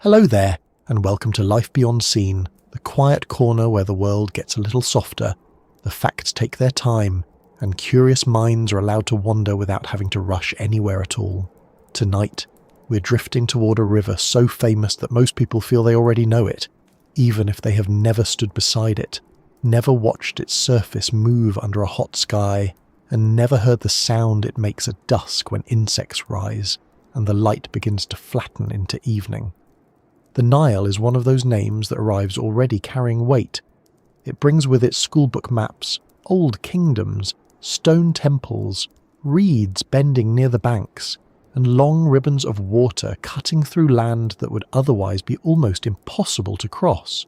Hello there, and welcome to Life Beyond Scene, the quiet corner where the world gets a little softer, the facts take their time, and curious minds are allowed to wander without having to rush anywhere at all. Tonight, we're drifting toward a river so famous that most people feel they already know it, even if they have never stood beside it, never watched its surface move under a hot sky, and never heard the sound it makes at dusk when insects rise and the light begins to flatten into evening. The Nile is one of those names that arrives already carrying weight. It brings with it schoolbook maps, old kingdoms, stone temples, reeds bending near the banks, and long ribbons of water cutting through land that would otherwise be almost impossible to cross.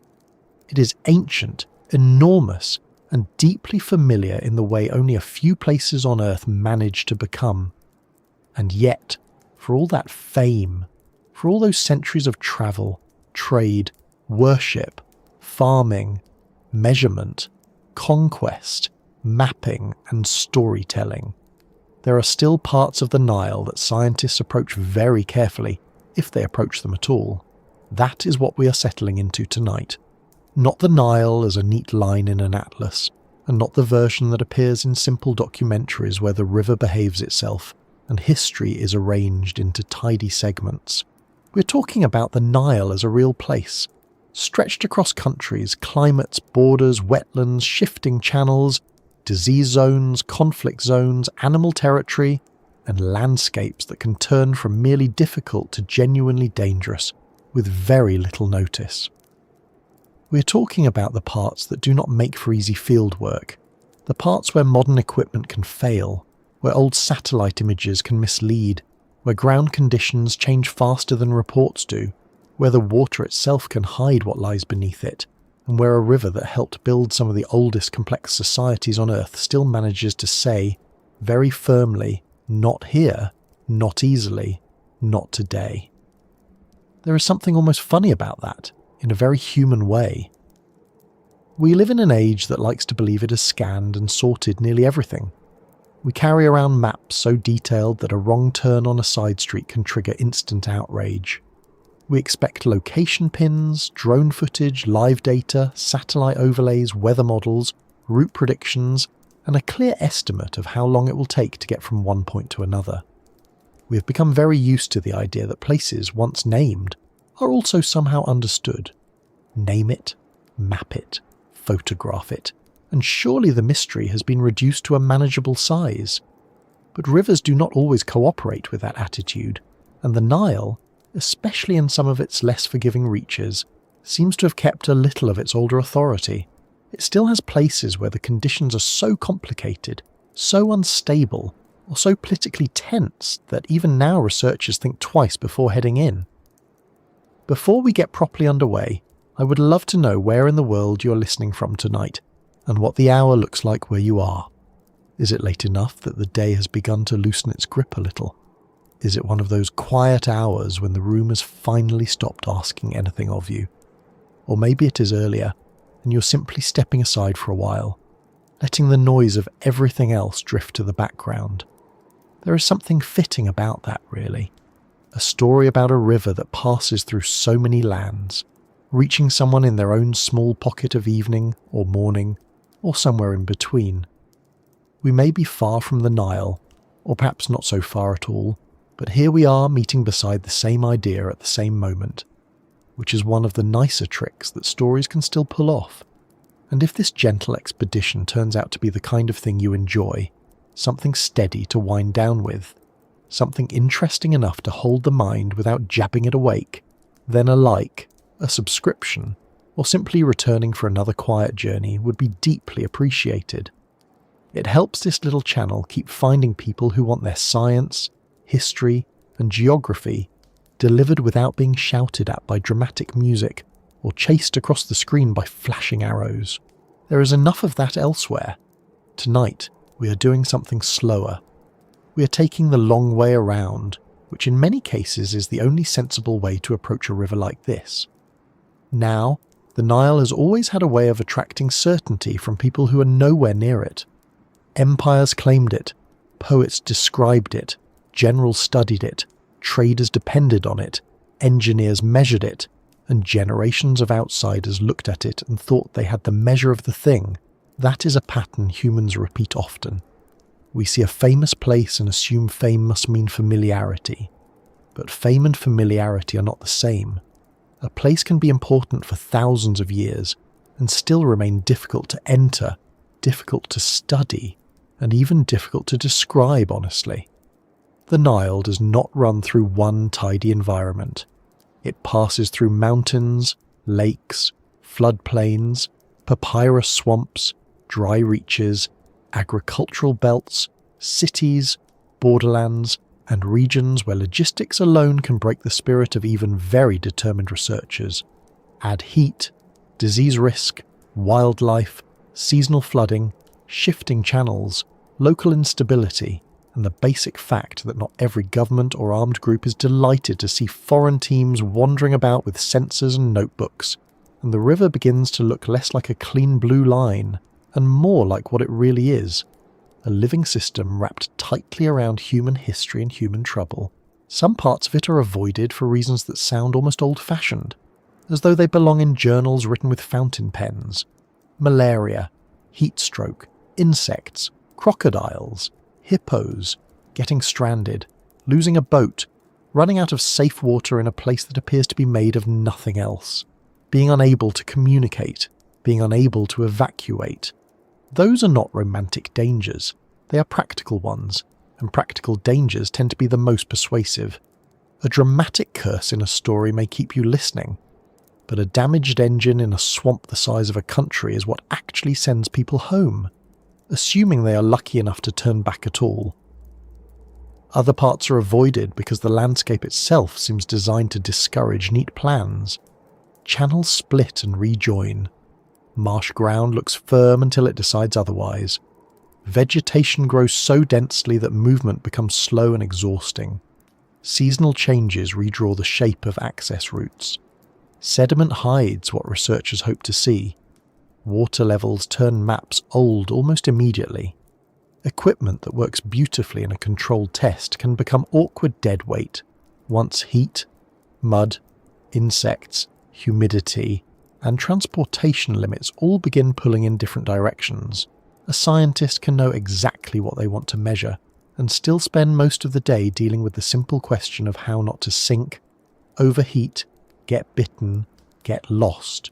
It is ancient, enormous, and deeply familiar in the way only a few places on Earth manage to become. And yet, for all that fame, for all those centuries of travel, trade, worship, farming, measurement, conquest, mapping, and storytelling, there are still parts of the Nile that scientists approach very carefully, if they approach them at all. That is what we are settling into tonight. Not the Nile as a neat line in an atlas, and not the version that appears in simple documentaries where the river behaves itself and history is arranged into tidy segments. We're talking about the Nile as a real place, stretched across countries, climates, borders, wetlands, shifting channels, disease zones, conflict zones, animal territory, and landscapes that can turn from merely difficult to genuinely dangerous with very little notice. We're talking about the parts that do not make for easy field work, the parts where modern equipment can fail, where old satellite images can mislead, where ground conditions change faster than reports do, where the water itself can hide what lies beneath it, and where a river that helped build some of the oldest complex societies on Earth still manages to say, very firmly, not here, not easily, not today. There is something almost funny about that, in a very human way. We live in an age that likes to believe it has scanned and sorted nearly everything. We carry around maps so detailed that a wrong turn on a side street can trigger instant outrage. We expect location pins, drone footage, live data, satellite overlays, weather models, route predictions, and a clear estimate of how long it will take to get from one point to another. We have become very used to the idea that places once named are also somehow understood. Name it, map it, photograph it, and surely the mystery has been reduced to a manageable size. But rivers do not always cooperate with that attitude, and the Nile, especially in some of its less forgiving reaches, seems to have kept a little of its older authority. It still has places where the conditions are so complicated, so unstable, or so politically tense that even now researchers think twice before heading in. Before we get properly underway, I would love to know where in the world you are listening from tonight, and what the hour looks like where you are. Is it late enough that the day has begun to loosen its grip a little? Is it one of those quiet hours when the room has finally stopped asking anything of you? Or maybe it is earlier, and you're simply stepping aside for a while, letting the noise of everything else drift to the background. There is something fitting about that, really. A story about a river that passes through so many lands, reaching someone in their own small pocket of evening or morning, or somewhere in between. We may be far from the Nile, or perhaps not so far at all, but here we are meeting beside the same idea at the same moment, which is one of the nicer tricks that stories can still pull off. And if this gentle expedition turns out to be the kind of thing you enjoy, something steady to wind down with, something interesting enough to hold the mind without jabbing it awake, then a like, a subscription, or simply returning for another quiet journey would be deeply appreciated. It helps this little channel keep finding people who want their science, history, and geography delivered without being shouted at by dramatic music or chased across the screen by flashing arrows. There is enough of that elsewhere. Tonight, we are doing something slower. We are taking the long way around, which in many cases is the only sensible way to approach a river like this. Now, the Nile has always had a way of attracting certainty from people who are nowhere near it. Empires claimed it, poets described it, generals studied it, traders depended on it, Engineers measured it, and generations of outsiders looked at it and thought they had the measure of the thing. That is a pattern humans repeat often. We see a famous place and assume fame must mean familiarity. But fame and familiarity are not the same. A place can be important for thousands of years and still remain difficult to enter, difficult to study, and even difficult to describe honestly. The Nile does not run through one tidy environment. It passes through mountains, lakes, floodplains, papyrus swamps, dry reaches, agricultural belts, cities, borderlands, and regions where logistics alone can break the spirit of even very determined researchers. Add heat, disease risk, wildlife, seasonal flooding, shifting channels, local instability, and the basic fact that not every government or armed group is delighted to see foreign teams wandering about with sensors and notebooks, and the river begins to look less like a clean blue line and more like what it really is, a living system wrapped tightly around human history and human trouble. Some parts of it are avoided for reasons that sound almost old-fashioned, as though they belong in journals written with fountain pens. Malaria, heat stroke, insects, crocodiles, hippos, getting stranded, losing a boat, running out of safe water in a place that appears to be made of nothing else, being unable to communicate, being unable to evacuate. Those are not romantic dangers, they are practical ones, and practical dangers tend to be the most persuasive. A dramatic curse in a story may keep you listening, but a damaged engine in a swamp the size of a country is what actually sends people home, assuming they are lucky enough to turn back at all. Other parts are avoided because the landscape itself seems designed to discourage neat plans. Channels split and rejoin. Marsh ground looks firm until it decides otherwise. Vegetation grows so densely that movement becomes slow and exhausting. Seasonal changes redraw the shape of access routes. Sediment hides what researchers hope to see. Water levels turn maps old almost immediately. Equipment that works beautifully in a controlled test can become awkward deadweight once heat, mud, insects, humidity, and transportation limits all begin pulling in different directions. A scientist can know exactly what they want to measure and still spend most of the day dealing with the simple question of how not to sink, overheat, get bitten, get lost,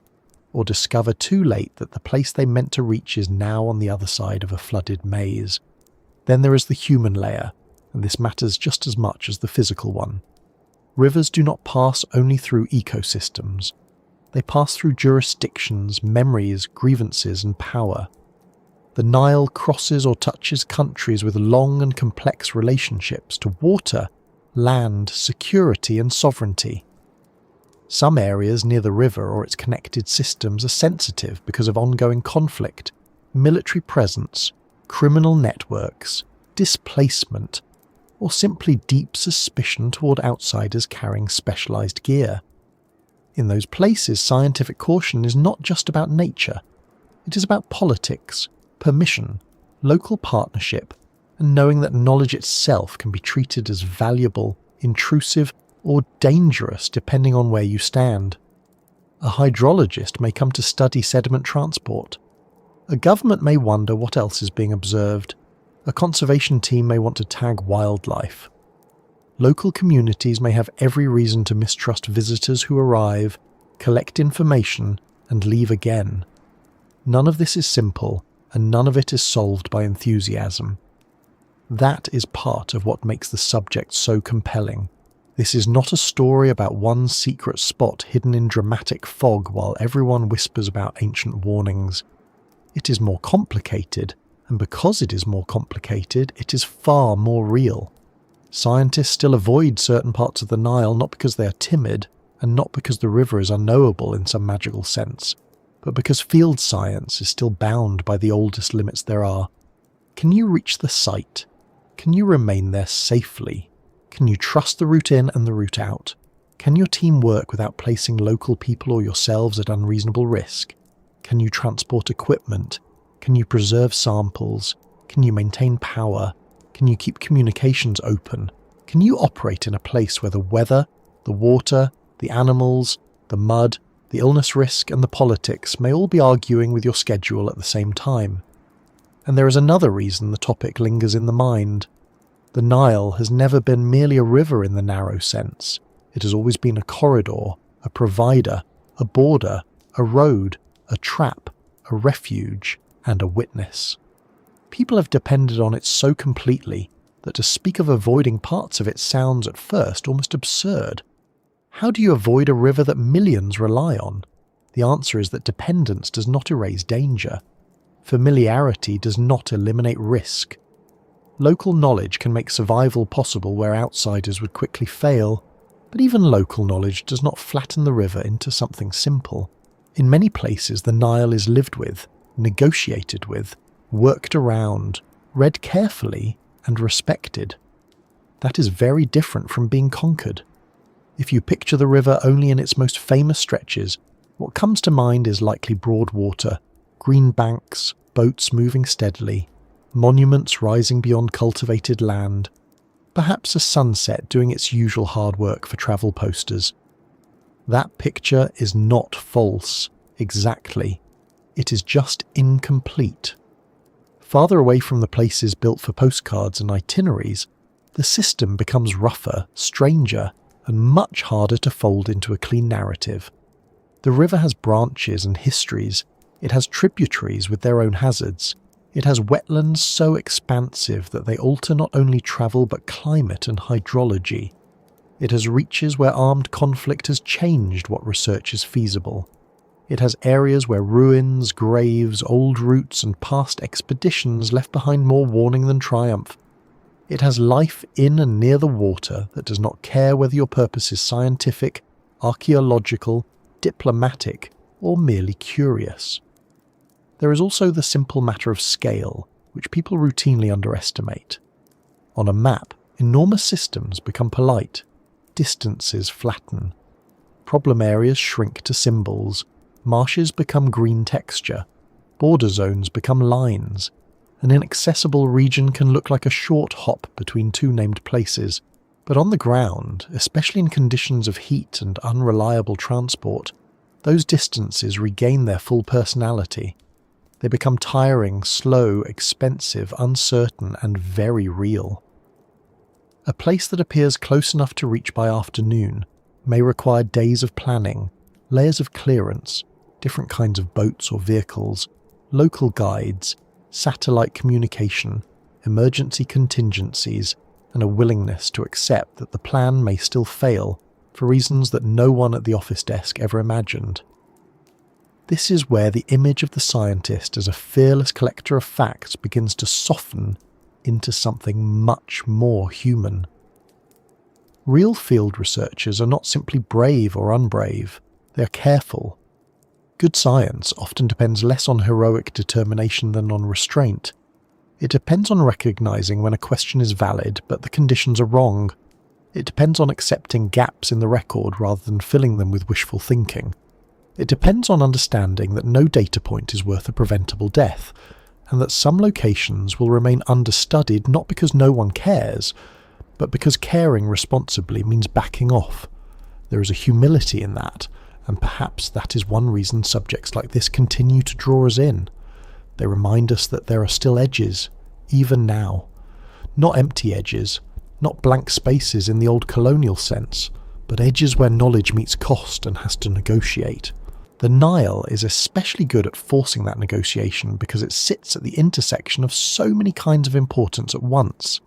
or discover too late that the place they meant to reach is now on the other side of a flooded maze. Then there is the human layer, and this matters just as much as the physical one. Rivers do not pass only through ecosystems. They pass through jurisdictions, memories, grievances, and power. The Nile crosses or touches countries with long and complex relationships to water, land, security, and sovereignty. Some areas near the river or its connected systems are sensitive because of ongoing conflict, military presence, criminal networks, displacement, or simply deep suspicion toward outsiders carrying specialized gear. In those places, scientific caution is not just about nature. It is about politics, permission, local partnership, and knowing that knowledge itself can be treated as valuable, intrusive, or dangerous depending on where you stand. A hydrologist may come to study sediment transport. A government may wonder what else is being observed. A conservation team may want to tag wildlife. Local communities may have every reason to mistrust visitors who arrive, collect information, and leave again. None of this is simple, and none of it is solved by enthusiasm. That is part of what makes the subject so compelling. This is not a story about one secret spot hidden in dramatic fog while everyone whispers about ancient warnings. It is more complicated, and because it is more complicated, it is far more real. Scientists still avoid certain parts of the Nile not because they are timid, and not because the river is unknowable in some magical sense, but because field science is still bound by the oldest limits there are. Can you reach the site? Can you remain there safely? Can you trust the route in and the route out? Can your team work without placing local people or yourselves at unreasonable risk? Can you transport equipment? Can you preserve samples? Can you maintain power? Can you keep communications open? Can you operate in a place where the weather, The water, the animals, the mud, the illness risk and the politics may all be arguing with your schedule at the same time. And there is another reason the topic lingers in the mind. The Nile has never been merely a river in the narrow sense. It has always been a corridor, a provider, a border, a road, a trap, a refuge, and a witness. People have depended on it so completely that to speak of avoiding parts of it sounds at first almost absurd. How do you avoid a river that millions rely on? The answer is that dependence does not erase danger. Familiarity does not eliminate risk. Local knowledge can make survival possible where outsiders would quickly fail, but even local knowledge does not flatten the river into something simple. In many places the Nile is lived with, negotiated with, worked around, read carefully, and respected. That is very different from being conquered. If you picture the river only in its most famous stretches, what comes to mind is likely broad water, green banks, boats moving steadily, monuments rising beyond cultivated land, perhaps a sunset doing its usual hard work for travel posters. That picture is not false, exactly. It is just incomplete. Farther away from the places built for postcards and itineraries, the system becomes rougher, stranger, and much harder to fold into a clean narrative. The river has branches and histories. It has tributaries with their own hazards. It has wetlands so expansive that they alter not only travel but climate and hydrology. It has reaches where armed conflict has changed what research is feasible. It has areas where ruins, graves, old routes and past expeditions left behind more warning than triumph. It has life in and near the water that does not care whether your purpose is scientific, archaeological, diplomatic, or merely curious. There is also the simple matter of scale, which people routinely underestimate. On a map, enormous systems become polite, distances flatten, problem areas shrink to symbols, marshes become green texture, border zones become lines. An inaccessible region can look like a short hop between two named places, but on the ground, especially in conditions of heat and unreliable transport, those distances regain their full personality. They become tiring, slow, expensive, uncertain, and very real. A place that appears close enough to reach by afternoon may require days of planning, layers of clearance, different kinds of boats or vehicles, local guides, satellite communication, emergency contingencies, and a willingness to accept that the plan may still fail for reasons that no one at the office desk ever imagined. This is where the image of the scientist as a fearless collector of facts begins to soften into something much more human. Real field researchers are not simply brave or unbrave, they are careful. Good science often depends less on heroic determination than on restraint. It depends on recognizing when a question is valid but the conditions are wrong. It depends on accepting gaps in the record rather than filling them with wishful thinking. It depends on understanding that no data point is worth a preventable death, and that some locations will remain understudied not because no one cares, but because caring responsibly means backing off. There is a humility in that, and perhaps that is one reason subjects like this continue to draw us in. They remind us that there are still edges, even now. Not empty edges, not blank spaces in the old colonial sense, but edges where knowledge meets cost and has to negotiate. The Nile is especially good at forcing that negotiation because it sits at the intersection of so many kinds of importance at once.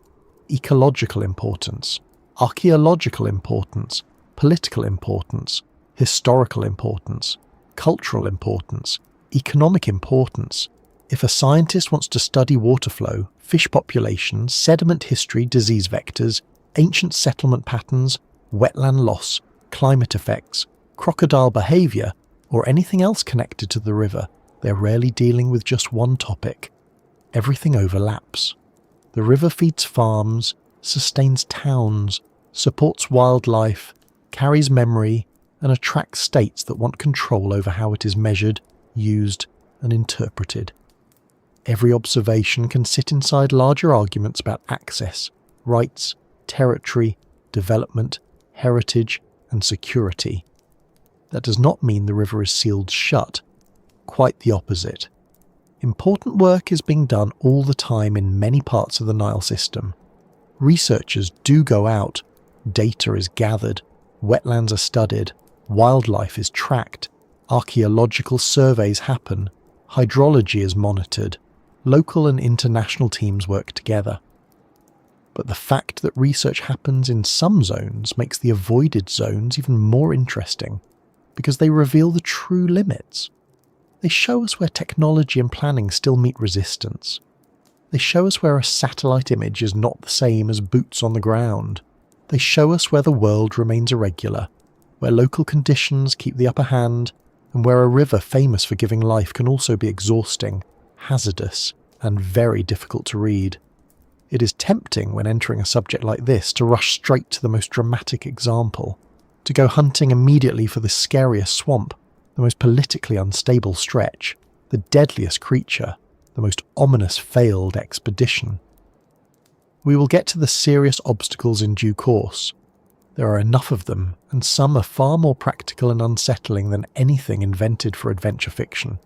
Ecological importance, archaeological importance, political importance, historical importance, cultural importance, economic importance. If a scientist wants to study water flow, fish populations, sediment history, disease vectors, ancient settlement patterns, wetland loss, climate effects, crocodile behaviour, or anything else connected to the river, they're rarely dealing with just one topic. Everything overlaps. The river feeds farms, sustains towns, supports wildlife, carries memory, and attracts states that want control over how it is measured, used, and interpreted. Every observation can sit inside larger arguments about access, rights, territory, development, heritage, and and security. That does not mean the river is sealed shut. Quite the opposite. Important work is being done all the time in many parts of the Nile system. Researchers do go out, data is gathered, wetlands are studied, wildlife is tracked, archaeological surveys happen, hydrology is monitored, local and international teams work together. But the fact that research happens in some zones makes the avoided zones even more interesting, because they reveal the true limits. They show us where technology and planning still meet resistance. They show us where a satellite image is not the same as boots on the ground. They show us where the world remains irregular, where local conditions keep the upper hand, and where a river famous for giving life can also be exhausting, hazardous, and very difficult to read. It is tempting when entering a subject like this to rush straight to the most dramatic example, to go hunting immediately for the scariest swamp, the most politically unstable stretch, the deadliest creature, the most ominous failed expedition. We will get to the serious obstacles in due course. There are enough of them, and some are far more practical and unsettling than anything invented for adventure fiction.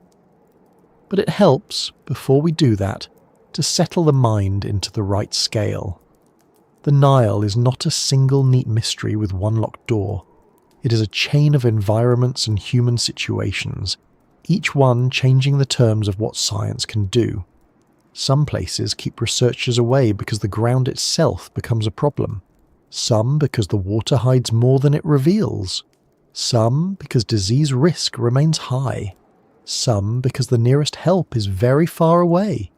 But it helps, before we do that, to settle the mind into the right scale. The Nile is not a single neat mystery with one locked door. It is a chain of environments and human situations, each one changing the terms of what science can do. Some places keep researchers away because the ground itself becomes a problem. Some because the water hides more than it reveals. Some because disease risk remains high. Some because the nearest help is very far away.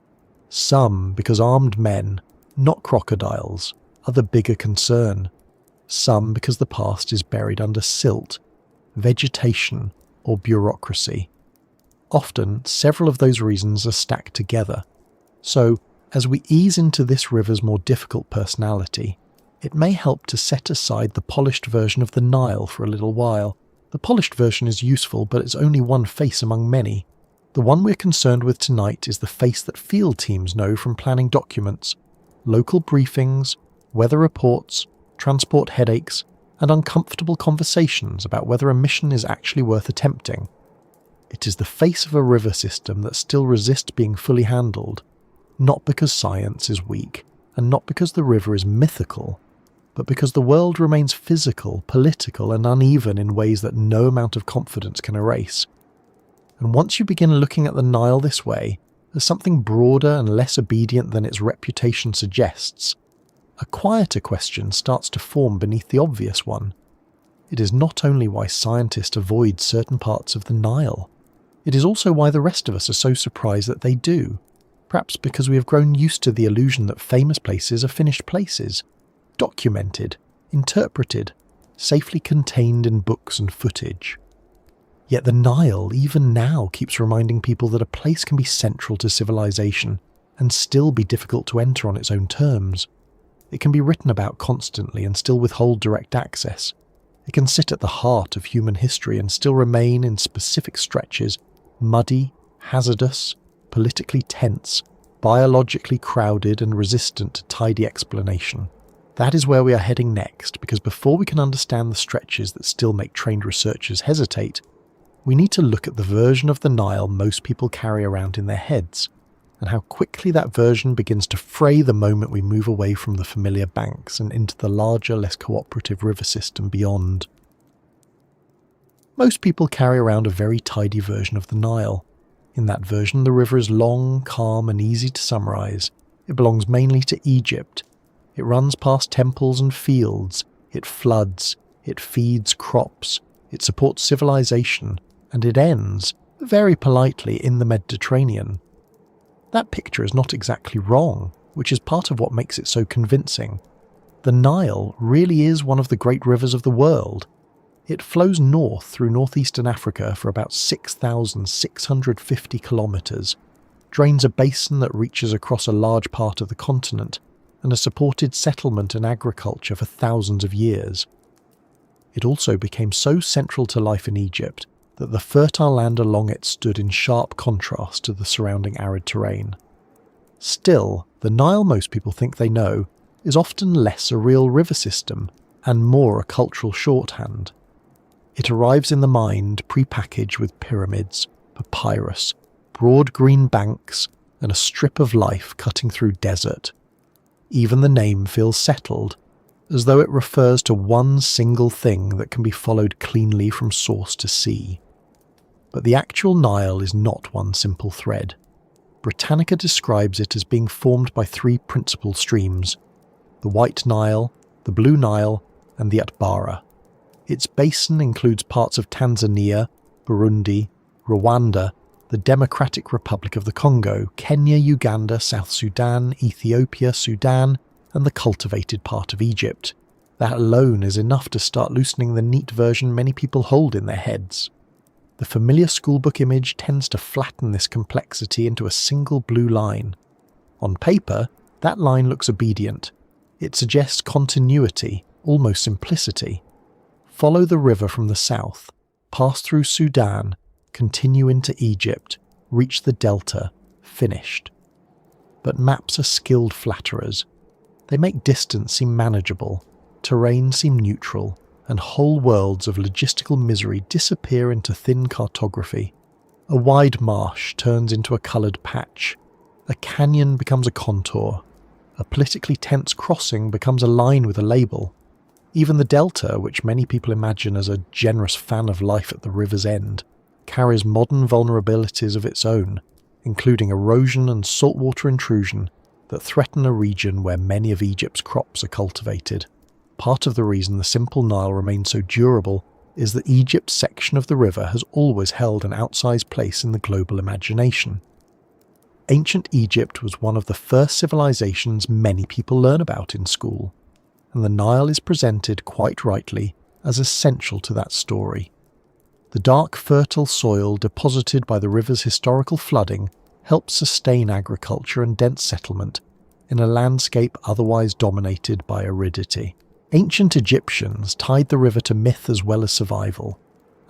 Some because armed men, not crocodiles, are the bigger concern. Some because the past is buried under silt, vegetation, or bureaucracy. Often, several of those reasons are stacked together. So, as we ease into this river's more difficult personality, it may help to set aside the polished version of the Nile for a little while. The polished version is useful, but it's only one face among many. The one we're concerned with tonight is the face that field teams know from planning documents, local briefings, weather reports, transport headaches, and uncomfortable conversations about whether a mission is actually worth attempting. It is the face of a river system that still resists being fully handled, not because science is weak, and not because the river is mythical, but because the world remains physical, political, and uneven in ways that no amount of confidence can erase. And once you begin looking at the Nile this way, as something broader and less obedient than its reputation suggests, a quieter question starts to form beneath the obvious one. It is not only why scientists avoid certain parts of the Nile, it is also why the rest of us are so surprised that they do, perhaps because we have grown used to the illusion that famous places are finished places, documented, interpreted, safely contained in books and footage. Yet the Nile, even now, keeps reminding people that a place can be central to civilization and still be difficult to enter on its own terms. It can be written about constantly and still withhold direct access. It can sit at the heart of human history and still remain in specific stretches muddy, hazardous, politically tense, biologically crowded and resistant to tidy explanation. That is where we are heading next, because before we can understand the stretches that still make trained researchers hesitate, we need to look at the version of the Nile most people carry around in their heads, and how quickly that version begins to fray the moment we move away from the familiar banks and into the larger, less cooperative river system beyond. Most people carry around a very tidy version of the Nile. In that version, the river is long, calm, and easy to summarize. It belongs mainly to Egypt. It runs past temples and fields. It floods. It feeds crops. It supports civilization. And it ends, very politely, in the Mediterranean. That picture is not exactly wrong, which is part of what makes it so convincing. The Nile really is one of the great rivers of the world. It flows north through northeastern Africa for about 6,650 kilometers, drains a basin that reaches across a large part of the continent, and has supported settlement and agriculture for thousands of years. It also became so central to life in Egypt that the fertile land along it stood in sharp contrast to the surrounding arid terrain. Still, the Nile most people think they know is often less a real river system and more a cultural shorthand. It arrives in the mind pre-packaged with pyramids, papyrus, broad green banks, and a strip of life cutting through desert. Even the name feels settled, as though it refers to one single thing that can be followed cleanly from source to sea. But the actual Nile is not one simple thread. Britannica describes it as being formed by three principal streams: the White Nile, the Blue Nile, and the Atbara. Its basin includes parts of Tanzania, Burundi, Rwanda, the Democratic Republic of the Congo, Kenya, Uganda, South Sudan, Ethiopia, Sudan, and the cultivated part of Egypt. That alone is enough to start loosening the neat version many people hold in their heads. The familiar schoolbook image tends to flatten this complexity into a single blue line. On paper, that line looks obedient. It suggests continuity, almost simplicity. Follow the river from the south, pass through Sudan, continue into Egypt, reach the delta, finished. But maps are skilled flatterers. They make distance seem manageable, terrain seem neutral, and whole worlds of logistical misery disappear into thin cartography. A wide marsh turns into a coloured patch. A canyon becomes a contour. A politically tense crossing becomes a line with a label. Even the delta, which many people imagine as a generous fan of life at the river's end, carries modern vulnerabilities of its own, including erosion and saltwater intrusion that threaten a region where many of Egypt's crops are cultivated. Part of the reason the simple Nile remains so durable is that Egypt's section of the river has always held an outsized place in the global imagination. Ancient Egypt was one of the first civilizations many people learn about in school, and the Nile is presented quite rightly as essential to that story. The dark, fertile soil deposited by the river's historical flooding helped sustain agriculture and dense settlement in a landscape otherwise dominated by aridity. Ancient Egyptians tied the river to myth as well as survival,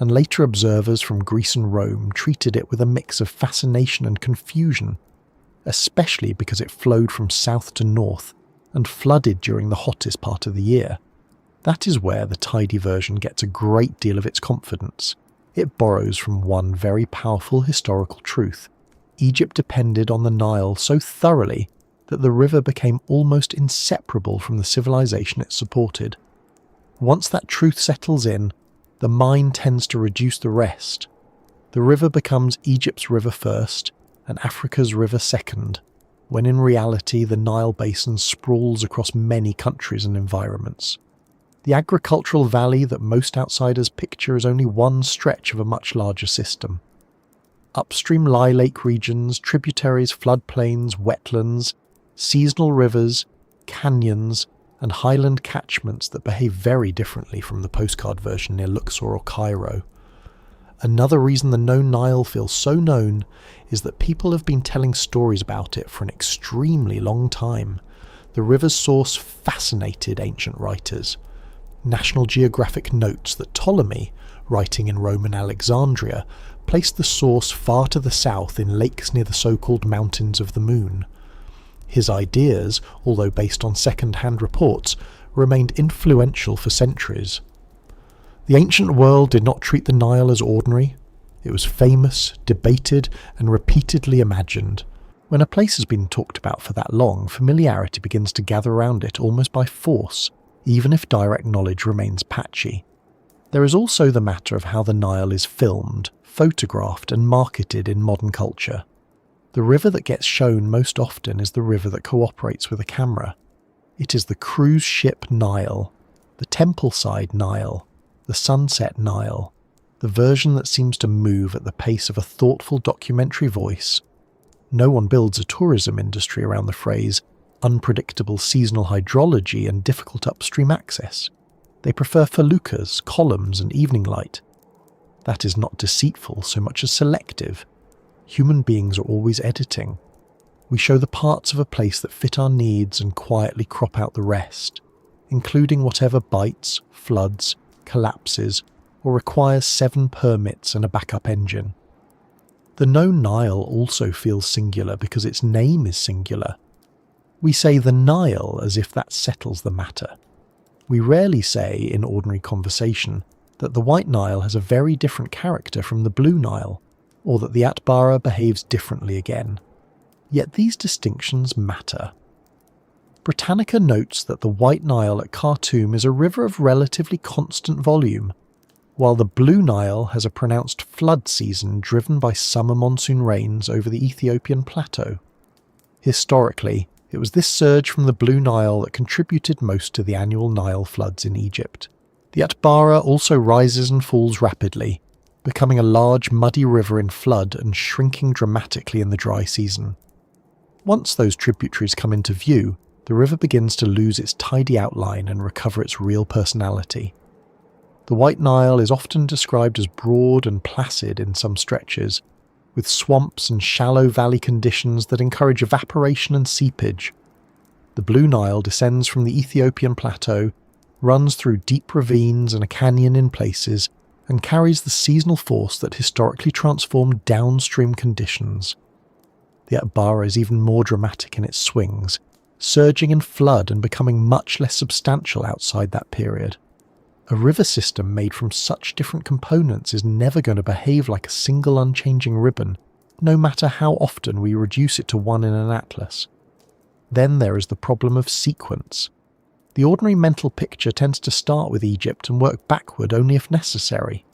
and later observers from Greece and Rome treated it with a mix of fascination and confusion, especially because it flowed from south to north and flooded during the hottest part of the year. That is where the tidy version gets a great deal of its confidence. It borrows from one very powerful historical truth. Egypt depended on the Nile so thoroughly that the river became almost inseparable from the civilization it supported. Once that truth settles in, the mind tends to reduce the rest. The river becomes Egypt's river first and Africa's river second, when in reality the Nile basin sprawls across many countries and environments. The agricultural valley that most outsiders picture is only one stretch of a much larger system. Upstream lie lake regions, tributaries, floodplains, wetlands, seasonal rivers, canyons, and highland catchments that behave very differently from the postcard version near Luxor or Cairo. Another reason the known Nile feels so known is that people have been telling stories about it for an extremely long time. The river's source fascinated ancient writers. National Geographic notes that Ptolemy, writing in Roman Alexandria, placed the source far to the south in lakes near the so-called Mountains of the Moon. His ideas, although based on second-hand reports, remained influential for centuries. The ancient world did not treat the Nile as ordinary. It was famous, debated, and repeatedly imagined. When a place has been talked about for that long, familiarity begins to gather around it almost by force, even if direct knowledge remains patchy. There is also the matter of how the Nile is filmed, photographed, and marketed in modern culture. The river that gets shown most often is the river that cooperates with a camera. It is the cruise ship Nile, the temple-side Nile, the sunset Nile, the version that seems to move at the pace of a thoughtful documentary voice. No one builds a tourism industry around the phrase unpredictable seasonal hydrology and difficult upstream access. They prefer feluccas, columns, and evening light. That is not deceitful so much as selective. Human beings are always editing. We show the parts of a place that fit our needs and quietly crop out the rest, including whatever bites, floods, collapses, or requires 7 permits and a backup engine. The known Nile also feels singular because its name is singular. We say the Nile as if that settles the matter. We rarely say, in ordinary conversation, that the White Nile has a very different character from the Blue Nile, or that the Atbara behaves differently again. Yet these distinctions matter. Britannica notes that the White Nile at Khartoum is a river of relatively constant volume, while the Blue Nile has a pronounced flood season driven by summer monsoon rains over the Ethiopian plateau. Historically, it was this surge from the Blue Nile that contributed most to the annual Nile floods in Egypt. The Atbara also rises and falls rapidly, becoming a large muddy river in flood and shrinking dramatically in the dry season. Once those tributaries come into view, the river begins to lose its tidy outline and recover its real personality. The White Nile is often described as broad and placid in some stretches, with swamps and shallow valley conditions that encourage evaporation and seepage. The Blue Nile descends from the Ethiopian plateau, runs through deep ravines and a canyon in places, and carries the seasonal force that historically transformed downstream conditions. The Atbara is even more dramatic in its swings, surging in flood and becoming much less substantial outside that period. A river system made from such different components is never going to behave like a single unchanging ribbon, no matter how often we reduce it to one in an atlas. Then there is the problem of sequence. The ordinary mental picture tends to start with Egypt and work backward only if necessary.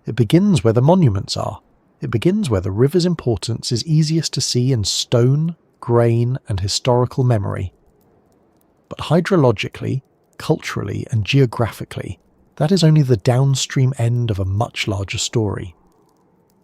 It begins where the monuments are. It begins where the river's importance is easiest to see in stone, grain, and historical memory. But hydrologically, culturally, and geographically, that is only the downstream end of a much larger story.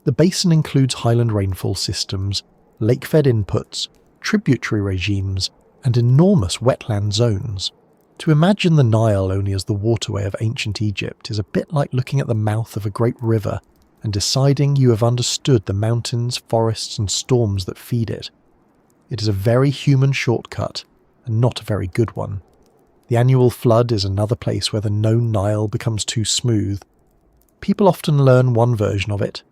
The basin includes highland rainfall systems, lake-fed inputs, tributary regimes, and enormous wetland zones. To imagine the Nile only as the waterway of ancient Egypt is a bit like looking at the mouth of a great river and deciding you have understood the mountains, forests, and storms that feed it. It is a very human shortcut, and not a very good one. The annual flood is another place where the known Nile becomes too smooth. People often learn one version of it.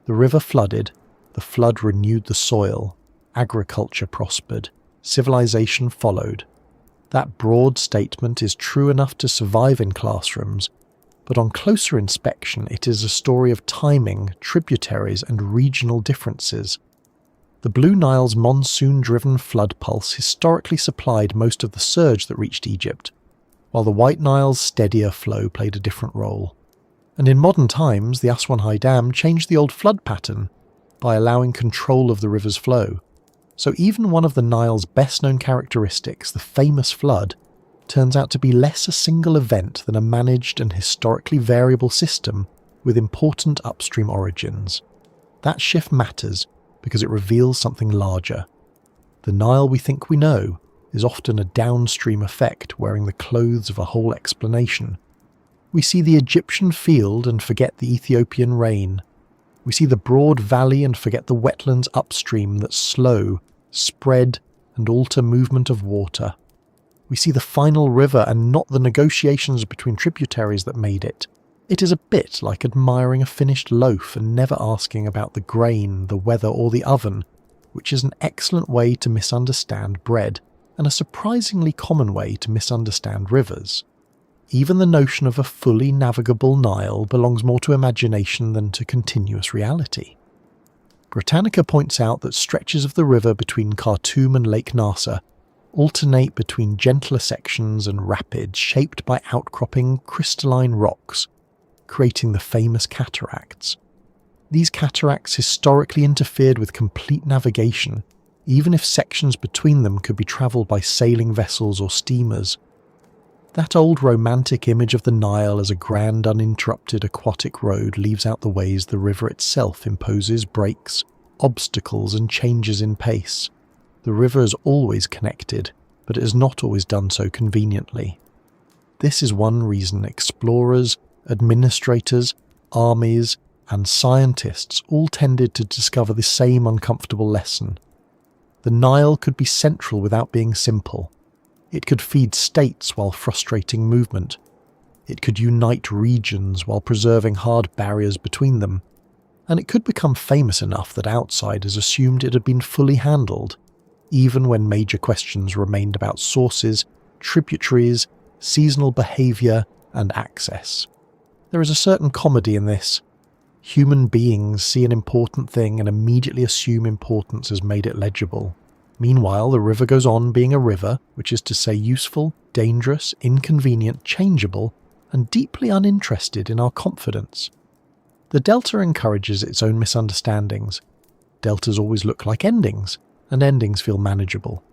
The river flooded, the flood renewed the soil, agriculture prospered, civilization followed. That broad statement is true enough to survive in classrooms, but on closer inspection it is a story of timing, tributaries, and regional differences. The Blue Nile's monsoon-driven flood pulse historically supplied most of the surge that reached Egypt, while the White Nile's steadier flow played a different role. And in modern times, the Aswan High Dam changed the old flood pattern by allowing control of the river's flow. So even one of the Nile's best-known characteristics, the famous flood, turns out to be less a single event than a managed and historically variable system with important upstream origins. That shift matters because it reveals something larger. The Nile we think we know is often a downstream effect wearing the clothes of a whole explanation. We see the Egyptian field and forget the Ethiopian rain. We see the broad valley and forget the wetlands upstream that slow, spread, and alter movement of water. We see the final river and not the negotiations between tributaries that made it. It is a bit like admiring a finished loaf and never asking about the grain, the weather, or the oven, which is an excellent way to misunderstand bread, and a surprisingly common way to misunderstand rivers. Even the notion of a fully navigable Nile belongs more to imagination than to continuous reality. Britannica points out that stretches of the river between Khartoum and Lake Nasser alternate between gentler sections and rapids shaped by outcropping crystalline rocks, creating the famous cataracts. These cataracts historically interfered with complete navigation, even if sections between them could be travelled by sailing vessels or steamers. That old romantic image of the Nile as a grand uninterrupted aquatic road leaves out the ways the river itself imposes breaks, obstacles, and changes in pace. The river is always connected, but it has not always done so conveniently. This is one reason explorers, administrators, armies, and scientists all tended to discover the same uncomfortable lesson. The Nile could be central without being simple. It could feed states while frustrating movement. It could unite regions while preserving hard barriers between them. And it could become famous enough that outsiders assumed it had been fully handled, even when major questions remained about sources, tributaries, seasonal behaviour, and access. There is a certain comedy in this. Human beings see an important thing and immediately assume importance has made it legible. Meanwhile, the river goes on being a river, which is to say useful, dangerous, inconvenient, changeable, and deeply uninterested in our confidence. The delta encourages its own misunderstandings. Deltas always look like endings, and endings feel manageable.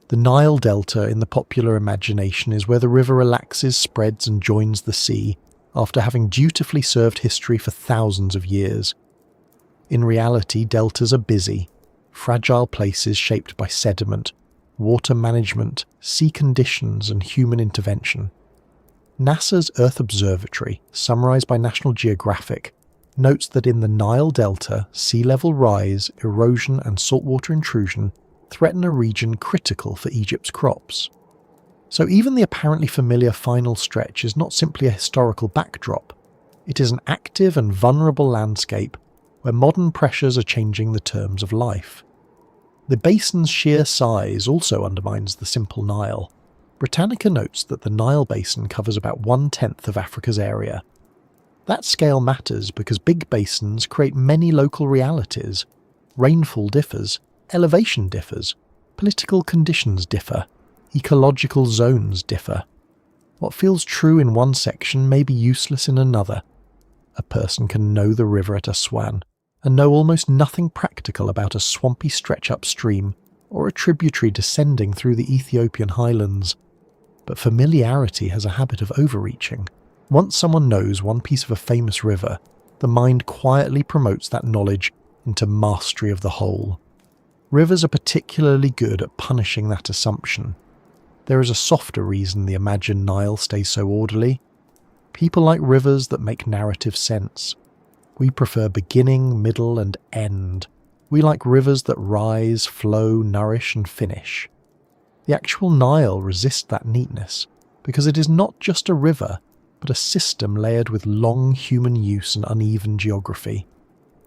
The Nile Delta in the popular imagination is where the river relaxes, spreads, and joins the sea, after having dutifully served history for thousands of years. In reality, deltas are busy, fragile places shaped by sediment, water management, sea conditions, and human intervention. NASA's Earth Observatory, summarized by National Geographic, notes that in the Nile Delta, sea level rise, erosion, and saltwater intrusion threaten a region critical for Egypt's crops. So even the apparently familiar final stretch is not simply a historical backdrop. It is an active and vulnerable landscape where modern pressures are changing the terms of life. The basin's sheer size also undermines the simple Nile. Britannica notes that the Nile basin covers about 1/10 of Africa's area. That scale matters because big basins create many local realities. Rainfall differs, elevation differs, political conditions differ, ecological zones differ. What feels true in one section may be useless in another. A person can know the river at Aswan and know almost nothing practical about a swampy stretch upstream or a tributary descending through the Ethiopian highlands. But familiarity has a habit of overreaching. Once someone knows one piece of a famous river, the mind quietly promotes that knowledge into mastery of the whole. Rivers are particularly good at punishing that assumption. There is a softer reason the imagined Nile stays so orderly. People like rivers that make narrative sense. We prefer beginning, middle, and end. We like rivers that rise, flow, nourish, and finish. The actual Nile resists that neatness, because it is not just a river, but a system layered with long human use and uneven geography.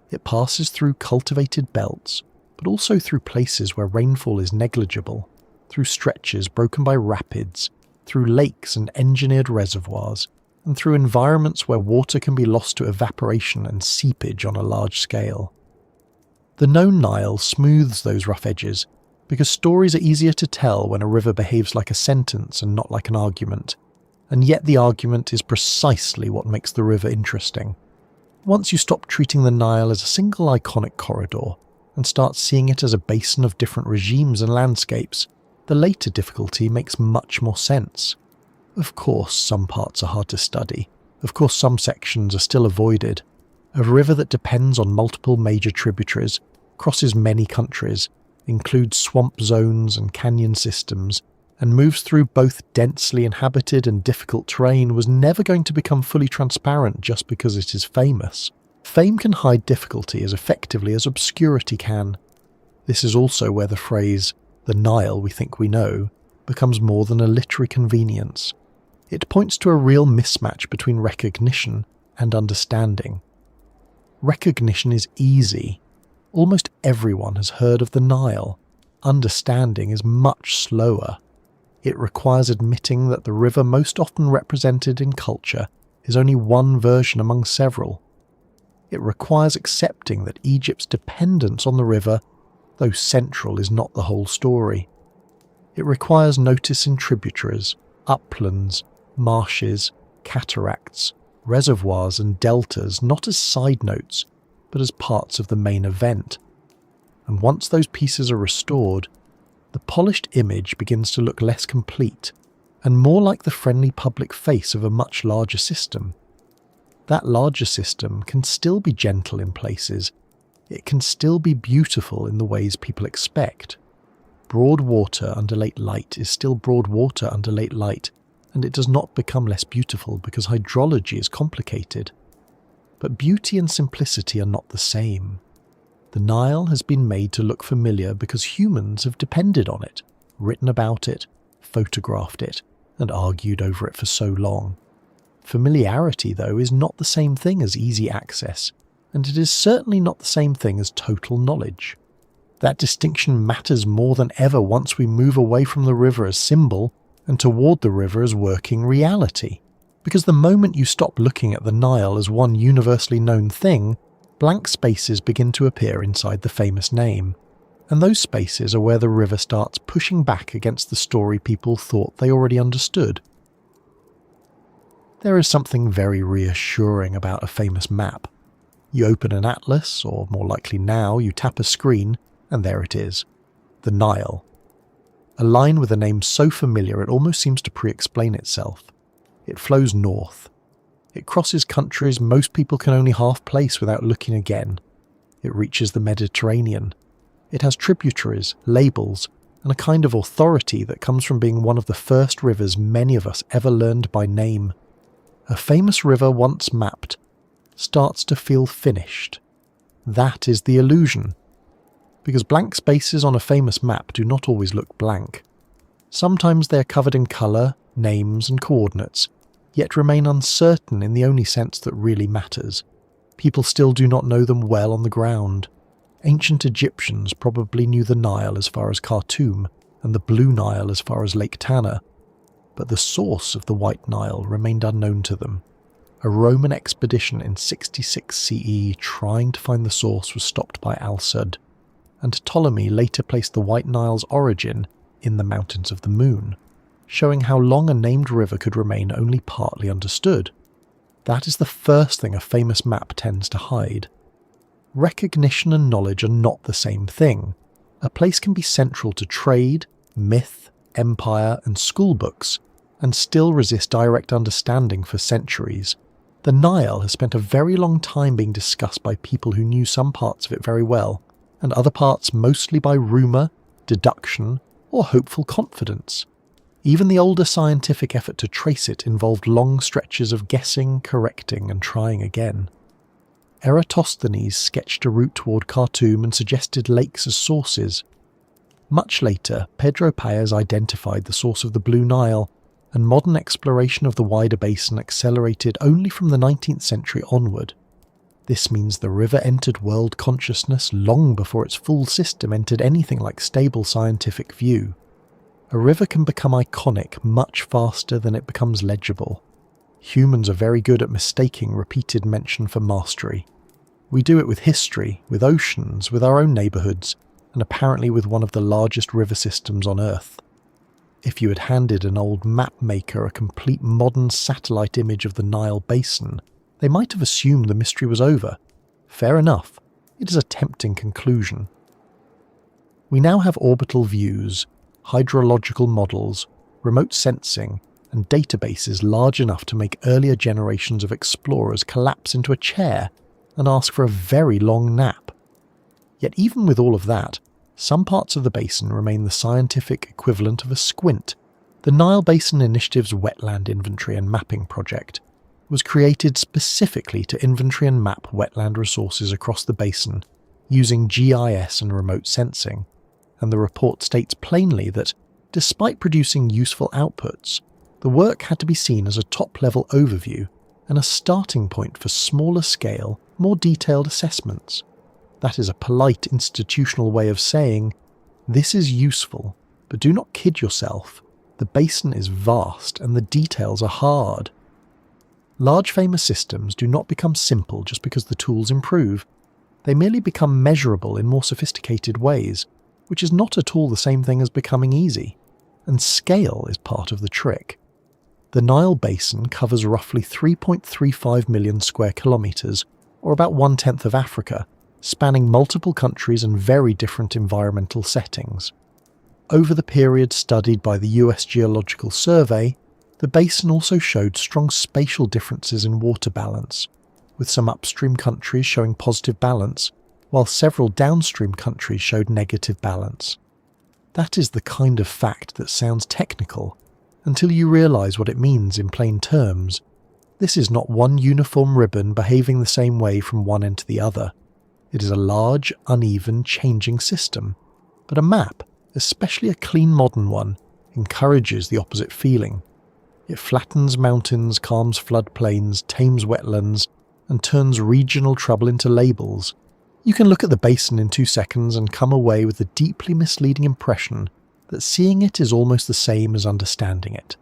It passes through cultivated belts, but also through places where rainfall is negligible, through stretches broken by rapids, through lakes and engineered reservoirs, and through environments where water can be lost to evaporation and seepage on a large scale. The known Nile smooths those rough edges, because stories are easier to tell when a river behaves like a sentence and not like an argument, and yet the argument is precisely what makes the river interesting. Once you stop treating the Nile as a single iconic corridor, and start seeing it as a basin of different regimes and landscapes, the later difficulty makes much more sense. Of course, some parts are hard to study. Of course, some sections are still avoided. A river that depends on multiple major tributaries, crosses many countries, includes swamp zones and canyon systems, and moves through both densely inhabited and difficult terrain was never going to become fully transparent just because it is famous. Fame can hide difficulty as effectively as obscurity can. This is also where the phrase, "the Nile we think we know," becomes more than a literary convenience. It points to a real mismatch between recognition and understanding. Recognition is easy. Almost everyone has heard of the Nile. Understanding is much slower. It requires admitting that the river most often represented in culture is only one version among several. It requires accepting that Egypt's dependence on the river, though central, is not the whole story. It requires noticing tributaries, uplands, marshes, cataracts, reservoirs and deltas not as side notes, but as parts of the main event. And once those pieces are restored, the polished image begins to look less complete and more like the friendly public face of a much larger system. That larger system can still be gentle in places. It can still be beautiful in the ways people expect. Broad water under late light is still broad water under late light, and it does not become less beautiful because hydrology is complicated. But beauty and simplicity are not the same. The Nile has been made to look familiar because humans have depended on it, written about it, photographed it, and argued over it for so long. Familiarity, though, is not the same thing as easy access, and it is certainly not the same thing as total knowledge. That distinction matters more than ever once we move away from the river as symbol and toward the river as working reality. Because the moment you stop looking at the Nile as one universally known thing, blank spaces begin to appear inside the famous name. And those spaces are where the river starts pushing back against the story people thought they already understood. There is something very reassuring about a famous map. You open an atlas, or more likely now, you tap a screen, and there it is. The Nile. A line with a name so familiar it almost seems to pre-explain itself. It flows north. It crosses countries most people can only half place without looking again. It reaches the Mediterranean. It has tributaries, labels, and a kind of authority that comes from being one of the first rivers many of us ever learned by name. A famous river once mapped starts to feel finished. That is the illusion. Because blank spaces on a famous map do not always look blank. Sometimes they are covered in colour, names and coordinates, yet remain uncertain in the only sense that really matters. People still do not know them well on the ground. Ancient Egyptians probably knew the Nile as far as Khartoum and the Blue Nile as far as Lake Tana, but the source of the White Nile remained unknown to them. A Roman expedition in 66 CE trying to find the source was stopped by Al-Sud, and Ptolemy later placed the White Nile's origin in the Mountains of the Moon, showing how long a named river could remain only partly understood. That is the first thing a famous map tends to hide. Recognition and knowledge are not the same thing. A place can be central to trade, myth, empire, and school books, and still resist direct understanding for centuries. The Nile has spent a very long time being discussed by people who knew some parts of it very well, and other parts mostly by rumour, deduction, or hopeful confidence. Even the older scientific effort to trace it involved long stretches of guessing, correcting, and trying again. Eratosthenes sketched a route toward Khartoum and suggested lakes as sources. Much later, Pedro Paez identified the source of the Blue Nile, and modern exploration of the wider basin accelerated only from the 19th century onward. This means the river entered world consciousness long before its full system entered anything like stable scientific view. A river can become iconic much faster than it becomes legible. Humans are very good at mistaking repeated mention for mastery. We do it with history, with oceans, with our own neighbourhoods, and apparently with one of the largest river systems on Earth. If you had handed an old map maker a complete modern satellite image of the Nile basin, they might have assumed the mystery was over. Fair enough. It is a tempting conclusion. We now have orbital views, hydrological models, remote sensing, and databases large enough to make earlier generations of explorers collapse into a chair and ask for a very long nap. Yet even with all of that, some parts of the basin remain the scientific equivalent of a squint. The Nile Basin Initiative's Wetland Inventory and Mapping project was created specifically to inventory and map wetland resources across the basin using GIS and remote sensing, and the report states plainly that, despite producing useful outputs, the work had to be seen as a top-level overview and a starting point for smaller-scale, more detailed assessments. That is a polite institutional way of saying, this is useful, but do not kid yourself. The basin is vast and the details are hard. Large famous systems do not become simple just because the tools improve. They merely become measurable in more sophisticated ways, which is not at all the same thing as becoming easy. And scale is part of the trick. The Nile Basin covers roughly 3.35 million square kilometres, or about 1/10 of Africa, spanning multiple countries and very different environmental settings. Over the period studied by the US Geological Survey, the basin also showed strong spatial differences in water balance, with some upstream countries showing positive balance, while several downstream countries showed negative balance. That is the kind of fact that sounds technical, until you realise what it means in plain terms. This is not one uniform ribbon behaving the same way from one end to the other. It is a large, uneven, changing system. But a map, especially a clean modern one, encourages the opposite feeling. It flattens mountains, calms floodplains, tames wetlands, and turns regional trouble into labels. You can look at the basin in 2 seconds and come away with the deeply misleading impression that seeing it is almost the same as understanding it.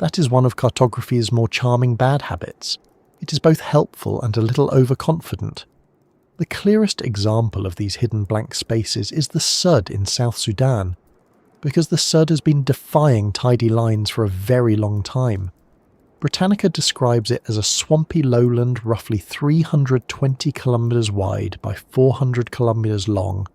That is one of cartography's more charming bad habits. It is both helpful and a little overconfident. The clearest example of these hidden blank spaces is the Sud in South Sudan, because the Sud has been defying tidy lines for a very long time. Britannica describes it as a swampy lowland roughly 320 kilometres wide by 400 kilometres long,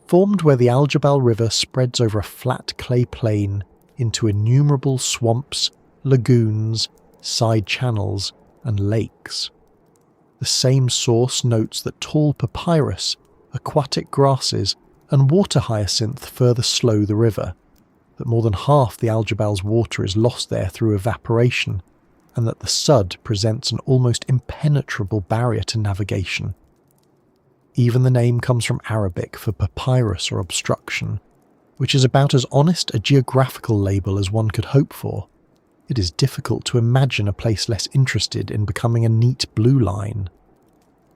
formed where the Aljabal River spreads over a flat clay plain into innumerable swamps, lagoons, side channels, and lakes. The same source notes that tall papyrus, aquatic grasses, and water hyacinth further slow the river, that more than half the Aljabal's water is lost there through evaporation, and that the Sud presents an almost impenetrable barrier to navigation. Even the name comes from Arabic for papyrus or obstruction, which is about as honest a geographical label as one could hope for. It is difficult to imagine a place less interested in becoming a neat blue line.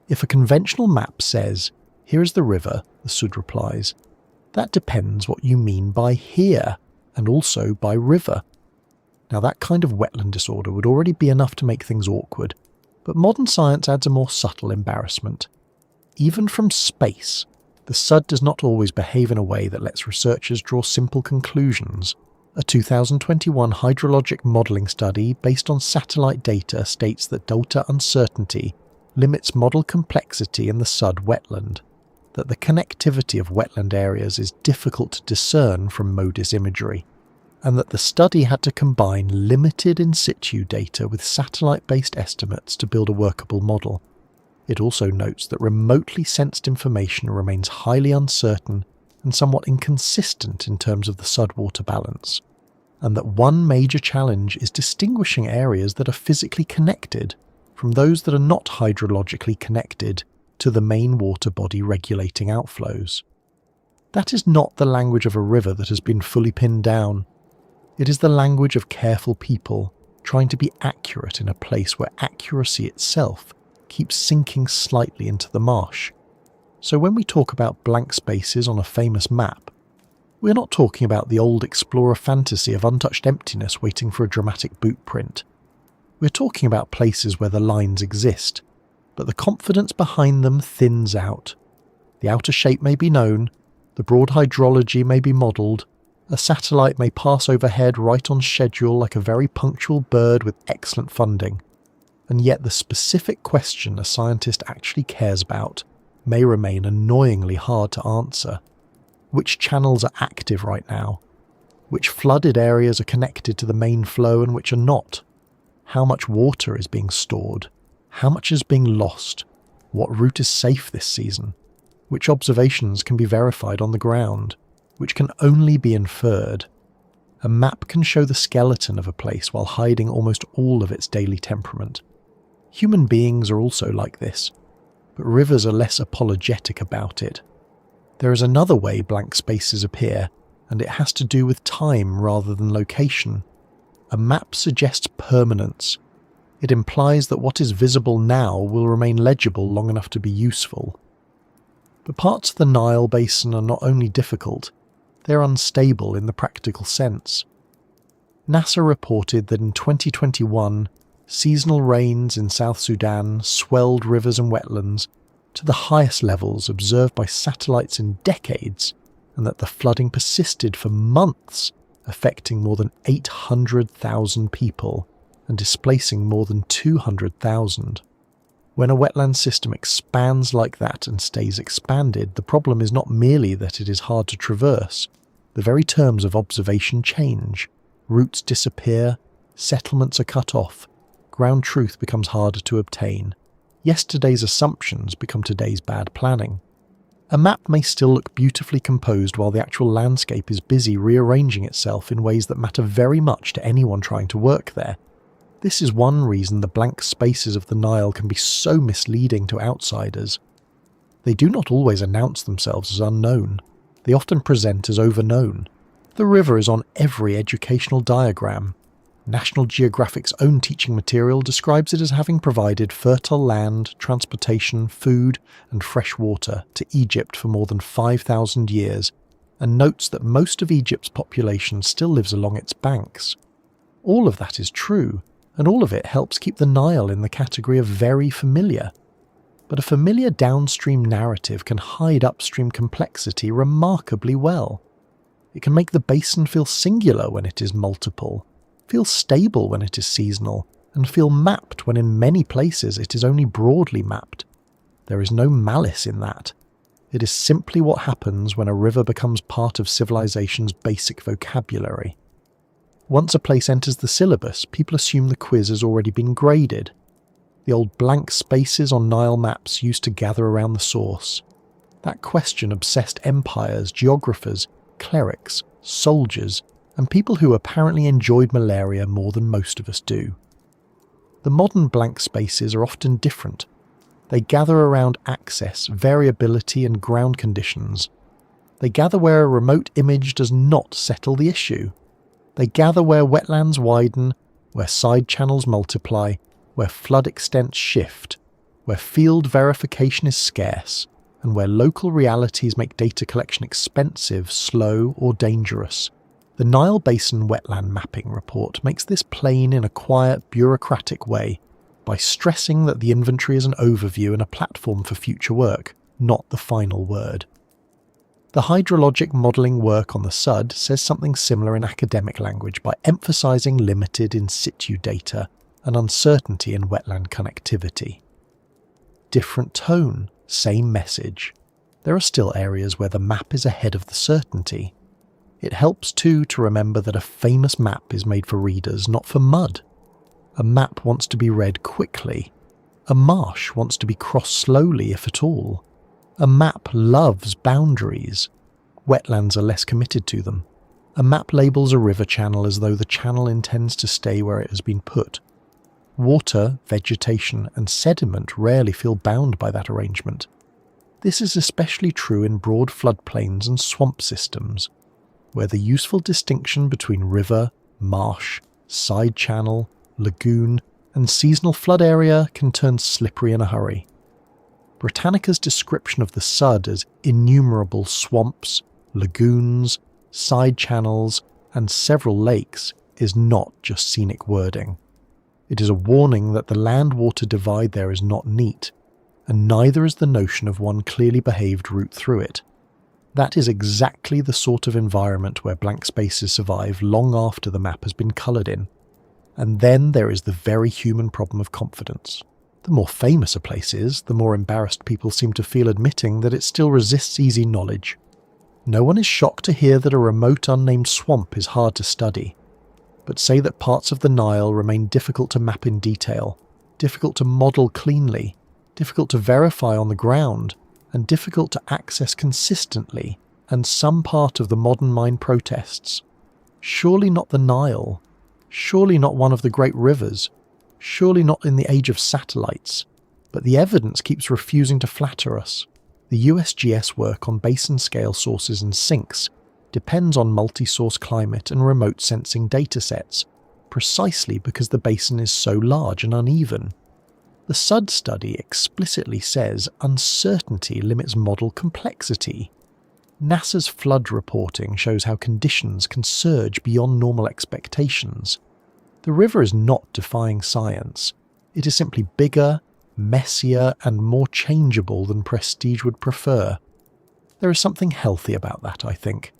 If a conventional map says, "Here is the river," the Sud replies, "that depends what you mean by here, and also by river." Now that kind of wetland disorder would already be enough to make things awkward, but modern science adds a more subtle embarrassment. Even from space, the Sud does not always behave in a way that lets researchers draw simple conclusions. A 2021 hydrologic modelling study based on satellite data states that delta uncertainty limits model complexity in the Sud wetland, that the connectivity of wetland areas is difficult to discern from MODIS imagery, and that the study had to combine limited in situ data with satellite-based estimates to build a workable model. It also notes that remotely sensed information remains highly uncertain and somewhat inconsistent in terms of the Sud water balance, and that one major challenge is distinguishing areas that are physically connected from those that are not hydrologically connected to the main water body regulating outflows. That is not the language of a river that has been fully pinned down. It is the language of careful people trying to be accurate in a place where accuracy itself keeps sinking slightly into the marsh. So when we talk about blank spaces on a famous map, we're not talking about the old explorer fantasy of untouched emptiness waiting for a dramatic boot print. We're talking about places where the lines exist, but the confidence behind them thins out. The outer shape may be known, the broad hydrology may be modelled, a satellite may pass overhead right on schedule like a very punctual bird with excellent funding, and yet the specific question a scientist actually cares about may remain annoyingly hard to answer. Which channels are active right now? Which flooded areas are connected to the main flow and which are not? How much water is being stored? How much is being lost? What route is safe this season? Which observations can be verified on the ground? Which can only be inferred? A map can show the skeleton of a place while hiding almost all of its daily temperament. Human beings are also like this, but rivers are less apologetic about it. There is another way blank spaces appear, and it has to do with time rather than location. A map suggests permanence. It implies that what is visible now will remain legible long enough to be useful. But parts of the Nile basin are not only difficult, they're unstable in the practical sense. NASA reported that in 2021, seasonal rains in South Sudan swelled rivers and wetlands to the highest levels observed by satellites in decades, and that the flooding persisted for months, affecting more than 800,000 people and displacing more than 200,000. When a wetland system expands like that and stays expanded, the problem is not merely that it is hard to traverse. The very terms of observation change. Routes disappear, settlements are cut off, ground truth becomes harder to obtain. Yesterday's assumptions become today's bad planning. A map may still look beautifully composed while the actual landscape is busy rearranging itself in ways that matter very much to anyone trying to work there. This is one reason the blank spaces of the Nile can be so misleading to outsiders. They do not always announce themselves as unknown. They often present as overknown. The river is on every educational diagram. National Geographic's own teaching material describes it as having provided fertile land, transportation, food, and fresh water to Egypt for more than 5,000 years, and notes that most of Egypt's population still lives along its banks. All of that is true, and all of it helps keep the Nile in the category of very familiar. But a familiar downstream narrative can hide upstream complexity remarkably well. It can make the basin feel singular when it is multiple, feel stable when it is seasonal, and feel mapped when in many places it is only broadly mapped. There is no malice in that. It is simply what happens when a river becomes part of civilization's basic vocabulary. Once a place enters the syllabus, people assume the quiz has already been graded. The old blank spaces on Nile maps used to gather around the source. That question obsessed empires, geographers, clerics, soldiers, and people who apparently enjoyed malaria more than most of us do. The modern blank spaces are often different. They gather around access, variability, and ground conditions. They gather where a remote image does not settle the issue. They gather where wetlands widen, where side channels multiply, where flood extents shift, where field verification is scarce, and where local realities make data collection expensive, slow, or dangerous. The Nile Basin Wetland Mapping Report makes this plain in a quiet, bureaucratic way by stressing that the inventory is an overview and a platform for future work, not the final word. The hydrologic modelling work on the SUD says something similar in academic language by emphasising limited in situ data and uncertainty in wetland connectivity. Different tone, same message. There are still areas where the map is ahead of the certainty. It helps too to remember that a famous map is made for readers, not for mud. A map wants to be read quickly. A marsh wants to be crossed slowly, if at all. A map loves boundaries. Wetlands are less committed to them. A map labels a river channel as though the channel intends to stay where it has been put. Water, vegetation, and sediment rarely feel bound by that arrangement. This is especially true in broad floodplains and swamp systems, where the useful distinction between river, marsh, side channel, lagoon, and seasonal flood area can turn slippery in a hurry. Britannica's description of the SUD as innumerable swamps, lagoons, side channels, and several lakes is not just scenic wording. It is a warning that the land-water divide there is not neat, and neither is the notion of one clearly behaved route through it. That is exactly the sort of environment where blank spaces survive long after the map has been coloured in. And then there is the very human problem of confidence. The more famous a place is, the more embarrassed people seem to feel admitting that it still resists easy knowledge. No one is shocked to hear that a remote unnamed swamp is hard to study, but say that parts of the Nile remain difficult to map in detail, difficult to model cleanly, difficult to verify on the ground, and difficult to access consistently, and some part of the modern mind protests. Surely not the Nile. Surely not one of the great rivers. Surely not in the age of satellites. But the evidence keeps refusing to flatter us. The USGS work on basin-scale sources and sinks depends on multi-source climate and remote sensing datasets, precisely because the basin is so large and uneven. The SUD study explicitly says uncertainty limits model complexity. NASA's flood reporting shows how conditions can surge beyond normal expectations. The river is not defying science. It is simply bigger, messier, and more changeable than prestige would prefer. There is something healthy about that, I think.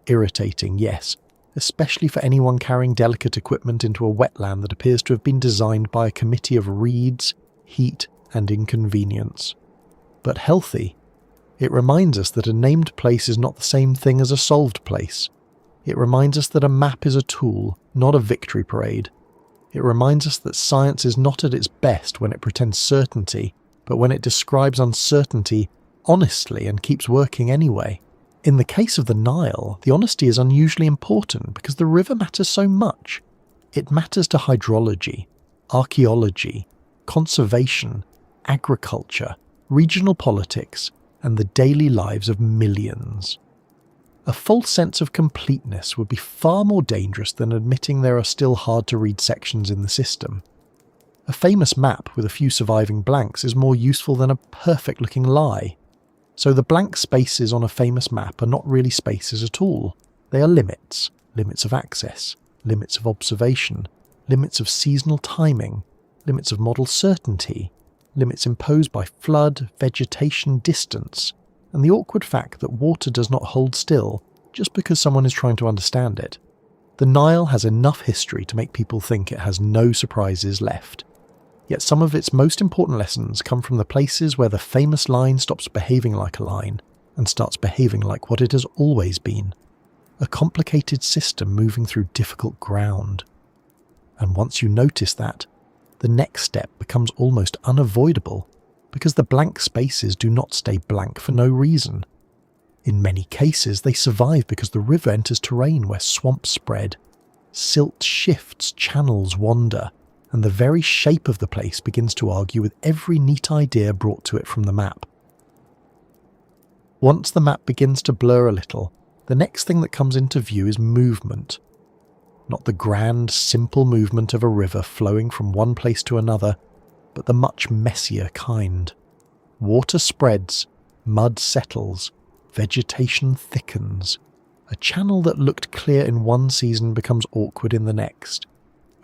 Irritating, yes, especially for anyone carrying delicate equipment into a wetland that appears to have been designed by a committee of reeds, heat, and inconvenience. But healthy. It reminds us that a named place is not the same thing as a solved place. It reminds us that a map is a tool, not a victory parade. It reminds us that science is not at its best when it pretends certainty, but when it describes uncertainty honestly and keeps working anyway. In the case of the Nile, the honesty is unusually important because the river matters so much. It matters to hydrology, archaeology, conservation, agriculture, regional politics, and the daily lives of millions. A false sense of completeness would be far more dangerous than admitting there are still hard-to-read sections in the system. A famous map with a few surviving blanks is more useful than a perfect-looking lie. So the blank spaces on a famous map are not really spaces at all. They are limits, limits of access, limits of observation, limits of seasonal timing, limits of model certainty, limits imposed by flood, vegetation, distance, and the awkward fact that water does not hold still just because someone is trying to understand it. The Nile has enough history to make people think it has no surprises left. Yet some of its most important lessons come from the places where the famous line stops behaving like a line and starts behaving like what it has always been, a complicated system moving through difficult ground. And once you notice that, the next step becomes almost unavoidable, because the blank spaces do not stay blank for no reason. In many cases, they survive because the river enters terrain where swamps spread, silt shifts, channels wander, and the very shape of the place begins to argue with every neat idea brought to it from the map. Once the map begins to blur a little, the next thing that comes into view is movement. Not the grand, simple movement of a river flowing from one place to another, but the much messier kind. Water spreads, mud settles, vegetation thickens. A channel that looked clear in one season becomes awkward in the next.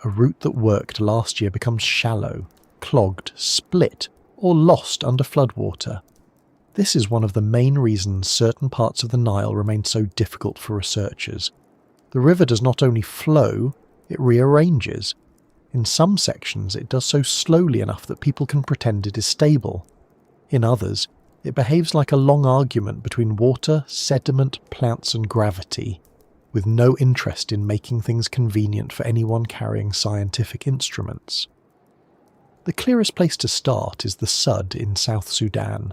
A route that worked last year becomes shallow, clogged, split, or lost under floodwater. This is one of the main reasons certain parts of the Nile remain so difficult for researchers. The river does not only flow, it rearranges. In some sections it does so slowly enough that people can pretend it is stable. In others, it behaves like a long argument between water, sediment, plants and gravity, with no interest in making things convenient for anyone carrying scientific instruments. The clearest place to start is the Sud in South Sudan,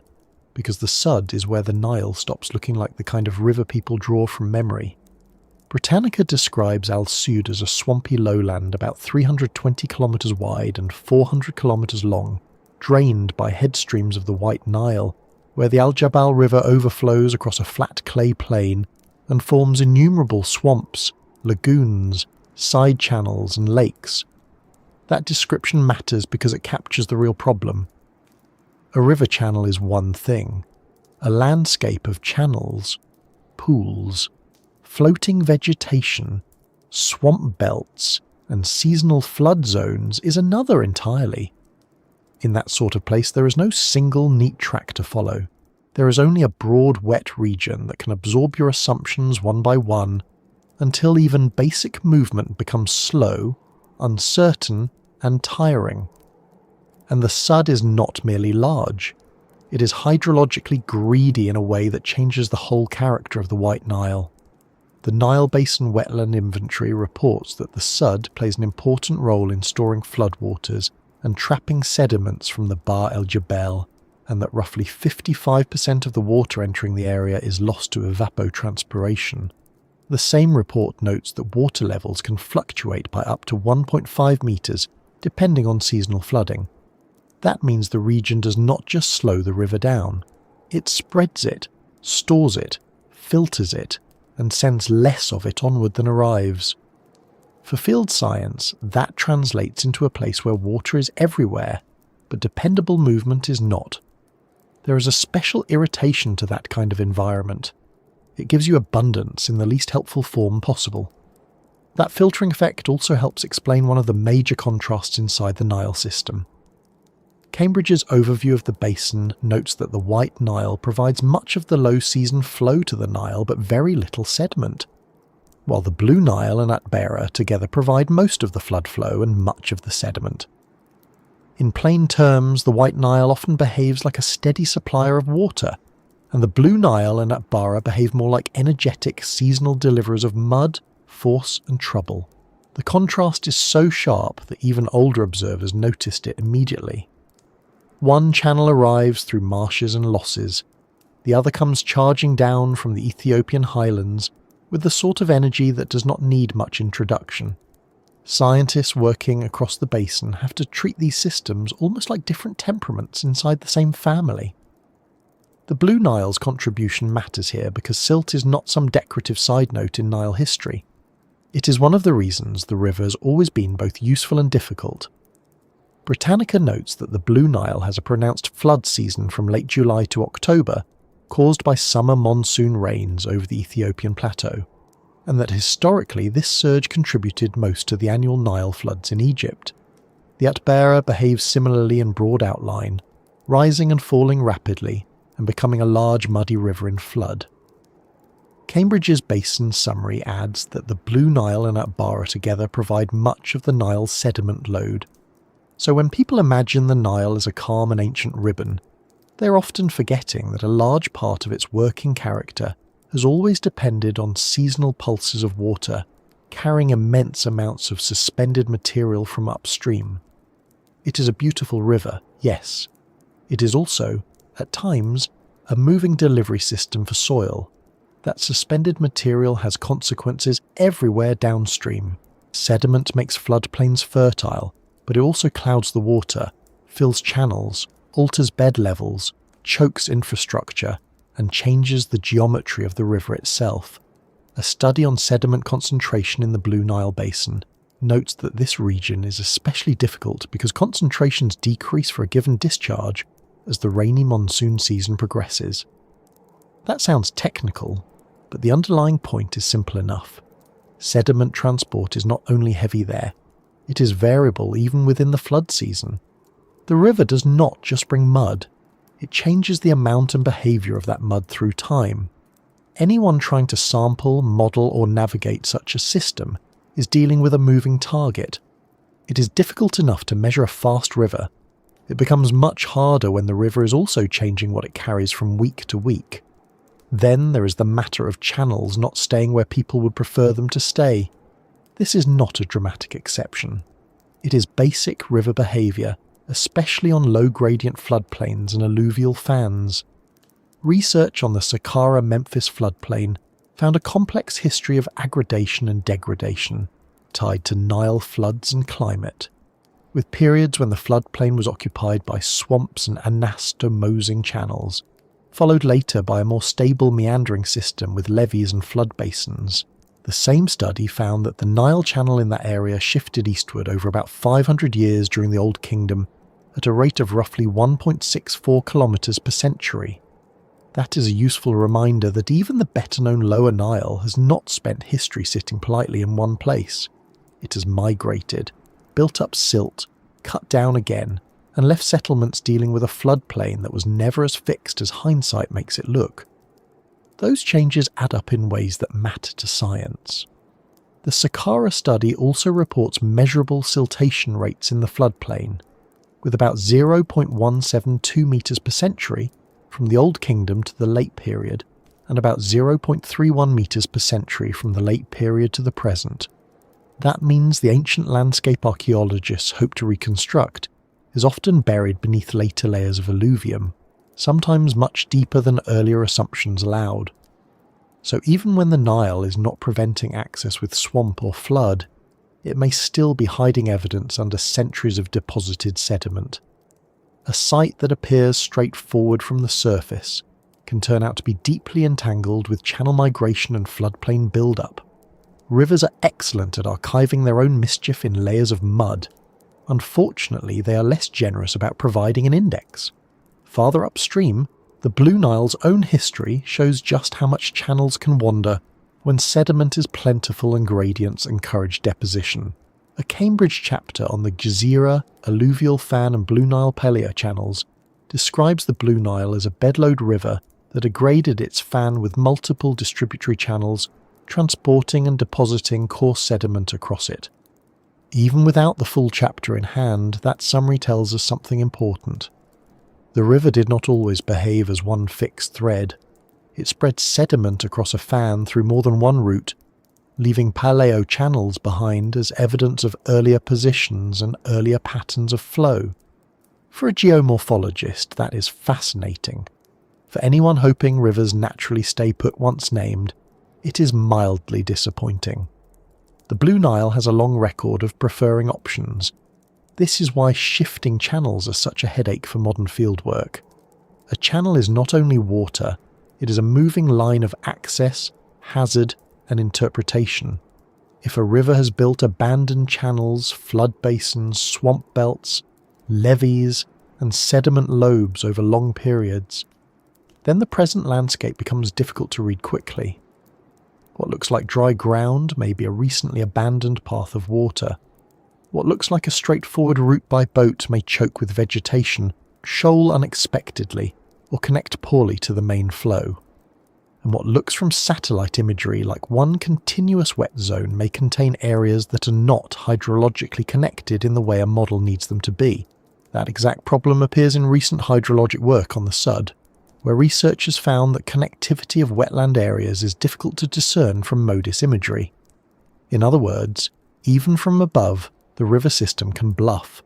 because the Sud is where the Nile stops looking like the kind of river people draw from memory. Britannica describes Al Sud as a swampy lowland about 320 kilometres wide and 400 kilometres long, drained by headstreams of the White Nile, where the Al Jabal River overflows across a flat clay plain and forms innumerable swamps, lagoons, side channels and lakes. That description matters because it captures the real problem. A river channel is one thing. A landscape of channels, pools, floating vegetation, swamp belts, and seasonal flood zones is another entirely. In that sort of place there is no single neat track to follow. There is only a broad wet region that can absorb your assumptions one by one, until even basic movement becomes slow, uncertain, and tiring. And the Sud is not merely large. It is hydrologically greedy in a way that changes the whole character of the White Nile. The Nile Basin Wetland Inventory reports that the Sud plays an important role in storing floodwaters and trapping sediments from the Bahr el Jebel, and that roughly 55% of the water entering the area is lost to evapotranspiration. The same report notes that water levels can fluctuate by up to 1.5 metres depending on seasonal flooding. That means the region does not just slow the river down, it spreads it, stores it, filters it, and sends less of it onward than arrives. For field science, that translates into a place where water is everywhere, but dependable movement is not. There is a special irritation to that kind of environment. It gives you abundance in the least helpful form possible. That filtering effect also helps explain one of the major contrasts inside the Nile system. Cambridge's overview of the basin notes that the White Nile provides much of the low-season flow to the Nile but very little sediment, while the Blue Nile and Atbara together provide most of the flood flow and much of the sediment. In plain terms, the White Nile often behaves like a steady supplier of water, and the Blue Nile and Atbara behave more like energetic seasonal deliverers of mud, force and trouble. The contrast is so sharp that even older observers noticed it immediately. One channel arrives through marshes and losses, the other comes charging down from the Ethiopian highlands with the sort of energy that does not need much introduction. Scientists working across the basin have to treat these systems almost like different temperaments inside the same family. The Blue Nile's contribution matters here because silt is not some decorative side note in Nile history. It is one of the reasons the river has always been both useful and difficult. Britannica notes that the Blue Nile has a pronounced flood season from late July to October, caused by summer monsoon rains over the Ethiopian plateau. and that historically this surge contributed most to the annual Nile floods in Egypt. The Atbara behaves similarly in broad outline, rising and falling rapidly and becoming a large muddy river in flood. Cambridge's basin summary adds that the Blue Nile and Atbara together provide much of the Nile's sediment load. So when people imagine the Nile as a calm and ancient ribbon, they're often forgetting that a large part of its working character has always depended on seasonal pulses of water, carrying immense amounts of suspended material from upstream. It is a beautiful river, yes. It is also, at times, a moving delivery system for soil. That suspended material has consequences everywhere downstream. Sediment makes floodplains fertile, but it also clouds the water, fills channels, alters bed levels, chokes infrastructure, and changes the geometry of the river itself. A study on sediment concentration in the Blue Nile Basin notes that this region is especially difficult because concentrations decrease for a given discharge as the rainy monsoon season progresses. That sounds technical, but the underlying point is simple enough. Sediment transport is not only heavy there, it is variable even within the flood season. The river does not just bring mud, it changes the amount and behaviour of that mud through time. Anyone trying to sample, model or navigate such a system is dealing with a moving target. It is difficult enough to measure a fast river. It becomes much harder when the river is also changing what it carries from week to week. Then there is the matter of channels not staying where people would prefer them to stay. This is not a dramatic exception. It is basic river behaviour, especially on low-gradient floodplains and alluvial fans. Research on the Saqqara-Memphis floodplain found a complex history of aggradation and degradation, tied to Nile floods and climate, with periods when the floodplain was occupied by swamps and anastomosing channels, followed later by a more stable meandering system with levees and flood basins. The same study found that the Nile channel in that area shifted eastward over about 500 years during the Old Kingdom at a rate of roughly 1.64 kilometres per century. That is a useful reminder that even the better-known Lower Nile has not spent history sitting politely in one place. It has migrated, built up silt, cut down again, and left settlements dealing with a floodplain that was never as fixed as hindsight makes it look. Those changes add up in ways that matter to science. The Saqqara study also reports measurable siltation rates in the floodplain, with about 0.172 metres per century from the Old Kingdom to the Late Period, and about 0.31 metres per century from the Late Period to the present. That means the ancient landscape archaeologists hope to reconstruct is often buried beneath later layers of alluvium, sometimes much deeper than earlier assumptions allowed. So even when the Nile is not preventing access with swamp or flood, it may still be hiding evidence under centuries of deposited sediment. A site that appears straightforward from the surface can turn out to be deeply entangled with channel migration and floodplain build-up. Rivers are excellent at archiving their own mischief in layers of mud. Unfortunately, they are less generous about providing an index. Farther upstream, the Blue Nile's own history shows just how much channels can wander when sediment is plentiful and gradients encourage deposition. A Cambridge chapter on the Jazeera, Alluvial Fan and Blue Nile Paleo channels describes the Blue Nile as a bedload river that aggraded its fan with multiple distributary channels, transporting and depositing coarse sediment across it. Even without the full chapter in hand, that summary tells us something important. The river did not always behave as one fixed thread. It spread sediment across a fan through more than one route, leaving paleo channels behind as evidence of earlier positions and earlier patterns of flow. For a geomorphologist, that is fascinating. For anyone hoping rivers naturally stay put once named, it is mildly disappointing. The Blue Nile has a long record of preferring options. This is why shifting channels are such a headache for modern fieldwork. A channel is not only water, it is a moving line of access, hazard, and interpretation. If a river has built abandoned channels, flood basins, swamp belts, levees, and sediment lobes over long periods, then the present landscape becomes difficult to read quickly. What looks like dry ground may be a recently abandoned path of water. What looks like a straightforward route by boat may choke with vegetation, shoal unexpectedly, or connect poorly to the main flow. And what looks from satellite imagery like one continuous wet zone may contain areas that are not hydrologically connected in the way a model needs them to be. That exact problem appears in recent hydrologic work on the Sud, where researchers found that connectivity of wetland areas is difficult to discern from MODIS imagery. In other words, even from above, the river system can bluff.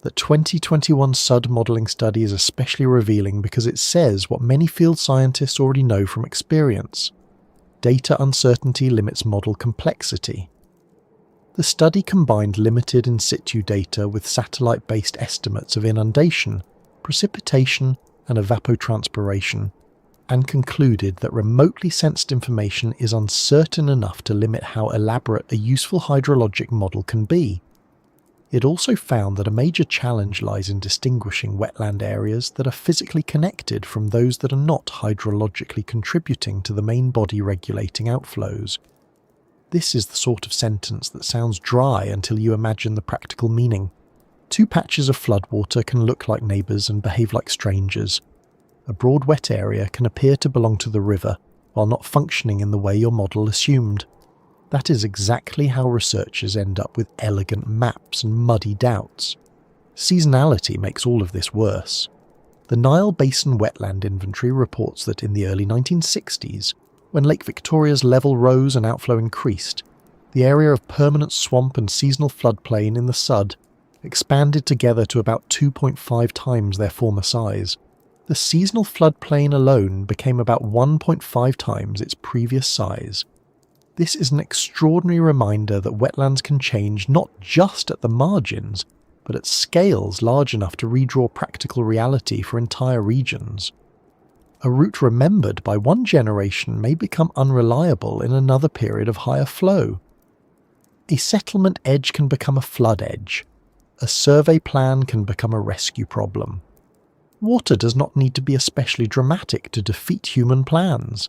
The 2021 Sud modelling study is especially revealing because it says what many field scientists already know from experience. Data uncertainty limits model complexity. The study combined limited in situ data with satellite-based estimates of inundation, precipitation, and evapotranspiration, and concluded that remotely sensed information is uncertain enough to limit how elaborate a useful hydrologic model can be. It also found that a major challenge lies in distinguishing wetland areas that are physically connected from those that are not hydrologically contributing to the main body regulating outflows. This is the sort of sentence that sounds dry until you imagine the practical meaning. Two patches of floodwater can look like neighbours and behave like strangers. A broad wet area can appear to belong to the river, while not functioning in the way your model assumed. That is exactly how researchers end up with elegant maps and muddy doubts. Seasonality makes all of this worse. The Nile Basin Wetland Inventory reports that in the early 1960s, when Lake Victoria's level rose and outflow increased, the area of permanent swamp and seasonal floodplain in the Sud expanded together to about 2.5 times their former size. The seasonal floodplain alone became about 1.5 times its previous size. This is an extraordinary reminder that wetlands can change not just at the margins, but at scales large enough to redraw practical reality for entire regions. A route remembered by one generation may become unreliable in another period of higher flow. A settlement edge can become a flood edge. A survey plan can become a rescue problem. Water does not need to be especially dramatic to defeat human plans.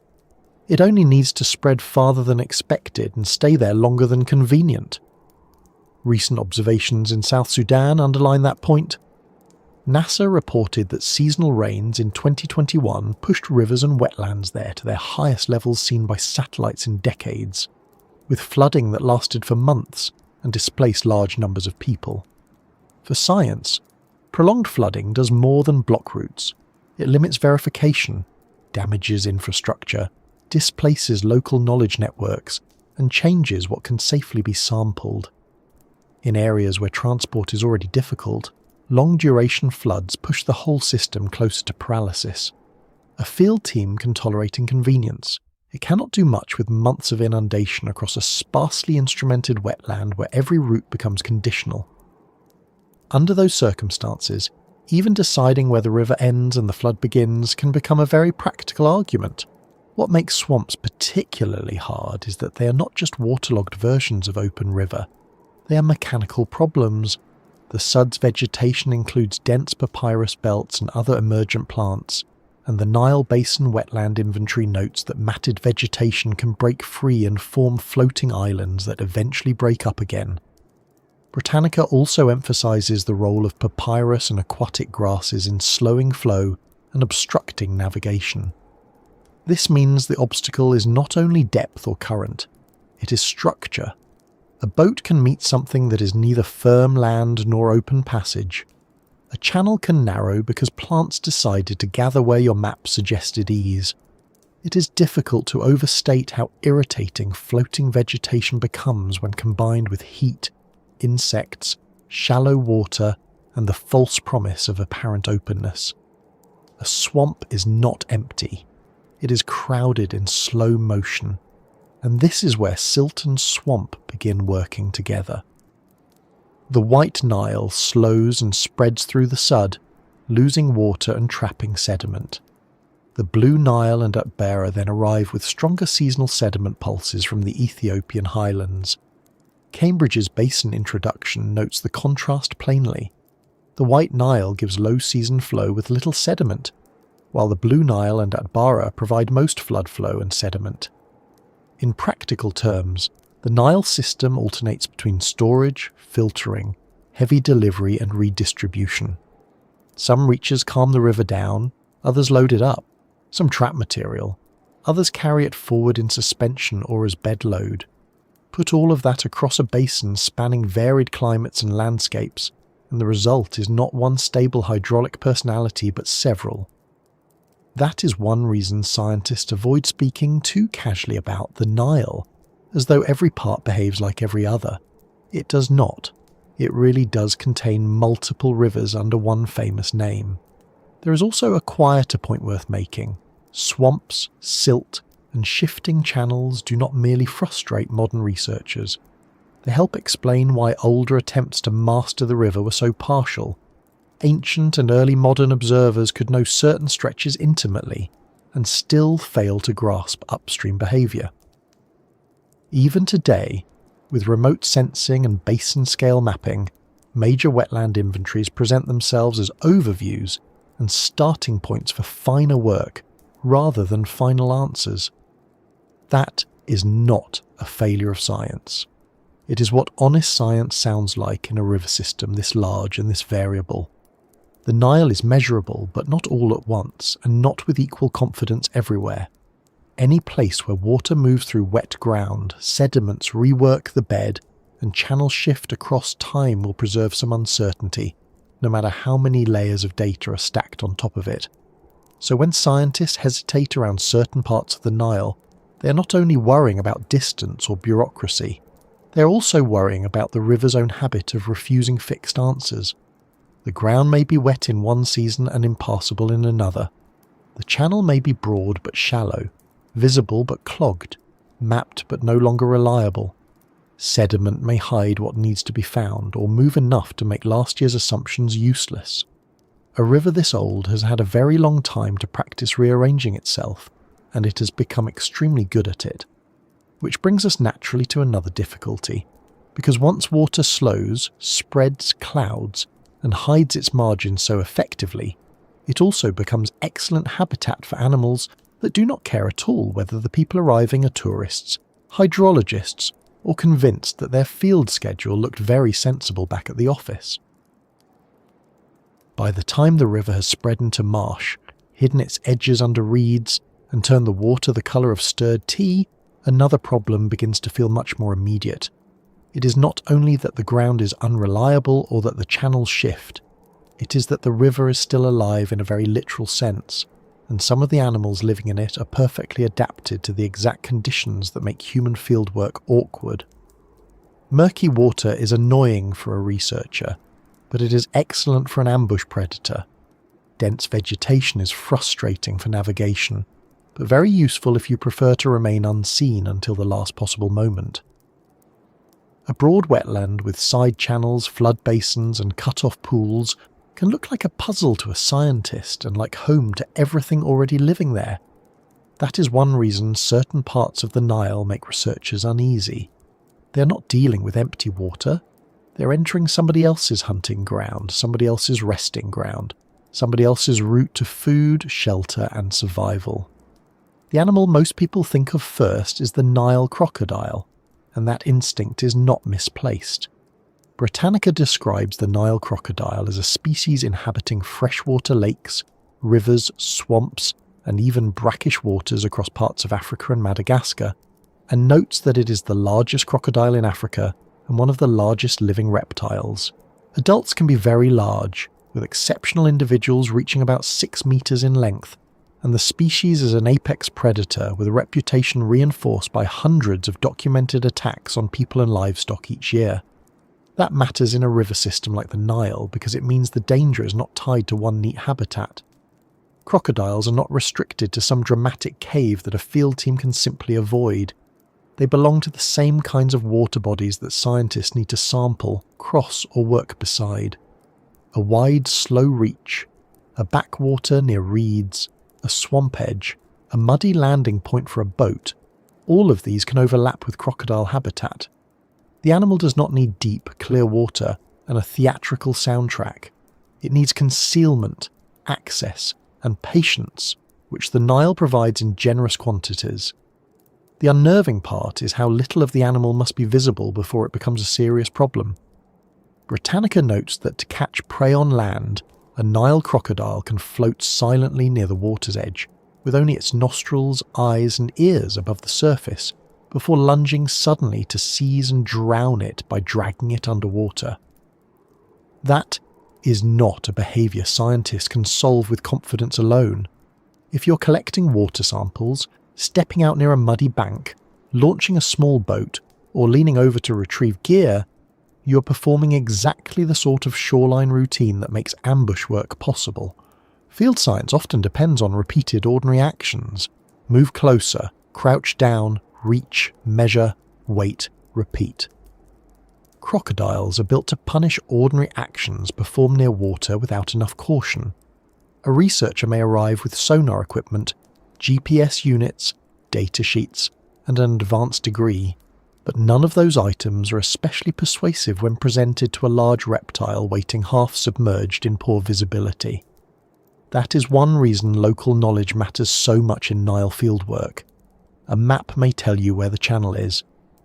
It only needs to spread farther than expected and stay there longer than convenient. Recent observations in South Sudan underline that point. NASA reported that seasonal rains in 2021 pushed rivers and wetlands there to their highest levels seen by satellites in decades, with flooding that lasted for months and displaced large numbers of people. For science, prolonged flooding does more than block routes. It limits verification, damages infrastructure, displaces local knowledge networks, and changes what can safely be sampled. In areas where transport is already difficult, long-duration floods push the whole system closer to paralysis. A field team can tolerate inconvenience. It cannot do much with months of inundation across a sparsely instrumented wetland where every route becomes conditional. Under those circumstances, even deciding where the river ends and the flood begins can become a very practical argument. What makes swamps particularly hard is that they are not just waterlogged versions of open river. They are mechanical problems. The Sud's vegetation includes dense papyrus belts and other emergent plants, and the Nile Basin Wetland Inventory notes that matted vegetation can break free and form floating islands that eventually break up again. Britannica also emphasises the role of papyrus and aquatic grasses in slowing flow and obstructing navigation. This means the obstacle is not only depth or current, it is structure. A boat can meet something that is neither firm land nor open passage. A channel can narrow because plants decided to gather where your map suggested ease. It is difficult to overstate how irritating floating vegetation becomes when combined with heat, insects, shallow water, and the false promise of apparent openness. A swamp is not empty. It is crowded in slow motion, and this is where silt and swamp begin working together. The White Nile slows and spreads through the Sud, losing water and trapping sediment. The Blue Nile and Atbara then arrive with stronger seasonal sediment pulses from the Ethiopian highlands. Cambridge's basin introduction notes the contrast plainly. The White Nile gives low season flow with little sediment, while the Blue Nile and Atbara provide most flood flow and sediment. In practical terms, the Nile system alternates between storage, filtering, heavy delivery and redistribution. Some reaches calm the river down, others load it up. Some trap material, others carry it forward in suspension or as bed load. Put all of that across a basin spanning varied climates and landscapes, and the result is not one stable hydraulic personality but several. That is one reason scientists avoid speaking too casually about the Nile, as though every part behaves like every other. It does not. It really does contain multiple rivers under one famous name. There is also a quieter point worth making. Swamps, silt, and shifting channels do not merely frustrate modern researchers. They help explain why older attempts to master the river were so partial. Ancient and early modern observers could know certain stretches intimately and still fail to grasp upstream behaviour. Even today, with remote sensing and basin-scale mapping, major wetland inventories present themselves as overviews and starting points for finer work rather than final answers. That is not a failure of science. It is what honest science sounds like in a river system this large and this variable. The Nile is measurable, but not all at once, and not with equal confidence everywhere. Any place where water moves through wet ground, sediments rework the bed, and channels shift across time will preserve some uncertainty, no matter how many layers of data are stacked on top of it. So when scientists hesitate around certain parts of the Nile, they are not only worrying about distance or bureaucracy, they are also worrying about the river's own habit of refusing fixed answers. The ground may be wet in one season and impassable in another. The channel may be broad but shallow, visible but clogged, mapped but no longer reliable. Sediment may hide what needs to be found or move enough to make last year's assumptions useless. A river this old has had a very long time to practice rearranging itself, and it has become extremely good at it. Which brings us naturally to another difficulty, because once water slows, spreads, clouds, and hides its margins so effectively, it also becomes excellent habitat for animals that do not care at all whether the people arriving are tourists, hydrologists, or convinced that their field schedule looked very sensible back at the office. By the time the river has spread into marsh, hidden its edges under reeds, and turned the water the colour of stirred tea, another problem begins to feel much more immediate. It is not only that the ground is unreliable or that the channels shift, it is that the river is still alive in a very literal sense, and some of the animals living in it are perfectly adapted to the exact conditions that make human fieldwork awkward. Murky water is annoying for a researcher, but it is excellent for an ambush predator. Dense vegetation is frustrating for navigation, but very useful if you prefer to remain unseen until the last possible moment. A broad wetland with side channels, flood basins and cut-off pools can look like a puzzle to a scientist and like home to everything already living there. That is one reason certain parts of the Nile make researchers uneasy. They are not dealing with empty water. They are entering somebody else's hunting ground, somebody else's resting ground, somebody else's route to food, shelter and survival. The animal most people think of first is the Nile crocodile, and that instinct is not misplaced. Britannica describes the Nile crocodile as a species inhabiting freshwater lakes, rivers, swamps, and even brackish waters across parts of Africa and Madagascar, and notes that it is the largest crocodile in Africa and one of the largest living reptiles. Adults can be very large, with exceptional individuals reaching about 6 meters in length, and the species is an apex predator with a reputation reinforced by hundreds of documented attacks on people and livestock each year. That matters in a river system like the Nile because it means the danger is not tied to one neat habitat. Crocodiles are not restricted to some dramatic cave that a field team can simply avoid. They belong to the same kinds of water bodies that scientists need to sample, cross or work beside. A wide, slow reach, a backwater near reeds, a swamp edge, a muddy landing point for a boat, all of these can overlap with crocodile habitat. The animal does not need deep, clear water and a theatrical soundtrack. It needs concealment, access, and patience, which the Nile provides in generous quantities. The unnerving part is how little of the animal must be visible before it becomes a serious problem. Britannica notes that to catch prey on land, a Nile crocodile can float silently near the water's edge, with only its nostrils, eyes and ears above the surface, before lunging suddenly to seize and drown it by dragging it underwater. That is not a behaviour scientists can solve with confidence alone. If you're collecting water samples, stepping out near a muddy bank, launching a small boat, or leaning over to retrieve gear, you're performing exactly the sort of shoreline routine that makes ambush work possible. Field science often depends on repeated ordinary actions. Move closer, crouch down, reach, measure, wait, repeat. Crocodiles are built to punish ordinary actions performed near water without enough caution. A researcher may arrive with sonar equipment, GPS units, data sheets, and an advanced degree, but none of those items are especially persuasive when presented to a large reptile waiting half submerged in poor visibility. That is one reason local knowledge matters so much in Nile fieldwork. A map may tell you where the channel is.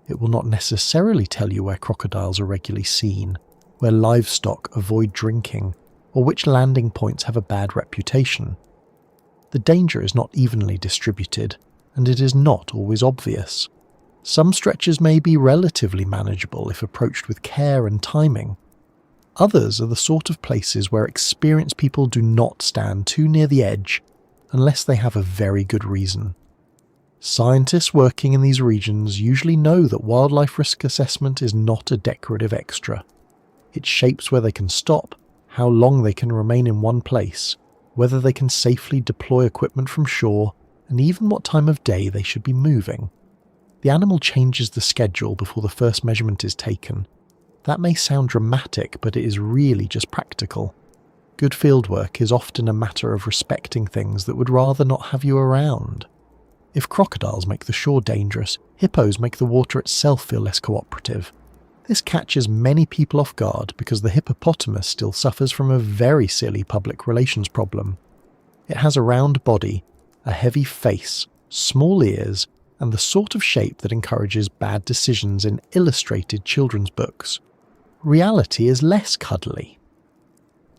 It will not necessarily tell you where crocodiles are regularly seen, where livestock avoid drinking, or which landing points have a bad reputation. The danger is not evenly distributed, and it is not always obvious. Some stretches may be relatively manageable if approached with care and timing. Others are the sort of places where experienced people do not stand too near the edge unless they have a very good reason. Scientists working in these regions usually know that wildlife risk assessment is not a decorative extra. It shapes where they can stop, how long they can remain in one place, whether they can safely deploy equipment from shore, and even what time of day they should be moving. The animal changes the schedule before the first measurement is taken. That may sound dramatic, but it is really just practical. Good fieldwork is often a matter of respecting things that would rather not have you around. If crocodiles make the shore dangerous, hippos make the water itself feel less cooperative. This catches many people off guard because the hippopotamus still suffers from a very silly public relations problem. It has a round body, a heavy face, small ears, and the sort of shape that encourages bad decisions in illustrated children's books. Reality is less cuddly.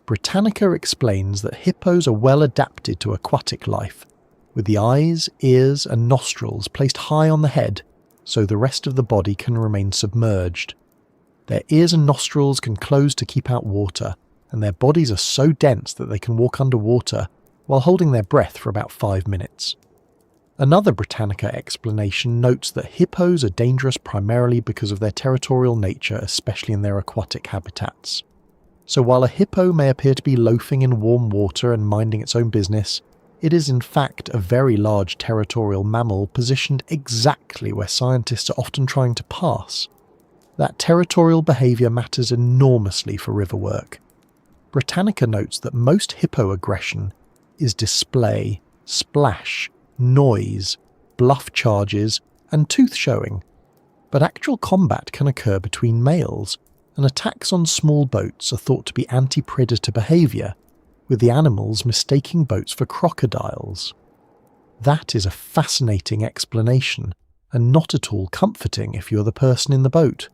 Britannica explains that hippos are well adapted to aquatic life, with the eyes, ears and nostrils placed high on the head so the rest of the body can remain submerged. Their ears and nostrils can close to keep out water, and their bodies are so dense that they can walk underwater while holding their breath for about 5 minutes. Another Britannica explanation notes that hippos are dangerous primarily because of their territorial nature, especially in their aquatic habitats. So while a hippo may appear to be loafing in warm water and minding its own business, it is in fact a very large territorial mammal positioned exactly where scientists are often trying to pass. That territorial behaviour matters enormously for river work. Britannica notes that most hippo aggression is display, splash, noise, bluff charges, and tooth showing, but actual combat can occur between males, and attacks on small boats are thought to be anti-predator behaviour, with the animals mistaking boats for crocodiles. That is a fascinating explanation, and not at all comforting if you're the person in the boat.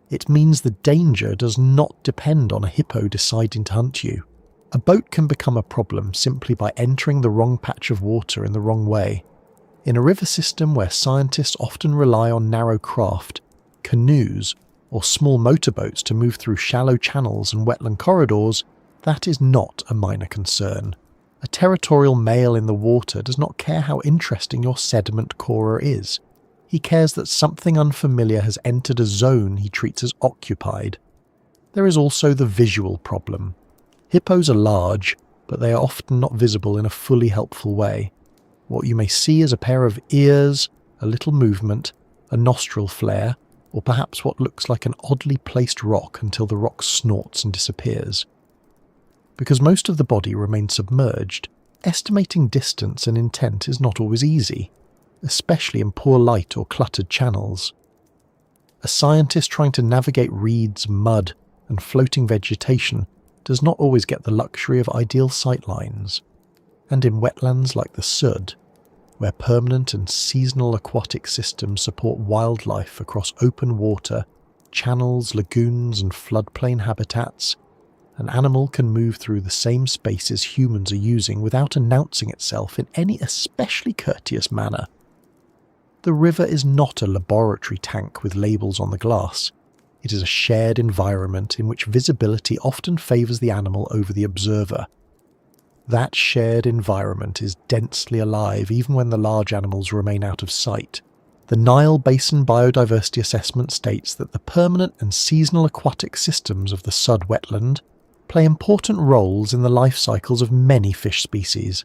It means the danger does not depend on a hippo deciding to hunt you. A boat can become a problem simply by entering the wrong patch of water in the wrong way. In a river system where scientists often rely on narrow craft, canoes, or small motorboats to move through shallow channels and wetland corridors, that is not a minor concern. A territorial male in the water does not care how interesting your sediment corer is. He cares that something unfamiliar has entered a zone he treats as occupied. There is also the visual problem. Hippos are large, but they are often not visible in a fully helpful way. What you may see is a pair of ears, a little movement, a nostril flare, or perhaps what looks like an oddly placed rock until the rock snorts and disappears. Because most of the body remains submerged, estimating distance and intent is not always easy, especially in poor light or cluttered channels. A scientist trying to navigate reeds, mud, and floating vegetation does not always get the luxury of ideal sightlines, and in wetlands like the Sud, where permanent and seasonal aquatic systems support wildlife across open water, channels, lagoons, and floodplain habitats, an animal can move through the same spaces humans are using without announcing itself in any especially courteous manner. The river is not a laboratory tank with labels on the glass. It is a shared environment in which visibility often favours the animal over the observer. That shared environment is densely alive even when the large animals remain out of sight. The Nile Basin Biodiversity Assessment states that the permanent and seasonal aquatic systems of the Sud wetland play important roles in the life cycles of many fish species.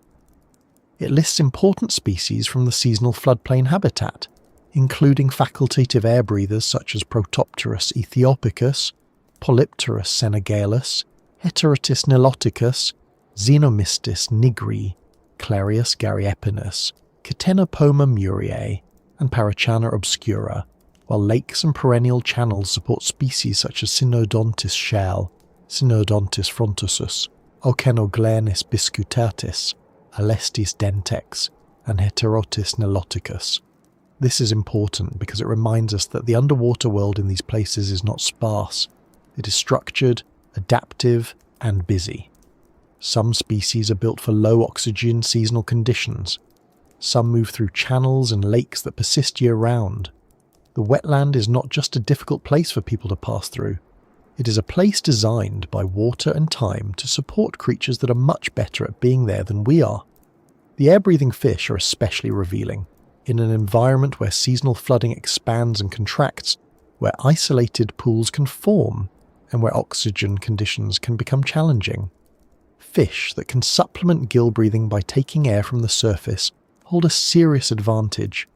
It lists important species from the seasonal floodplain habitat, including facultative air breathers such as Protopterus aethiopicus, Polypterus senegalus, Heterotis niloticus, Xenomystis nigri, Clarius garryepinus, Catenopoma muriae, and Parachana obscura, while lakes and perennial channels support species such as Synodontis shell, Synodontis frontosus, Ochenoglenis biscutatis, Alestis dentex, and Heterotis niloticus. This is important because it reminds us that the underwater world in these places is not sparse. It is structured, adaptive, and busy. Some species are built for low oxygen seasonal conditions. Some move through channels and lakes that persist year-round. The wetland is not just a difficult place for people to pass through. It is a place designed by water and time to support creatures that are much better at being there than we are. The air-breathing fish are especially revealing. In an environment where seasonal flooding expands and contracts, where isolated pools can form, and where oxygen conditions can become challenging. Fish that can supplement gill breathing by taking air from the surface hold a serious advantage.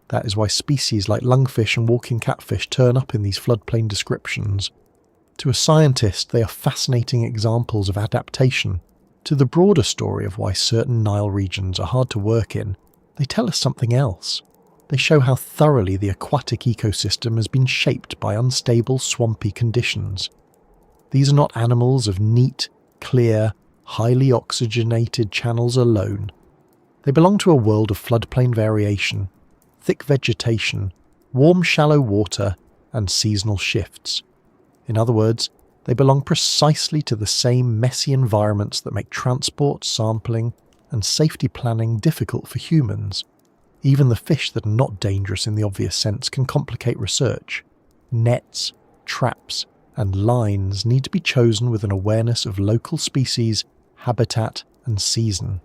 That is why species like lungfish and walking catfish turn up in these floodplain descriptions. To a scientist, they are fascinating examples of adaptation. To the broader story of why certain Nile regions are hard to work in, they tell us something else. They show how thoroughly the aquatic ecosystem has been shaped by unstable, swampy conditions. These are not animals of neat, clear, highly oxygenated channels alone. They belong to a world of floodplain variation, thick vegetation, warm shallow water, and seasonal shifts. In other words, they belong precisely to the same messy environments that make transport, sampling, and safety planning difficult for humans. Even the fish that are not dangerous in the obvious sense can complicate research. Nets, traps, and lines need to be chosen with an awareness of local species, habitat, and season.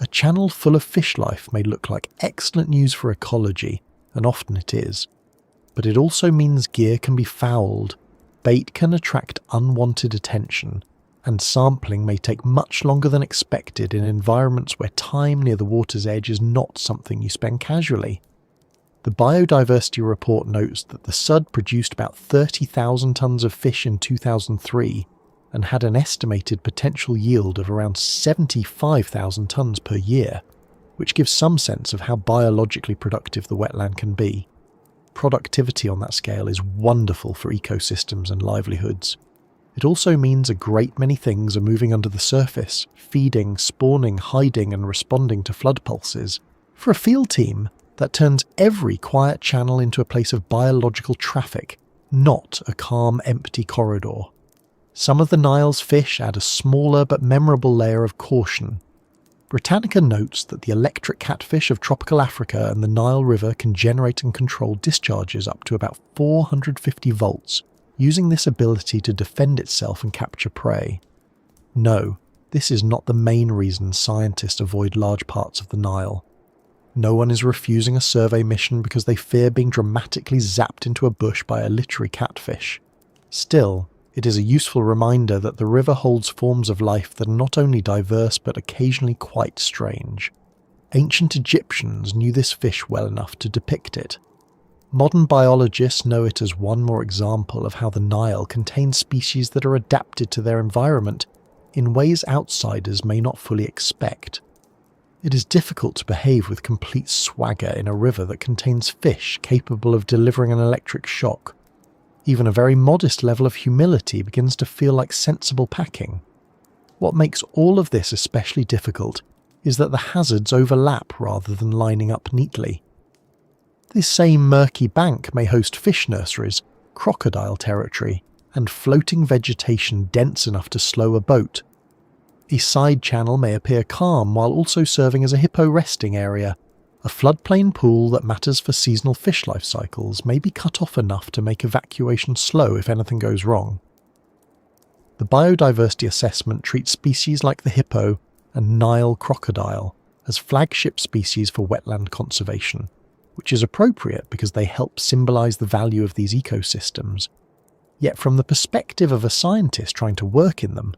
A channel full of fish life may look like excellent news for ecology, and often it is. But it also means gear can be fouled, bait can attract unwanted attention, and sampling may take much longer than expected in environments where time near the water's edge is not something you spend casually. The Biodiversity Report notes that the Sud produced about 30,000 tonnes of fish in 2003 and had an estimated potential yield of around 75,000 tonnes per year, which gives some sense of how biologically productive the wetland can be. Productivity on that scale is wonderful for ecosystems and livelihoods. It also means a great many things are moving under the surface, feeding, spawning, hiding, and responding to flood pulses. For a field team, that turns every quiet channel into a place of biological traffic, not a calm, empty corridor. Some of the Nile's fish add a smaller but memorable layer of caution. Britannica notes that the electric catfish of tropical Africa and the Nile River can generate and control discharges up to about 450 volts, using this ability to defend itself and capture prey. No, this is not the main reason scientists avoid large parts of the Nile. No one is refusing a survey mission because they fear being dramatically zapped into a bush by a literary catfish. Still, it is a useful reminder that the river holds forms of life that are not only diverse but occasionally quite strange. Ancient Egyptians knew this fish well enough to depict it. Modern biologists know it as one more example of how the Nile contains species that are adapted to their environment in ways outsiders may not fully expect. It is difficult to behave with complete swagger in a river that contains fish capable of delivering an electric shock. Even a very modest level of humility begins to feel like sensible packing. What makes all of this especially difficult is that the hazards overlap rather than lining up neatly. This same murky bank may host fish nurseries, crocodile territory, and floating vegetation dense enough to slow a boat. A side channel may appear calm while also serving as a hippo resting area. A floodplain pool that matters for seasonal fish life cycles may be cut off enough to make evacuation slow if anything goes wrong. The biodiversity assessment treats species like the hippo and Nile crocodile as flagship species for wetland conservation, which is appropriate because they help symbolise the value of these ecosystems. Yet from the perspective of a scientist trying to work in them,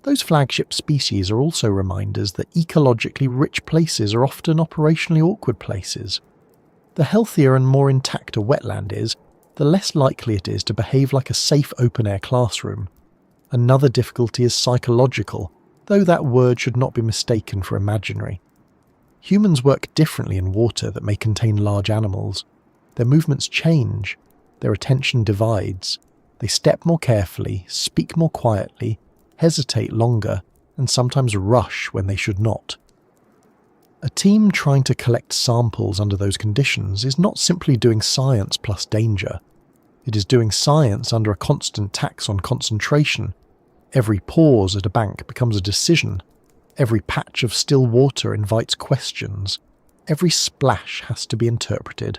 those flagship species are also reminders that ecologically rich places are often operationally awkward places. The healthier and more intact a wetland is, the less likely it is to behave like a safe open-air classroom. Another difficulty is psychological, though that word should not be mistaken for imaginary. Humans work differently in water that may contain large animals. Their movements change, their attention divides, they step more carefully, speak more quietly, hesitate longer, and sometimes rush when they should not. A team trying to collect samples under those conditions is not simply doing science plus danger. It is doing science under a constant tax on concentration. Every pause at a bank becomes a decision. Every patch of still water invites questions. Every splash has to be interpreted.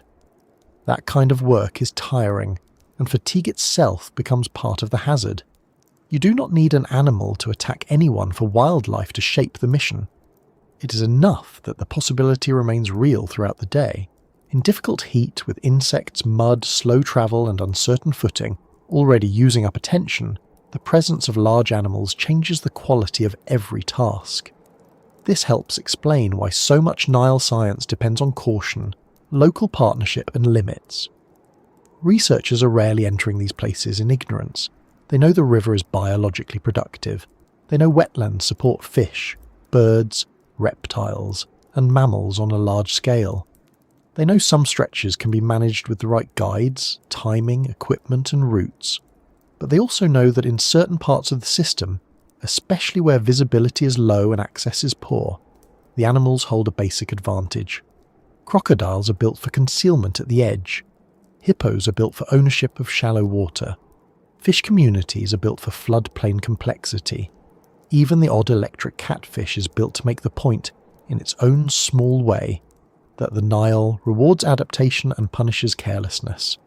That kind of work is tiring, and fatigue itself becomes part of the hazard. You do not need an animal to attack anyone for wildlife to shape the mission. It is enough that the possibility remains real throughout the day. In difficult heat, with insects, mud, slow travel and uncertain footing already using up attention, the presence of large animals changes the quality of every task. This helps explain why so much Nile science depends on caution, local partnership and limits. Researchers are rarely entering these places in ignorance. They know the river is biologically productive. They know wetlands support fish, birds, reptiles, and mammals on a large scale. They know some stretches can be managed with the right guides, timing, equipment, and routes. But they also know that in certain parts of the system, especially where visibility is low and access is poor, the animals hold a basic advantage. Crocodiles are built for concealment at the edge. Hippos are built for ownership of shallow water. Fish communities are built for floodplain complexity. Even the odd electric catfish is built to make the point, in its own small way, that the Nile rewards adaptation and punishes carelessness.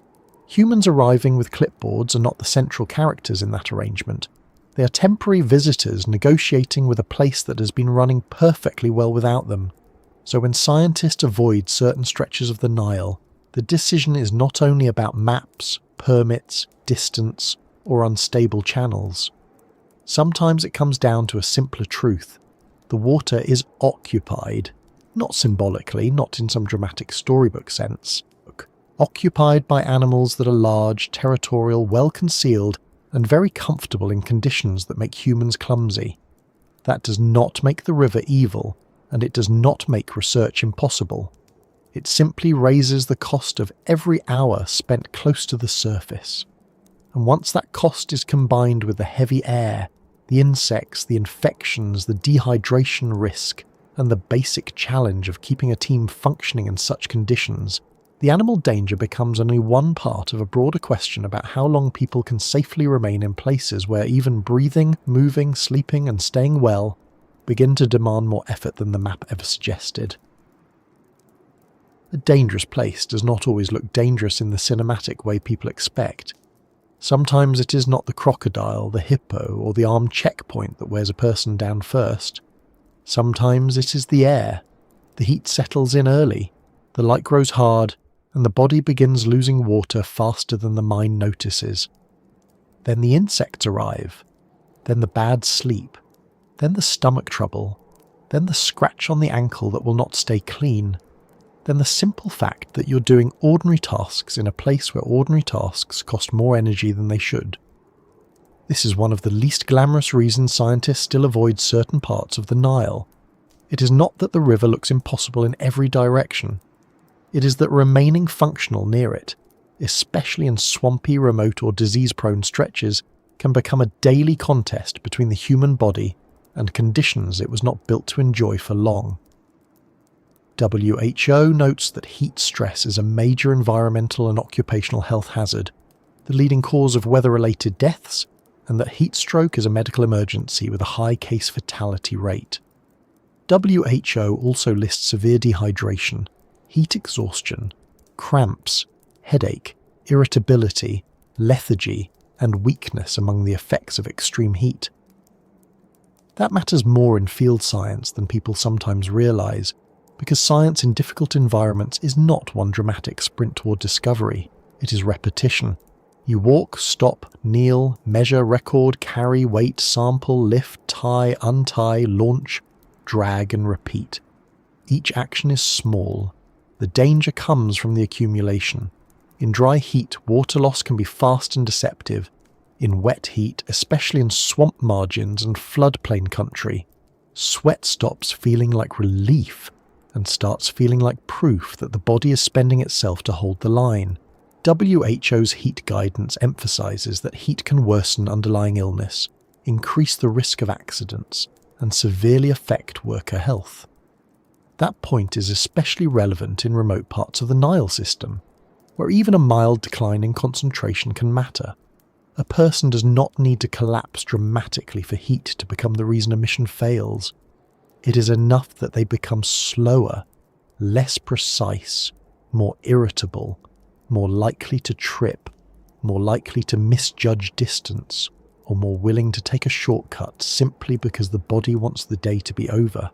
Humans arriving with clipboards are not the central characters in that arrangement. They are temporary visitors negotiating with a place that has been running perfectly well without them. So when scientists avoid certain stretches of the Nile, the decision is not only about maps, permits, distance, or unstable channels. Sometimes it comes down to a simpler truth. The water is occupied, not symbolically, not in some dramatic storybook sense, occupied by animals that are large, territorial, well-concealed, and very comfortable in conditions that make humans clumsy. That does not make the river evil, and it does not make research impossible. It simply raises the cost of every hour spent close to the surface. And once that cost is combined with the heavy air, the insects, the infections, the dehydration risk, and the basic challenge of keeping a team functioning in such conditions, the animal danger becomes only one part of a broader question about how long people can safely remain in places where even breathing, moving, sleeping, and staying well begin to demand more effort than the map ever suggested. A dangerous place does not always look dangerous in the cinematic way people expect. Sometimes it is not the crocodile, the hippo, or the armed checkpoint that wears a person down first. Sometimes it is the air. The heat settles in early, the light grows hard, and the body begins losing water faster than the mind notices. Then the insects arrive, then the bad sleep, then the stomach trouble, then the scratch on the ankle that will not stay clean, then the simple fact that you're doing ordinary tasks in a place where ordinary tasks cost more energy than they should. This is one of the least glamorous reasons scientists still avoid certain parts of the Nile. It is not that the river looks impossible in every direction. It is that remaining functional near it, especially in swampy, remote or disease-prone stretches, can become a daily contest between the human body and conditions it was not built to enjoy for long. WHO notes that heat stress is a major environmental and occupational health hazard, the leading cause of weather-related deaths, and that heat stroke is a medical emergency with a high case fatality rate. WHO also lists severe dehydration, heat exhaustion, cramps, headache, irritability, lethargy, and weakness among the effects of extreme heat. That matters more in field science than people sometimes realise, because science in difficult environments is not one dramatic sprint toward discovery, it is repetition. You walk, stop, kneel, measure, record, carry, wait, sample, lift, tie, untie, launch, drag and repeat. Each action is small. The danger comes from the accumulation. In dry heat, water loss can be fast and deceptive. In wet heat, especially in swamp margins and floodplain country, sweat stops feeling like relief and starts feeling like proof that the body is spending itself to hold the line. WHO's heat guidance emphasises that heat can worsen underlying illness, increase the risk of accidents, and severely affect worker health. That point is especially relevant in remote parts of the Nile system, where even a mild decline in concentration can matter. A person does not need to collapse dramatically for heat to become the reason a mission fails. It is enough that they become slower, less precise, more irritable, more likely to trip, more likely to misjudge distance, or more willing to take a shortcut simply because the body wants the day to be over.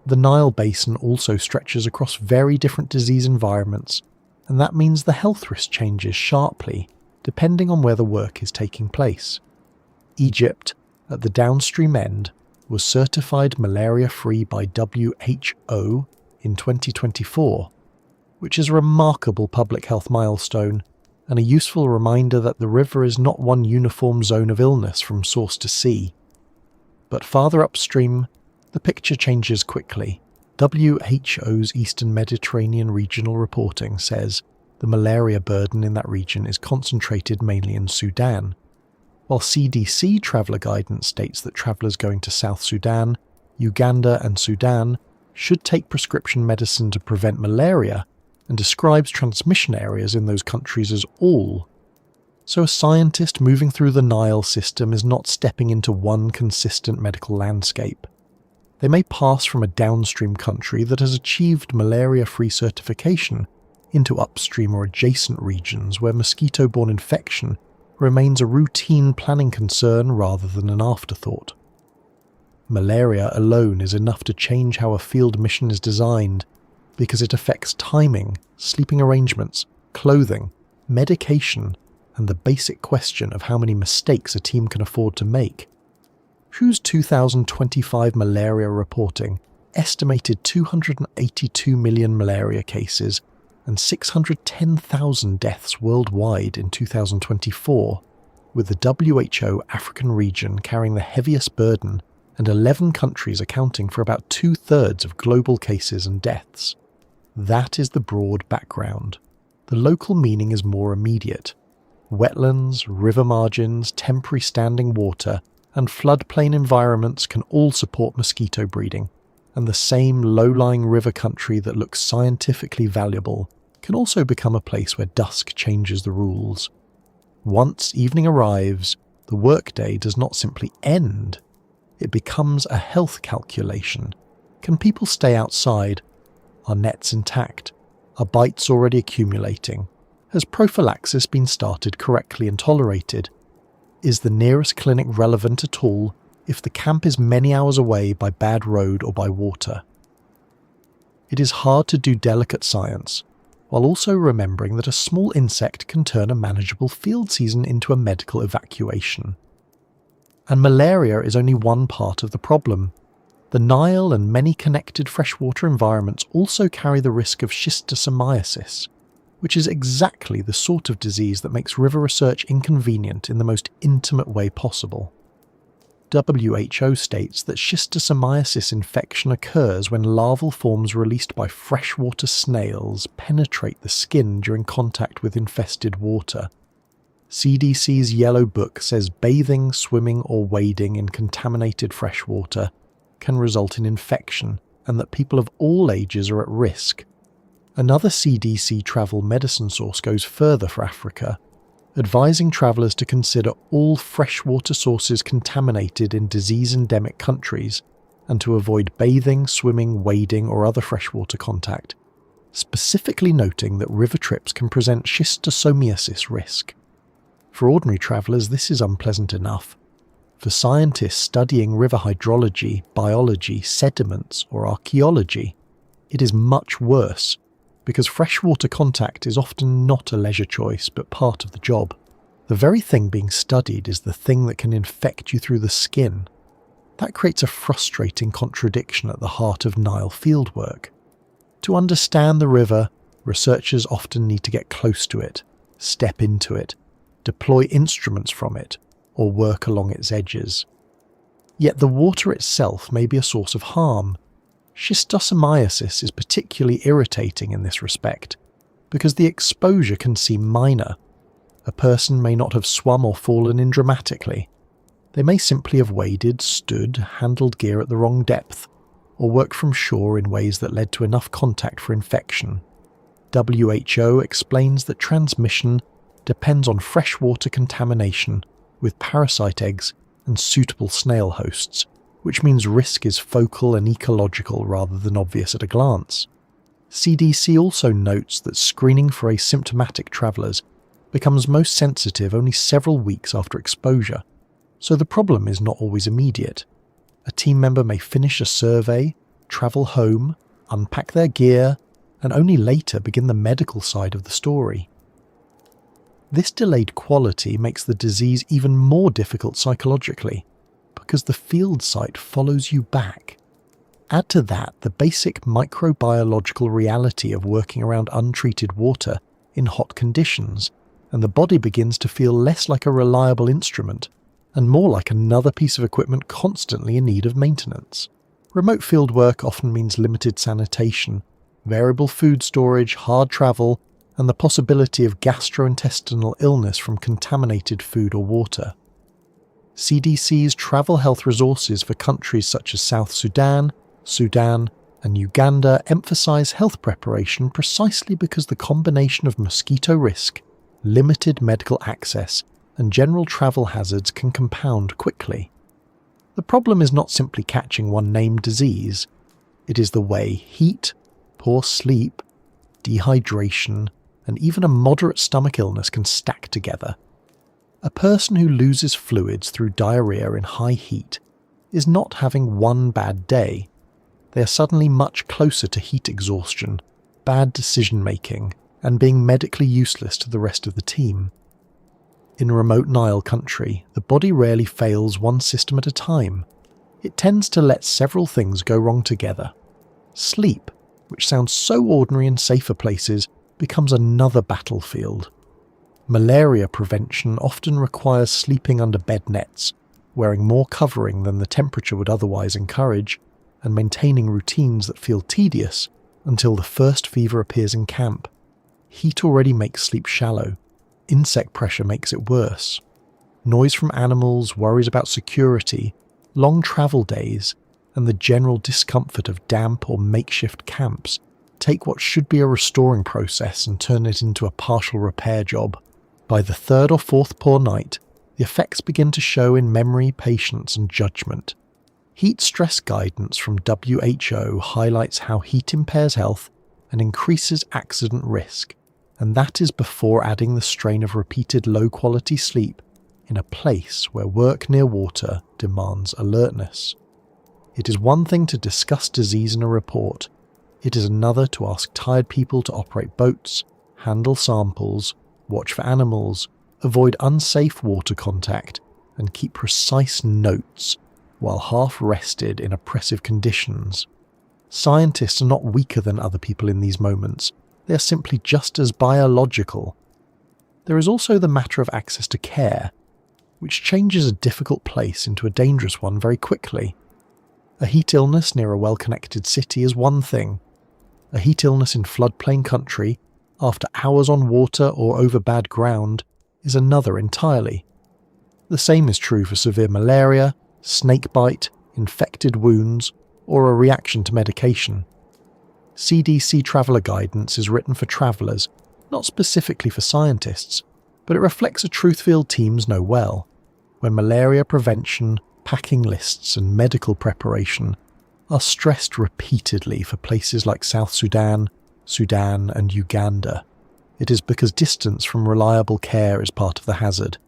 The Nile basin also stretches across very different disease environments, and that means the health risk changes sharply depending on where the work is taking place. Egypt, at the downstream end, was certified malaria-free by WHO in 2024, which is a remarkable public health milestone and a useful reminder that the river is not one uniform zone of illness from source to sea. But farther upstream, the picture changes quickly. WHO's Eastern Mediterranean regional reporting says the malaria burden in that region is concentrated mainly in Sudan, while CDC traveller guidance states that travellers going to South Sudan, Uganda and Sudan should take prescription medicine to prevent malaria, and describes transmission areas in those countries as all. So a scientist moving through the Nile system is not stepping into one consistent medical landscape. They may pass from a downstream country that has achieved malaria-free certification into upstream or adjacent regions where mosquito-borne infection remains a routine planning concern rather than an afterthought. Malaria alone is enough to change how a field mission is designed, because it affects timing, sleeping arrangements, clothing, medication, and the basic question of how many mistakes a team can afford to make. WHO's 2025 malaria reporting estimated 282 million malaria cases and 610,000 deaths worldwide in 2024, with the WHO African region carrying the heaviest burden and 11 countries accounting for about 2/3 of global cases and deaths. That is the broad background. The local meaning is more immediate. Wetlands, river margins, temporary standing water, and floodplain environments can all support mosquito breeding, and the same low-lying river country that looks scientifically valuable can also become a place where dusk changes the rules. Once evening arrives, the workday does not simply end. It becomes a health calculation. Can people stay outside? Are nets intact? Are bites already accumulating? Has prophylaxis been started correctly and tolerated? Is the nearest clinic relevant at all if the camp is many hours away by bad road or by water? It is hard to do delicate science, while also remembering that a small insect can turn a manageable field season into a medical evacuation. And malaria is only one part of the problem. The Nile and many connected freshwater environments also carry the risk of schistosomiasis, which is exactly the sort of disease that makes river research inconvenient in the most intimate way possible. WHO states that schistosomiasis infection occurs when larval forms released by freshwater snails penetrate the skin during contact with infested water. CDC's Yellow Book says bathing, swimming or wading in contaminated freshwater can result in infection and that people of all ages are at risk. Another CDC travel medicine source goes further for Africa, advising travellers to consider all freshwater sources contaminated in disease-endemic countries and to avoid bathing, swimming, wading or other freshwater contact, specifically noting that river trips can present schistosomiasis risk. For ordinary travellers, this is unpleasant enough. For scientists studying river hydrology, biology, sediments or archaeology, it is much worse, because freshwater contact is often not a leisure choice but part of the job. The very thing being studied is the thing that can infect you through the skin. That creates a frustrating contradiction at the heart of Nile fieldwork. To understand the river, researchers often need to get close to it, step into it, deploy instruments from it, or work along its edges. Yet the water itself may be a source of harm. Schistosomiasis is particularly irritating in this respect, because the exposure can seem minor. A person may not have swum or fallen in dramatically. They may simply have waded, stood, handled gear at the wrong depth, or worked from shore in ways that led to enough contact for infection. WHO explains that transmission depends on freshwater contamination with parasite eggs and suitable snail hosts, which means risk is focal and ecological rather than obvious at a glance. CDC also notes that screening for asymptomatic travellers becomes most sensitive only several weeks after exposure, so the problem is not always immediate. A team member may finish a survey, travel home, unpack their gear, and only later begin the medical side of the story. This delayed quality makes the disease even more difficult psychologically, because the field site follows you back. Add to that the basic microbiological reality of working around untreated water in hot conditions, and the body begins to feel less like a reliable instrument and more like another piece of equipment constantly in need of maintenance. Remote field work often means limited sanitation, variable food storage, hard travel, and the possibility of gastrointestinal illness from contaminated food or water. CDC's travel health resources for countries such as South Sudan, Sudan, and Uganda emphasize health preparation precisely because the combination of mosquito risk, limited medical access, and general travel hazards can compound quickly. The problem is not simply catching one named disease, it is the way heat, poor sleep, dehydration, and even a moderate stomach illness can stack together. A person who loses fluids through diarrhea in high heat is not having one bad day. They are suddenly much closer to heat exhaustion, bad decision-making, and being medically useless to the rest of the team. In remote Nile country, the body rarely fails one system at a time. It tends to let several things go wrong together. Sleep, which sounds so ordinary in safer places, becomes another battlefield. Malaria prevention often requires sleeping under bed nets, wearing more covering than the temperature would otherwise encourage, and maintaining routines that feel tedious until the first fever appears in camp. Heat already makes sleep shallow. Insect pressure makes it worse. Noise from animals, worries about security, long travel days, and the general discomfort of damp or makeshift camps take what should be a restoring process and turn it into a partial repair job. By the third or fourth poor night, the effects begin to show in memory, patience, and judgment. Heat stress guidance from WHO highlights how heat impairs health and increases accident risk, and that is before adding the strain of repeated low-quality sleep in a place where work near water demands alertness. It is one thing to discuss disease in a report. It is another to ask tired people to operate boats, handle samples, watch for animals, avoid unsafe water contact, and keep precise notes while half rested in oppressive conditions. Scientists are not weaker than other people in these moments. They are simply just as biological. There is also the matter of access to care, which changes a difficult place into a dangerous one very quickly. A heat illness near a well-connected city is one thing. A heat illness in floodplain country, after hours on water or over bad ground, is another entirely. The same is true for severe malaria, snake bite, infected wounds, or a reaction to medication. CDC traveller guidance is written for travellers, not specifically for scientists, but it reflects a truth field teams know well. When malaria prevention, packing lists and medical preparation are stressed repeatedly for places like South Sudan, Sudan and Uganda, it is because distance from reliable care is part of the hazard.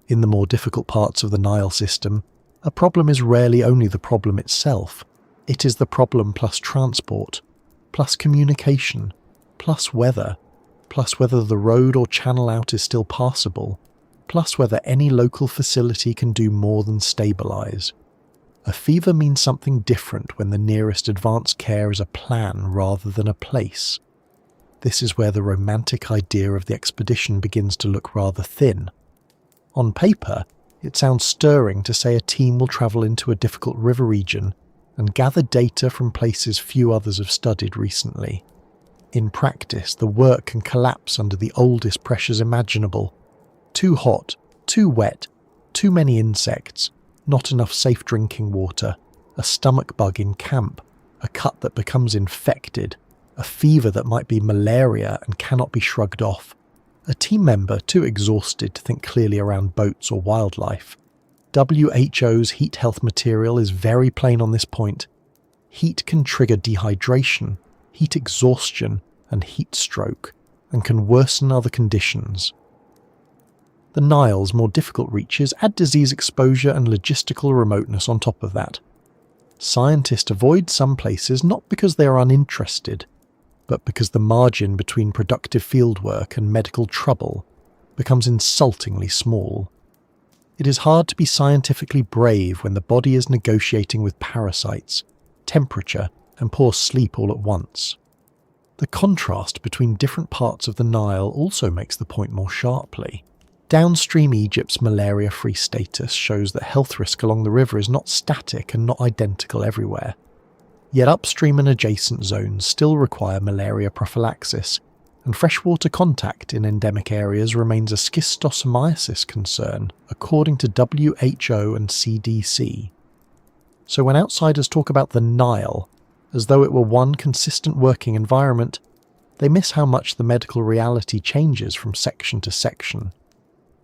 In the more difficult parts of the Nile system, a problem is rarely only the problem itself. It is the problem plus transport, plus communication, plus whether the road or channel out is still passable, plus whether any local facility can do more than stabilise. A fever means something different when the nearest advanced care is a plan rather than a place. This is where the romantic idea of the expedition begins to look rather thin. On paper, it sounds stirring to say a team will travel into a difficult river region and gather data from places few others have studied recently. In practice, the work can collapse under the oldest pressures imaginable. Too hot, too wet, too many insects, not enough safe drinking water, a stomach bug in camp, a cut that becomes infected, a fever that might be malaria and cannot be shrugged off, a team member too exhausted to think clearly around boats or wildlife. WHO's heat health material is very plain on this point. Heat can trigger dehydration, heat exhaustion, and heat stroke, and can worsen other conditions. The Nile's more difficult reaches add disease exposure and logistical remoteness on top of that. Scientists avoid some places not because they are uninterested, but because the margin between productive fieldwork and medical trouble becomes insultingly small. It is hard to be scientifically brave when the body is negotiating with parasites, temperature, and poor sleep all at once. The contrast between different parts of the Nile also makes the point more sharply. Downstream Egypt's malaria-free status shows that health risk along the river is not static and not identical everywhere. Yet upstream and adjacent zones still require malaria prophylaxis, and freshwater contact in endemic areas remains a schistosomiasis concern, according to WHO and CDC. So when outsiders talk about the Nile, as though it were one consistent working environment, they miss how much the medical reality changes from section to section.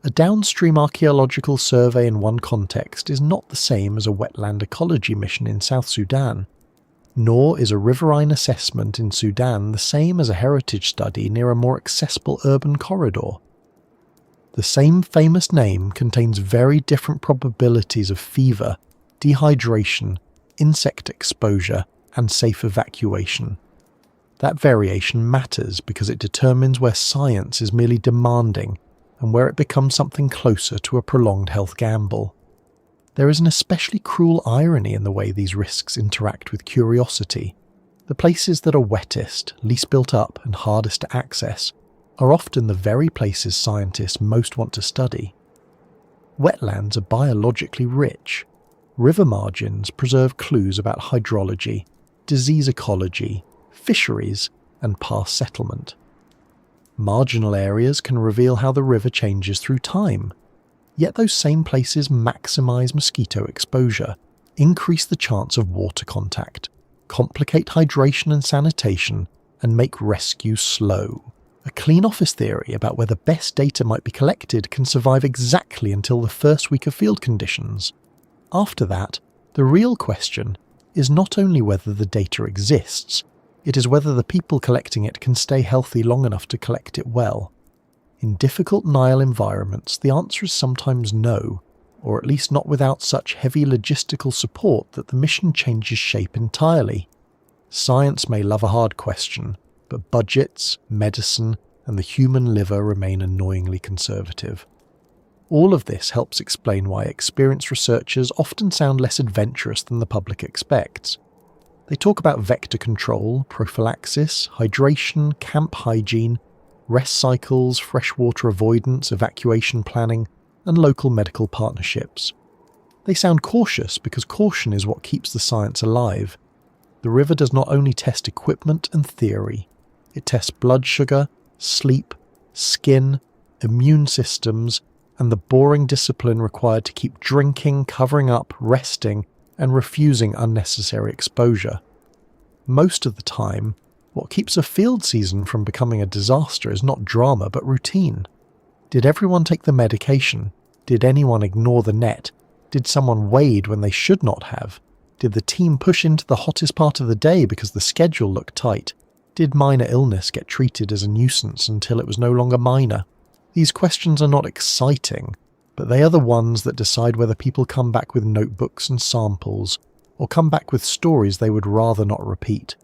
A downstream archaeological survey in one context is not the same as a wetland ecology mission in South Sudan, nor is a riverine assessment in Sudan the same as a heritage study near a more accessible urban corridor. The same famous name contains very different probabilities of fever, dehydration, insect exposure, and safe evacuation. That variation matters because it determines where science is merely demanding and where it becomes something closer to a prolonged health gamble. There is an especially cruel irony in the way these risks interact with curiosity. The places that are wettest, least built up, and hardest to access are often the very places scientists most want to study. Wetlands are biologically rich. River margins preserve clues about hydrology, disease ecology, fisheries, and past settlement. Marginal areas can reveal how the river changes through time. Yet those same places maximize mosquito exposure, increase the chance of water contact, complicate hydration and sanitation, and make rescue slow. A clean office theory about where the best data might be collected can survive exactly until the first week of field conditions. After that, the real question is not only whether the data exists, it is whether the people collecting it can stay healthy long enough to collect it well. In difficult Nile environments, the answer is sometimes no, or at least not without such heavy logistical support that the mission changes shape entirely. Science may love a hard question, but budgets, medicine, and the human liver remain annoyingly conservative. All of this helps explain why experienced researchers often sound less adventurous than the public expects. They talk about vector control, prophylaxis, hydration, camp hygiene, rest cycles, freshwater avoidance, evacuation planning, and local medical partnerships. They sound cautious because caution is what keeps the science alive. The river does not only test equipment and theory, it tests blood sugar, sleep, skin, immune systems, and the boring discipline required to keep drinking, covering up, resting, and refusing unnecessary exposure. Most of the time, what keeps a field season from becoming a disaster is not drama but routine. Did everyone take the medication? Did anyone ignore the net? Did someone wade when they should not have? Did the team push into the hottest part of the day because the schedule looked tight? Did minor illness get treated as a nuisance until it was no longer minor? These questions are not exciting, but they are the ones that decide whether people come back with notebooks and samples, or come back with stories they would rather not repeat.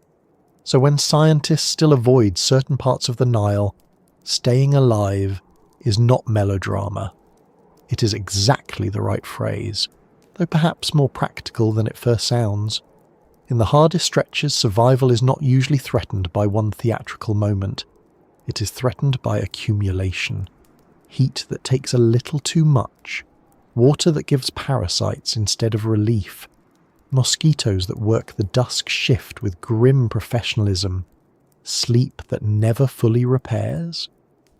So when scientists still avoid certain parts of the Nile, staying alive is not melodrama. It is exactly the right phrase, though perhaps more practical than it first sounds. In the hardest stretches, survival is not usually threatened by one theatrical moment. It is threatened by accumulation. Heat that takes a little too much. Water that gives parasites instead of relief. Mosquitoes that work the dusk shift with grim professionalism. Sleep that never fully repairs.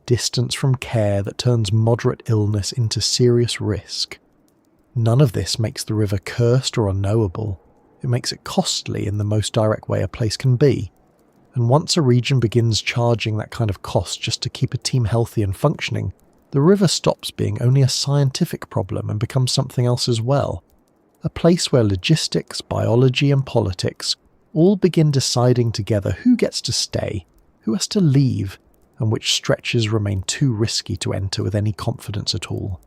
Distance from care that turns moderate illness into serious risk. None of this makes the river cursed or unknowable. It makes it costly in the most direct way a place can be. And once a region begins charging that kind of cost just to keep a team healthy and functioning, the river stops being only a scientific problem and becomes something else as well. A place where logistics, biology and politics all begin deciding together who gets to stay, who has to leave, and which stretches remain too risky to enter with any confidence at all.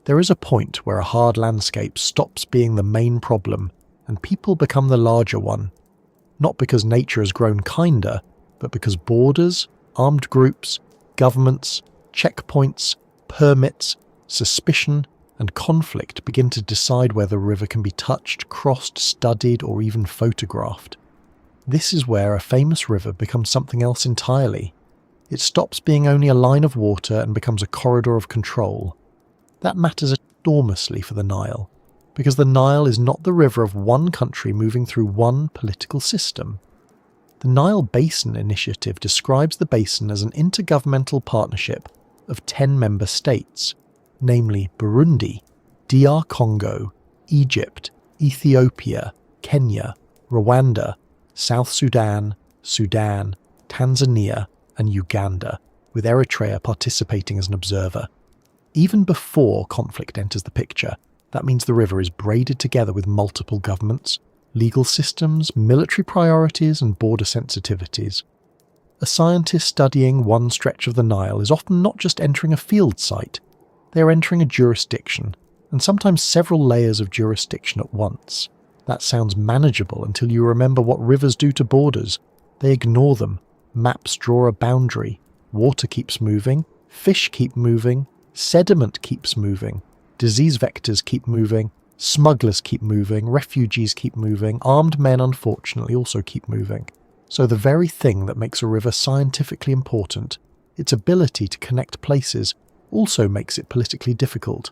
There is a point where a hard landscape stops being the main problem and people become the larger one, not because nature has grown kinder, but because borders, armed groups, governments, checkpoints, permits, suspicion, and conflict begin to decide whether a river can be touched, crossed, studied, or even photographed. This is where a famous river becomes something else entirely. It stops being only a line of water and becomes a corridor of control. That matters enormously for the Nile, because the Nile is not the river of one country moving through one political system. The Nile Basin Initiative describes the basin as an intergovernmental partnership of 10 member states, namely Burundi, DR Congo, Egypt, Ethiopia, Kenya, Rwanda, South Sudan, Sudan, Tanzania, and Uganda, with Eritrea participating as an observer. Even before conflict enters the picture, that means the river is braided together with multiple governments, legal systems, military priorities, and border sensitivities. A scientist studying one stretch of the Nile is often not just entering a field site, they are entering a jurisdiction, and sometimes several layers of jurisdiction at once. That sounds manageable until you remember what rivers do to borders. They ignore them. Maps draw a boundary. Water keeps moving. Fish keep moving. Sediment keeps moving. Disease vectors keep moving. Smugglers keep moving. Refugees keep moving. Armed men, unfortunately, also keep moving. So the very thing that makes a river scientifically important, its ability to connect places, also makes it politically difficult.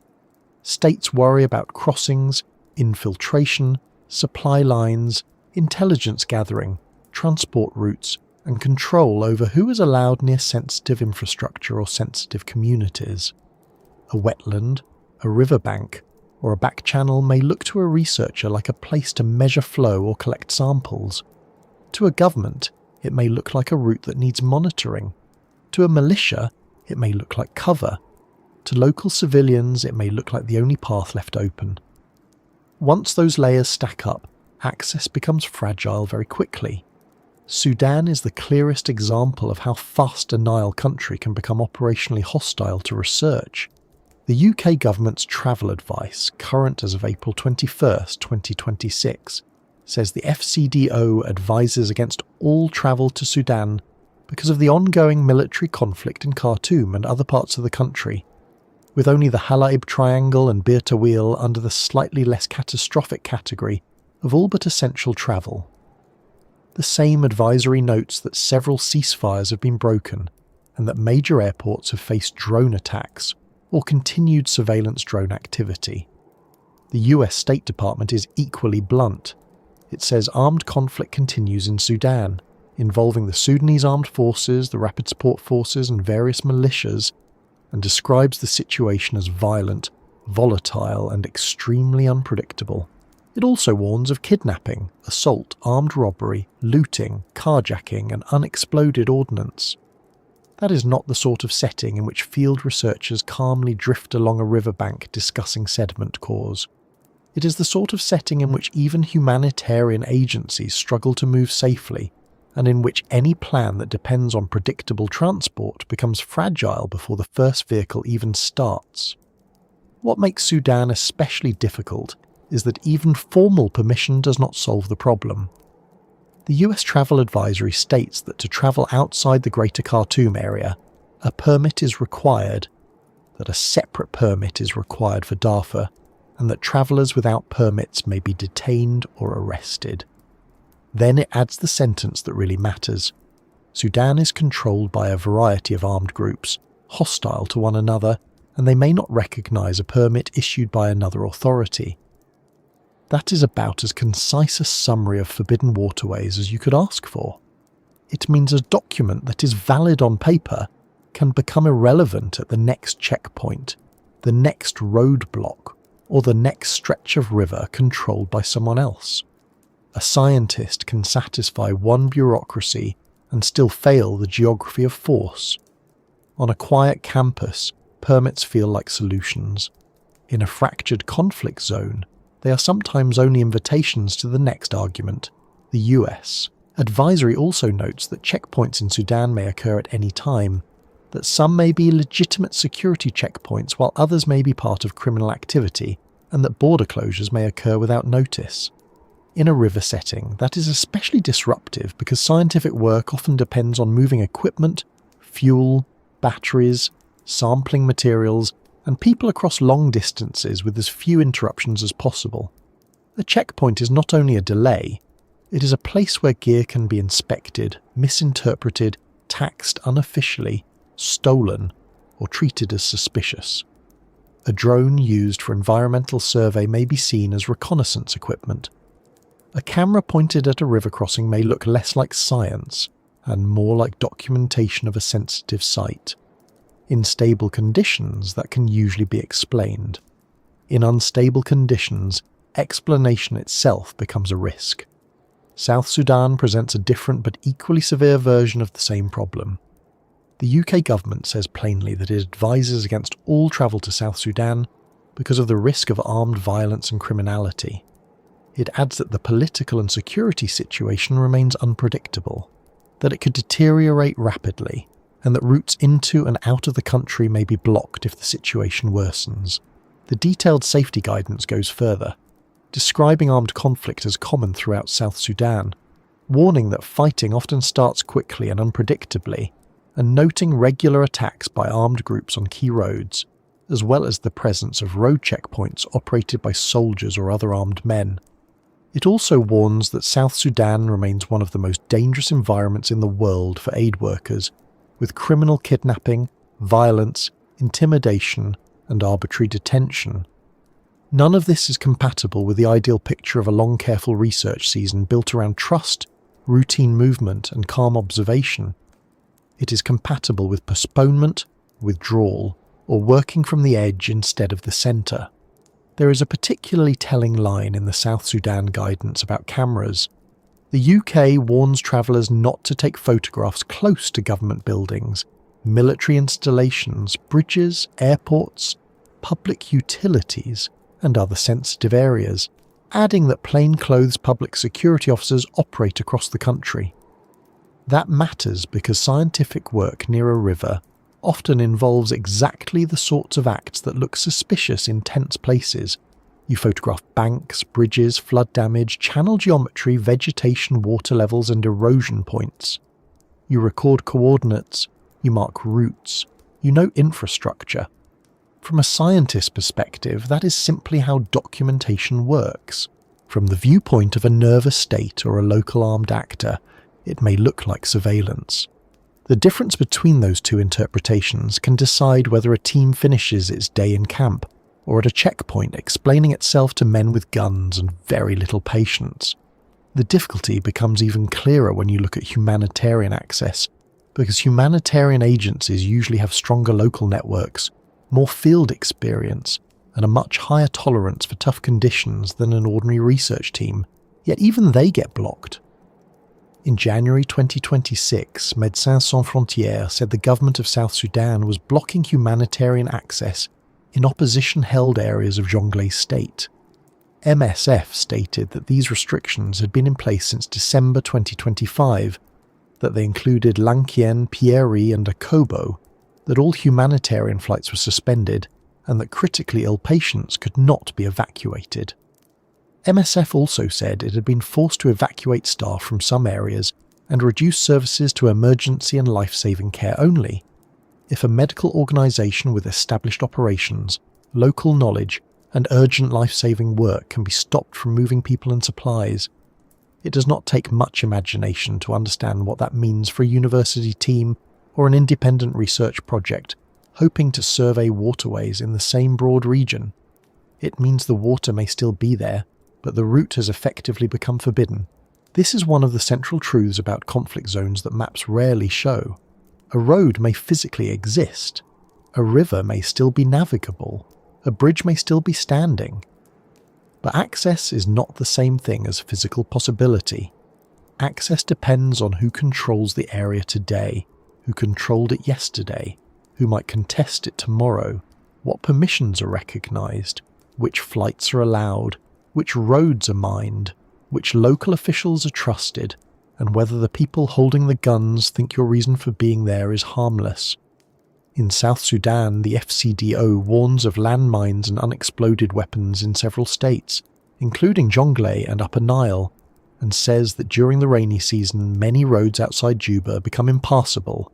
States worry about crossings, infiltration, supply lines, intelligence gathering, transport routes, and control over who is allowed near sensitive infrastructure or sensitive communities. A wetland, a riverbank, or a back channel may look to a researcher like a place to measure flow or collect samples. To a government, it may look like a route that needs monitoring. To a militia, it may look like cover. To local civilians, it may look like the only path left open. Once those layers stack up, access becomes fragile very quickly. Sudan is the clearest example of how fast a Nile country can become operationally hostile to research. The UK government's travel advice, current as of April 21st, 2026, says the FCDO advises against all travel to Sudan because of the ongoing military conflict in Khartoum and other parts of the country, with only the Halaib Triangle and Bir Tawil under the slightly less catastrophic category of all but essential travel. The same advisory notes that several ceasefires have been broken and that major airports have faced drone attacks or continued surveillance drone activity. The US State Department is equally blunt. It says armed conflict continues in Sudan, involving the Sudanese Armed Forces, the Rapid Support Forces, and various militias, and describes the situation as violent, volatile, and extremely unpredictable. It also warns of kidnapping, assault, armed robbery, looting, carjacking, and unexploded ordnance. That is not the sort of setting in which field researchers calmly drift along a riverbank discussing sediment cores. It is the sort of setting in which even humanitarian agencies struggle to move safely, and in which any plan that depends on predictable transport becomes fragile before the first vehicle even starts. What makes Sudan especially difficult is that even formal permission does not solve the problem. The US Travel Advisory states that to travel outside the Greater Khartoum area, a permit is required, that a separate permit is required for Darfur, and that travellers without permits may be detained or arrested. Then it adds the sentence that really matters. Sudan is controlled by a variety of armed groups, hostile to one another, and they may not recognise a permit issued by another authority. That is about as concise a summary of forbidden waterways as you could ask for. It means a document that is valid on paper can become irrelevant at the next checkpoint, the next roadblock, or the next stretch of river controlled by someone else. A scientist can satisfy one bureaucracy and still fail the geography of force. On a quiet campus, permits feel like solutions. In a fractured conflict zone, they are sometimes only invitations to the next argument, the US. Advisory also notes that checkpoints in Sudan may occur at any time, that some may be legitimate security checkpoints while others may be part of criminal activity, and that border closures may occur without notice. In a river setting, that is especially disruptive because scientific work often depends on moving equipment, fuel, batteries, sampling materials, and people across long distances with as few interruptions as possible. A checkpoint is not only a delay, it is a place where gear can be inspected, misinterpreted, taxed unofficially, stolen, or treated as suspicious. A drone used for environmental survey may be seen as reconnaissance equipment. A camera pointed at a river crossing may look less like science and more like documentation of a sensitive site. In stable conditions, that can usually be explained. In unstable conditions, explanation itself becomes a risk. South Sudan presents a different but equally severe version of the same problem. The UK government says plainly that it advises against all travel to South Sudan because of the risk of armed violence and criminality. It adds that the political and security situation remains unpredictable, that it could deteriorate rapidly, and that routes into and out of the country may be blocked if the situation worsens. The detailed safety guidance goes further, describing armed conflict as common throughout South Sudan, warning that fighting often starts quickly and unpredictably, and noting regular attacks by armed groups on key roads, as well as the presence of road checkpoints operated by soldiers or other armed men. It also warns that South Sudan remains one of the most dangerous environments in the world for aid workers, with criminal kidnapping, violence, intimidation, and arbitrary detention. None of this is compatible with the ideal picture of a long, careful research season built around trust, routine movement, and calm observation. It is compatible with postponement, withdrawal, or working from the edge instead of the centre. There is a particularly telling line in the South Sudan guidance about cameras. The UK warns travellers not to take photographs close to government buildings, military installations, bridges, airports, public utilities, and other sensitive areas, adding that plainclothes public security officers operate across the country. That matters because scientific work near a river often involves exactly the sorts of acts that look suspicious in tense places. You photograph banks, bridges, flood damage, channel geometry, vegetation, water levels, and erosion points. You record coordinates, you mark routes, you note infrastructure. From a scientist's perspective, that is simply how documentation works. From the viewpoint of a nervous state or a local armed actor, it may look like surveillance. The difference between those two interpretations can decide whether a team finishes its day in camp or at a checkpoint explaining itself to men with guns and very little patience. The difficulty becomes even clearer when you look at humanitarian access, because humanitarian agencies usually have stronger local networks, more field experience, and a much higher tolerance for tough conditions than an ordinary research team, yet even they get blocked. In January 2026, Médecins Sans Frontières said the government of South Sudan was blocking humanitarian access in opposition-held areas of Jonglei State. MSF stated that these restrictions had been in place since December 2025, that they included Lankien, Pieri and Akobo, that all humanitarian flights were suspended, and that critically ill patients could not be evacuated. MSF also said it had been forced to evacuate staff from some areas and reduce services to emergency and life-saving care only. If a medical organisation with established operations, local knowledge, and urgent life-saving work can be stopped from moving people and supplies, it does not take much imagination to understand what that means for a university team or an independent research project hoping to survey waterways in the same broad region. It means the water may still be there, but the route has effectively become forbidden. This is one of the central truths about conflict zones that maps rarely show. A road may physically exist. A river may still be navigable. A bridge may still be standing. But access is not the same thing as physical possibility. Access depends on who controls the area today, who controlled it yesterday, who might contest it tomorrow, what permissions are recognised, which flights are allowed, which roads are mined, which local officials are trusted, and whether the people holding the guns think your reason for being there is harmless. In South Sudan, the FCDO warns of landmines and unexploded weapons in several states, including Jonglei and Upper Nile, and says that during the rainy season many roads outside Juba become impassable,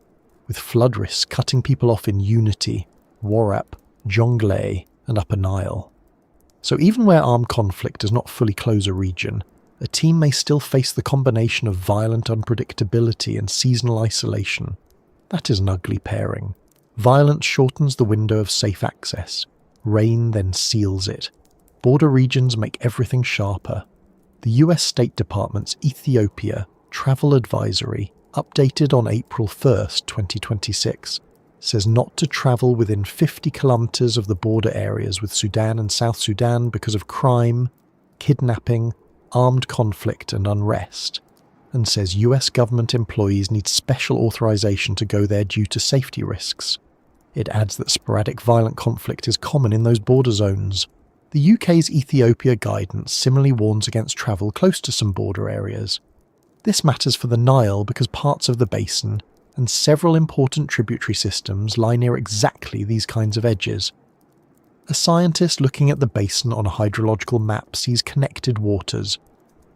with flood risks cutting people off in Unity, Warrap, Jonglei, and Upper Nile. So even where armed conflict does not fully close a region, a team may still face the combination of violent unpredictability and seasonal isolation. That is an ugly pairing. Violence shortens the window of safe access. Rain then seals it. Border regions make everything sharper. The US State Department's Ethiopia Travel Advisory, updated on April 1st, 2026, says not to travel within 50 kilometers of the border areas with Sudan and South Sudan because of crime, kidnapping, armed conflict and unrest, and says US government employees need special authorization to go there due to safety risks. It adds that sporadic violent conflict is common in those border zones. The UK's Ethiopia guidance similarly warns against travel close to some border areas. This matters for the Nile because parts of the basin and several important tributary systems lie near exactly these kinds of edges. A scientist looking at the basin on a hydrological map sees connected waters.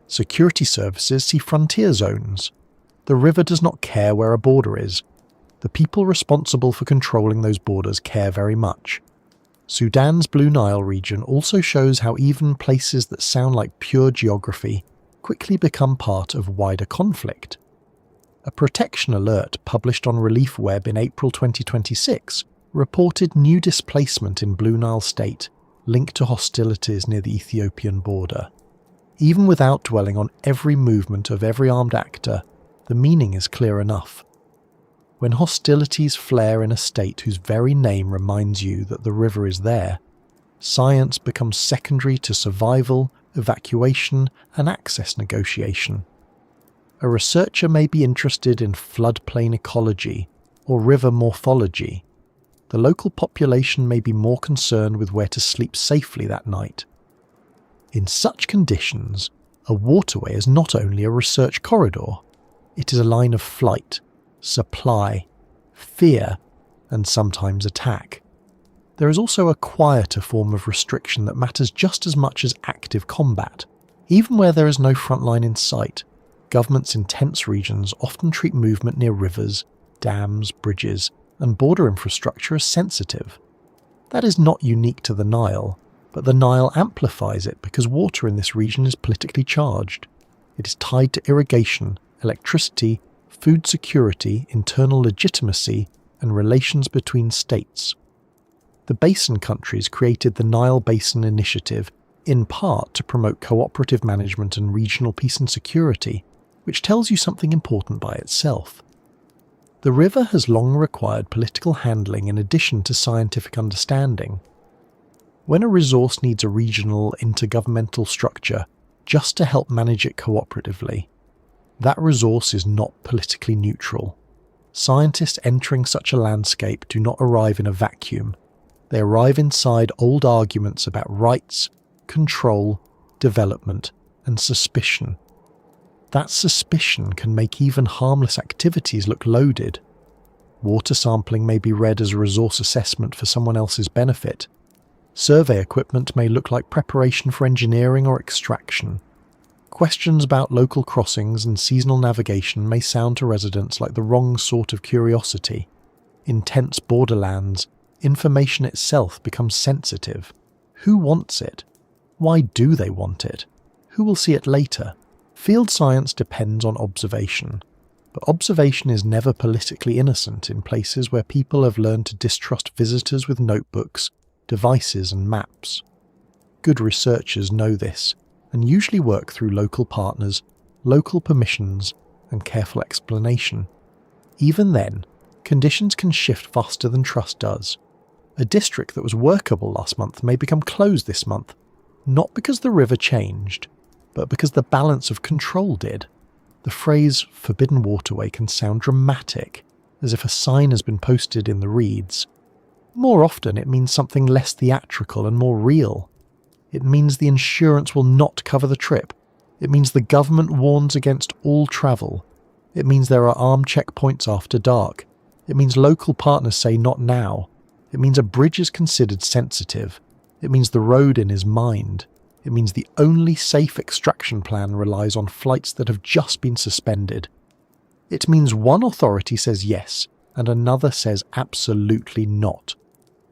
Security services see frontier zones. The river does not care where a border is. The people responsible for controlling those borders care very much. Sudan's Blue Nile region also shows how even places that sound like pure geography quickly become part of wider conflict. A protection alert published on Relief Web in April 2026 reported new displacement in Blue Nile State linked to hostilities near the Ethiopian border. Even without dwelling on every movement of every armed actor, the meaning is clear enough. When hostilities flare in a state whose very name reminds you that the river is there, science becomes secondary to survival, evacuation, and access negotiation. A researcher may be interested in floodplain ecology or river morphology. The local population may be more concerned with where to sleep safely that night. In such conditions, a waterway is not only a research corridor, it is a line of flight, supply, fear, and sometimes attack. There is also a quieter form of restriction that matters just as much as active combat. Even where there is no front line in sight, governments in tense regions often treat movement near rivers, dams, bridges, and border infrastructure as sensitive. That is not unique to the Nile, but the Nile amplifies it because water in this region is politically charged. It is tied to irrigation, electricity, food security, internal legitimacy, and relations between states. The basin countries created the Nile Basin Initiative in part to promote cooperative management and regional peace and security, which tells you something important by itself. The river has long required political handling in addition to scientific understanding. When a resource needs a regional intergovernmental structure just to help manage it cooperatively, that resource is not politically neutral. Scientists entering such a landscape do not arrive in a vacuum. They arrive inside old arguments about rights, control, development, and suspicion. That suspicion can make even harmless activities look loaded. Water sampling may be read as a resource assessment for someone else's benefit. Survey equipment may look like preparation for engineering or extraction. Questions about local crossings and seasonal navigation may sound to residents like the wrong sort of curiosity. In tense borderlands, information itself becomes sensitive. Who wants it? Why do they want it? Who will see it later? Field science depends on observation, but observation is never politically innocent in places where people have learned to distrust visitors with notebooks, devices and maps. Good researchers know this, and usually work through local partners, local permissions, and careful explanation. Even then, conditions can shift faster than trust does. A district that was workable last month may become closed this month, not because the river changed, but because the balance of control did. The phrase "forbidden waterway" can sound dramatic, as if a sign has been posted in the reeds. More often it means something less theatrical and more real. It means the insurance will not cover the trip. It means the government warns against all travel. It means there are armed checkpoints after dark. It means local partners say not now. It means a bridge is considered sensitive. It means the road in is mined. It means the only safe extraction plan relies on flights that have just been suspended. It means one authority says yes, and another says absolutely not.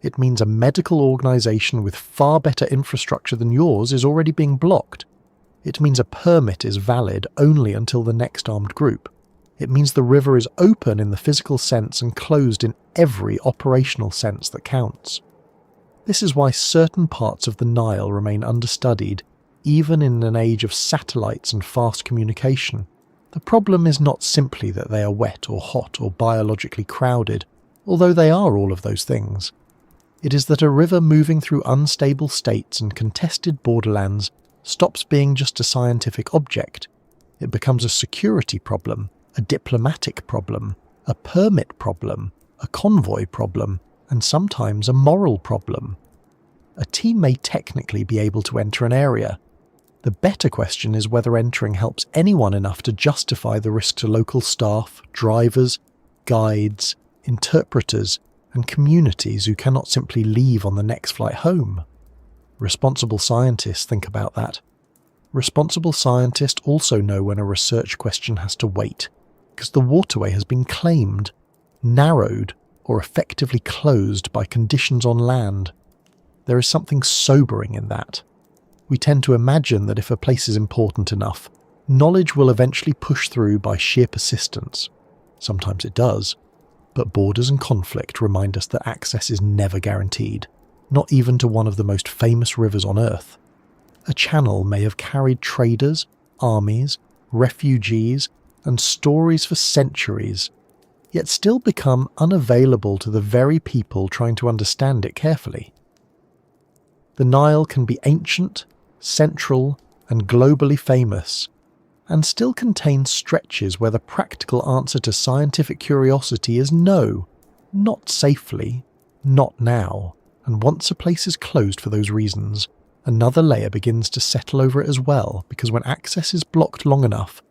It means a medical organisation with far better infrastructure than yours is already being blocked. It means a permit is valid only until the next armed group. It means the river is open in the physical sense and closed in every operational sense that counts. This is why certain parts of the Nile remain understudied, even in an age of satellites and fast communication. The problem is not simply that they are wet or hot or biologically crowded, although they are all of those things. It is that a river moving through unstable states and contested borderlands stops being just a scientific object. It becomes a security problem, a diplomatic problem, a permit problem, a convoy problem, and sometimes a moral problem. A team may technically be able to enter an area. The better question is whether entering helps anyone enough to justify the risk to local staff, drivers, guides, interpreters, and communities who cannot simply leave on the next flight home. Responsible scientists think about that. Responsible scientists also know when a research question has to wait, because the waterway has been claimed, narrowed, or effectively closed by conditions on land. There is something sobering in that. We tend to imagine that if a place is important enough, knowledge will eventually push through by sheer persistence. Sometimes it does, but borders and conflict remind us that access is never guaranteed, not even to one of the most famous rivers on Earth. A channel may have carried traders, armies, refugees, and stories for centuries, yet still become unavailable to the very people trying to understand it carefully. The Nile can be ancient, central, and globally famous, and still contain stretches where the practical answer to scientific curiosity is no, not safely, not now, and once a place is closed for those reasons, another layer begins to settle over it as well, because when access is blocked long enough,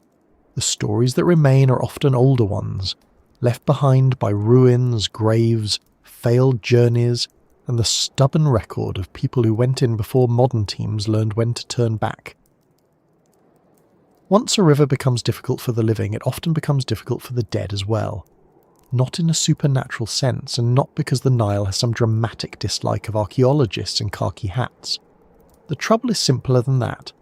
the stories that remain are often older ones, left behind by ruins, graves, failed journeys, and the stubborn record of people who went in before modern teams learned when to turn back. Once a river becomes difficult for the living, it often becomes difficult for the dead as well. Not in a supernatural sense, and not because the Nile has some dramatic dislike of archaeologists in khaki hats. The trouble is simpler than that.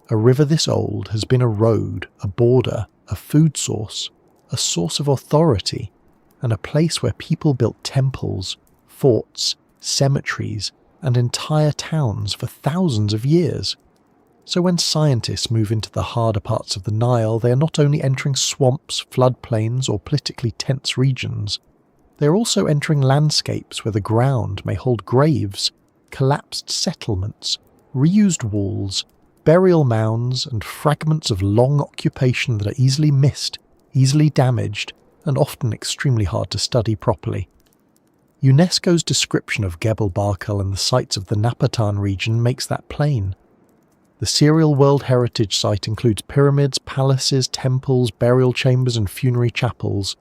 A river this old has been a road, a border, a food source, a source of authority, and a place where people built temples, forts, cemeteries, and entire towns for thousands of years. So when scientists move into the harder parts of the Nile, they are not only entering swamps, floodplains, or politically tense regions, they are also entering landscapes where the ground may hold graves, collapsed settlements, reused walls, burial mounds, and fragments of long occupation that are easily missed, easily damaged, and often extremely hard to study properly. UNESCO's description of Gebel Barkal and the sites of the Napatan region makes that plain. The serial World Heritage Site includes pyramids, palaces, temples, burial chambers, and funerary chapels,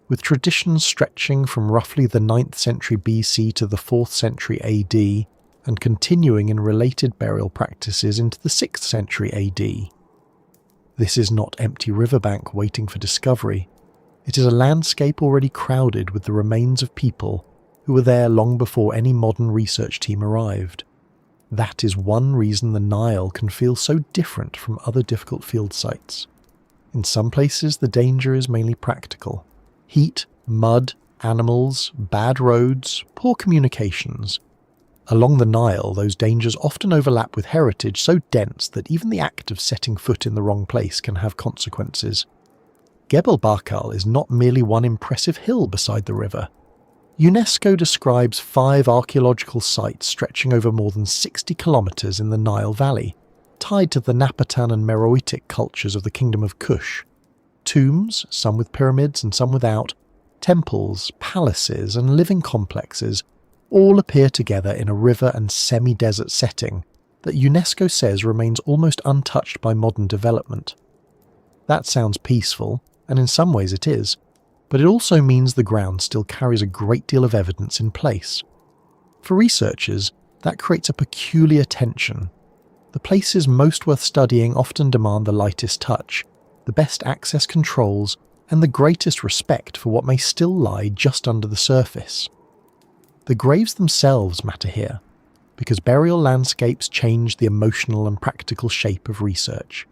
with traditions stretching from roughly the 9th century BC to the 4th century AD, and continuing in related burial practices into the 6th century AD. This is not empty riverbank waiting for discovery. It is a landscape already crowded with the remains of people who were there long before any modern research team arrived. That is one reason the Nile can feel so different from other difficult field sites. In some places, the danger is mainly practical. Heat, mud, animals, bad roads, poor communications. Along the Nile, those dangers often overlap with heritage so dense that even the act of setting foot in the wrong place can have consequences. Gebel Barkal is not merely one impressive hill beside the river. UNESCO describes 5 archaeological sites stretching over more than 60 kilometres in the Nile Valley, tied to the Napatan and Meroitic cultures of the Kingdom of Kush. Tombs, some with pyramids and some without, temples, palaces, and living complexes all appear together in a river and semi-desert setting that UNESCO says remains almost untouched by modern development. That sounds peaceful, and in some ways it is, but it also means the ground still carries a great deal of evidence in place. For researchers, that creates a peculiar tension. The places most worth studying often demand the lightest touch, the best access controls, and the greatest respect for what may still lie just under the surface. The graves themselves matter here, because burial landscapes change the emotional and practical shape of research.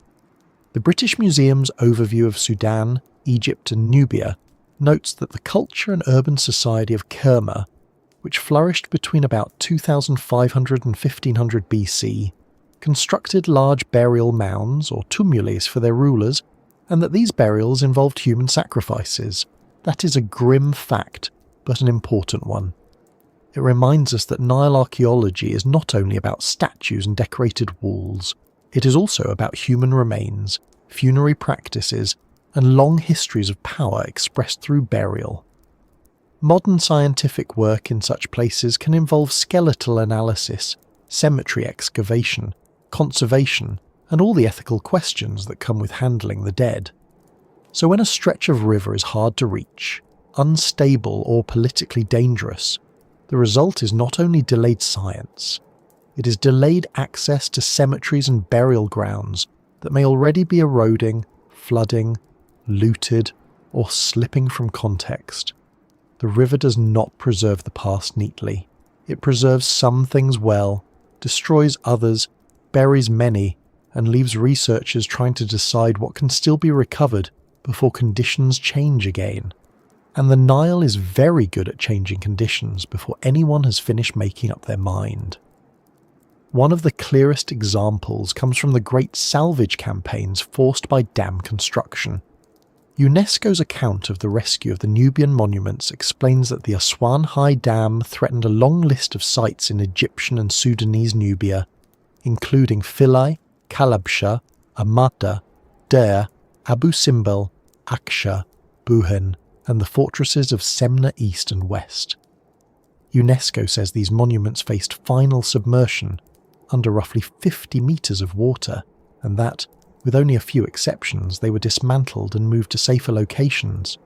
The British Museum's overview of Sudan, Egypt and Nubia notes that the culture and urban society of Kerma, which flourished between about 2500 and 1500 BC, constructed large burial mounds or tumules for their rulers, and that these burials involved human sacrifices. That is a grim fact, but an important one. It reminds us that Nile archaeology is not only about statues and decorated walls, it is also about human remains, funerary practices, and long histories of power expressed through burial. Modern scientific work in such places can involve skeletal analysis, cemetery excavation, conservation, and all the ethical questions that come with handling the dead. So when a stretch of river is hard to reach, unstable or politically dangerous, the result is not only delayed science, it is delayed access to cemeteries and burial grounds that may already be eroding, flooding, looted, or slipping from context. The river does not preserve the past neatly. It preserves some things well, destroys others, buries many, and leaves researchers trying to decide what can still be recovered before conditions change again. And the Nile is very good at changing conditions before anyone has finished making up their mind. One of the clearest examples comes from the great salvage campaigns forced by dam construction. UNESCO's account of the rescue of the Nubian monuments explains that the Aswan High Dam threatened a long list of sites in Egyptian and Sudanese Nubia, including Philae, Kalabsha, Amata, Der, Abu Simbel, Aksha, Buhen, and the fortresses of Semna East and West. UNESCO says these monuments faced final submersion under roughly 50 metres of water, and that, with only a few exceptions, they were dismantled and moved to safer locations.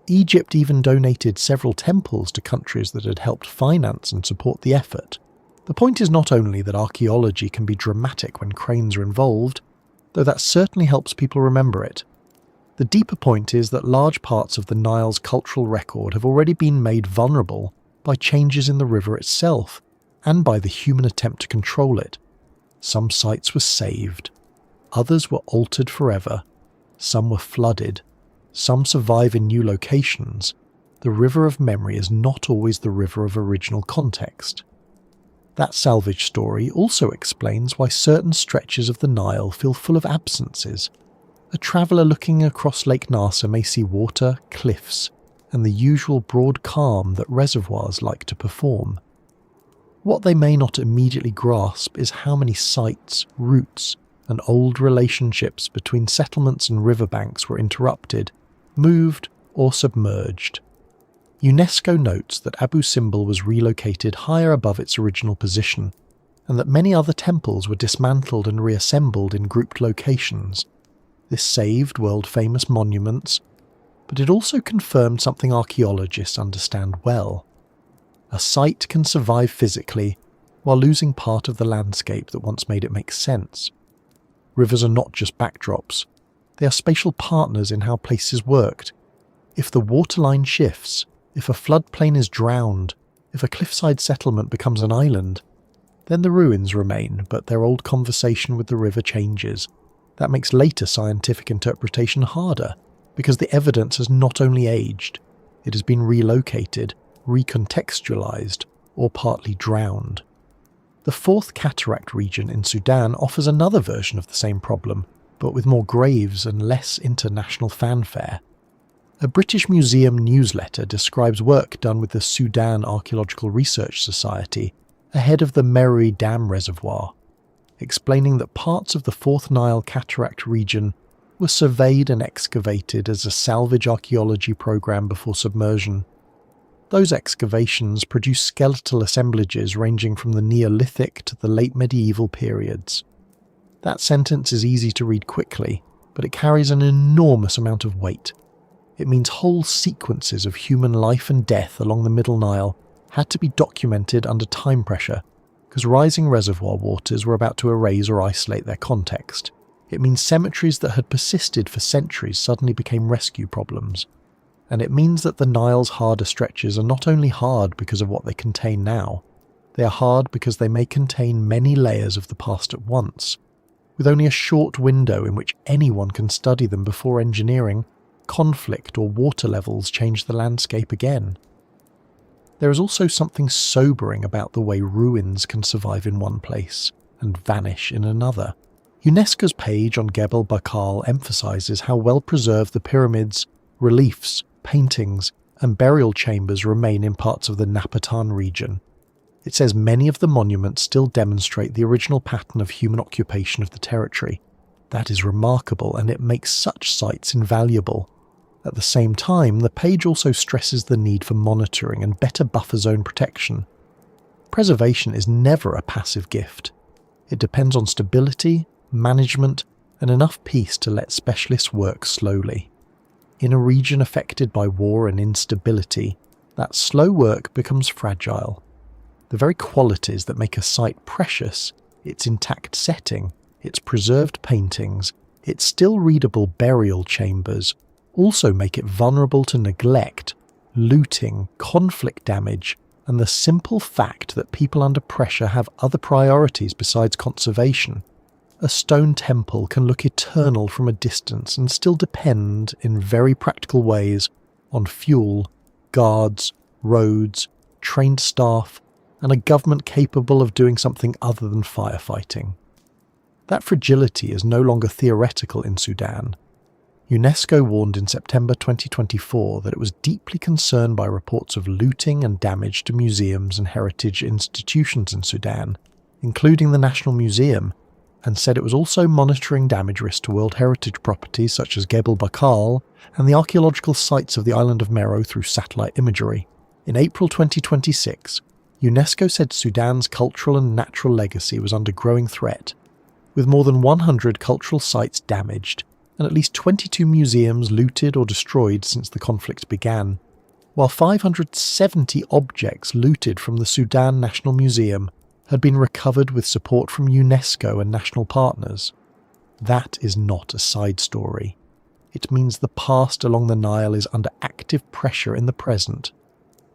Egypt even donated several temples to countries that had helped finance and support the effort. The point is not only that archaeology can be dramatic when cranes are involved, though that certainly helps people remember it. The deeper point is that large parts of the Nile's cultural record have already been made vulnerable by changes in the river itself, and by the human attempt to control it. Some sites were saved, others were altered forever, some were flooded, some survive in new locations. The river of memory is not always the river of original context. That salvage story also explains why certain stretches of the Nile feel full of absences. A traveller looking across Lake Nasser may see water, cliffs, and the usual broad calm that reservoirs like to perform. What they may not immediately grasp is how many sites, routes, and old relationships between settlements and riverbanks were interrupted, moved, or submerged. UNESCO notes that Abu Simbel was relocated higher above its original position, and that many other temples were dismantled and reassembled in grouped locations. This saved world-famous monuments, but it also confirmed something archaeologists understand well. A site can survive physically while losing part of the landscape that once made it make sense. Rivers are not just backdrops. They are spatial partners in how places worked. If the waterline shifts, if a floodplain is drowned, if a cliffside settlement becomes an island, then the ruins remain, but their old conversation with the river changes. That makes later scientific interpretation harder, because the evidence has not only aged, it has been relocated, recontextualized, or partly drowned. The Fourth Cataract region in Sudan offers another version of the same problem, but with more graves and less international fanfare. A British Museum newsletter describes work done with the Sudan Archaeological Research Society ahead of the Meroe Dam Reservoir, explaining that parts of the Fourth Nile Cataract region were surveyed and excavated as a salvage archaeology program before submersion. Those excavations produced skeletal assemblages ranging from the Neolithic to the late medieval periods. That sentence is easy to read quickly, but it carries an enormous amount of weight. It means whole sequences of human life and death along the Middle Nile had to be documented under time pressure, because rising reservoir waters were about to erase or isolate their context. It means cemeteries that had persisted for centuries suddenly became rescue problems. And it means that the Nile's harder stretches are not only hard because of what they contain now, they are hard because they may contain many layers of the past at once. With only a short window in which anyone can study them before engineering, conflict or water levels change the landscape again. There is also something sobering about the way ruins can survive in one place and vanish in another. UNESCO's page on Gebel Bakal emphasises how well preserved the pyramids, reliefs, paintings, and burial chambers remain in parts of the Napatan region. It says many of the monuments still demonstrate the original pattern of human occupation of the territory. That is remarkable, and it makes such sites invaluable. At the same time, the page also stresses the need for monitoring and better buffer zone protection. Preservation is never a passive gift. It depends on stability, management, and enough peace to let specialists work slowly. In a region affected by war and instability, that slow work becomes fragile. The very qualities that make a site precious, its intact setting, its preserved paintings, its still readable burial chambers, also make it vulnerable to neglect, looting, conflict damage, and the simple fact that people under pressure have other priorities besides conservation. A stone temple can look eternal from a distance and still depend, in very practical ways, on fuel, guards, roads, trained staff, and a government capable of doing something other than firefighting. That fragility is no longer theoretical in Sudan. UNESCO warned in September 2024 that it was deeply concerned by reports of looting and damage to museums and heritage institutions in Sudan, including the National Museum, and said it was also monitoring damage risk to World Heritage properties such as Gebel Bakal and the archaeological sites of the island of Meroe through satellite imagery. In April 2026, UNESCO said Sudan's cultural and natural legacy was under growing threat, with more than 100 cultural sites damaged and at least 22 museums looted or destroyed since the conflict began, while 570 objects looted from the Sudan National Museum had been recovered with support from UNESCO and national partners. That is not a side story. It means the past along the Nile is under active pressure in the present.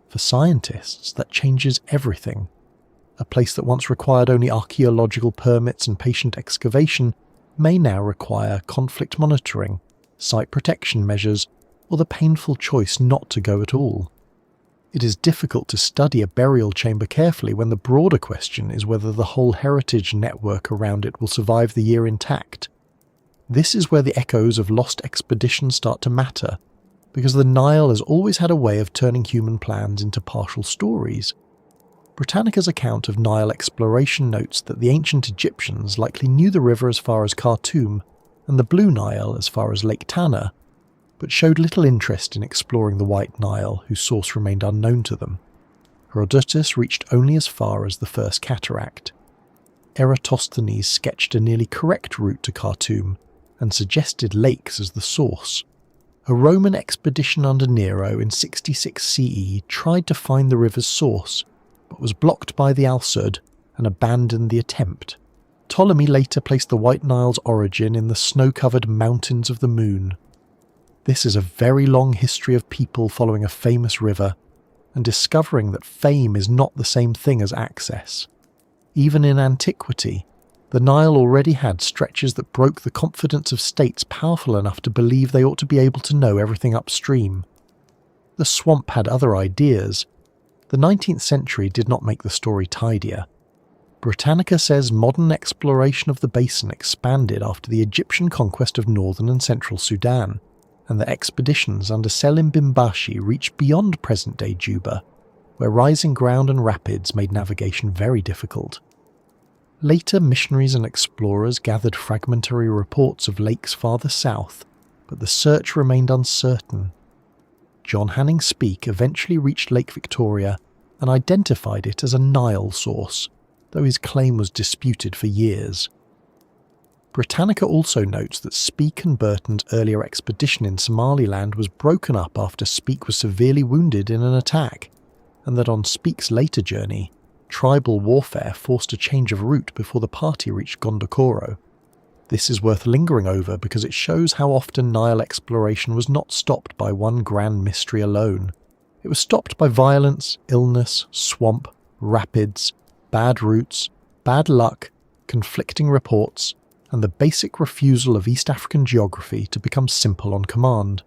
For scientists, that changes everything. A place that once required only archaeological permits and patient excavation may now require conflict monitoring, site protection measures, or the painful choice not to go at all. It is difficult to study a burial chamber carefully when the broader question is whether the whole heritage network around it will survive the year intact. This is where the echoes of lost expeditions start to matter, because the Nile has always had a way of turning human plans into partial stories. Britannica's account of Nile exploration notes that the ancient Egyptians likely knew the river as far as Khartoum and the Blue Nile as far as Lake Tana, but showed little interest in exploring the White Nile, whose source remained unknown to them. Herodotus reached only as far as the First Cataract. Eratosthenes sketched a nearly correct route to Khartoum and suggested lakes as the source. A Roman expedition under Nero in 66 CE tried to find the river's source, but was blocked by the Al-Sud and abandoned the attempt. Ptolemy later placed the White Nile's origin in the snow-covered Mountains of the Moon. This is a very long history of people following a famous river and discovering that fame is not the same thing as access. Even in antiquity, the Nile already had stretches that broke the confidence of states powerful enough to believe they ought to be able to know everything upstream. The swamp had other ideas. The 19th century did not make the story tidier. Britannica says modern exploration of the basin expanded after the Egyptian conquest of northern and central Sudan, and that expeditions under Selim Bimbashi reached beyond present-day Juba, where rising ground and rapids made navigation very difficult. Later missionaries and explorers gathered fragmentary reports of lakes farther south, but the search remained uncertain. John Hanning Speke eventually reached Lake Victoria and identified it as a Nile source, though his claim was disputed for years. Britannica also notes that Speke and Burton's earlier expedition in Somaliland was broken up after Speke was severely wounded in an attack, and that on Speke's later journey, tribal warfare forced a change of route before the party reached Gondokoro. This is worth lingering over because it shows how often Nile exploration was not stopped by one grand mystery alone. It was stopped by violence, illness, swamp, rapids, bad routes, bad luck, conflicting reports, and the basic refusal of East African geography to become simple on command.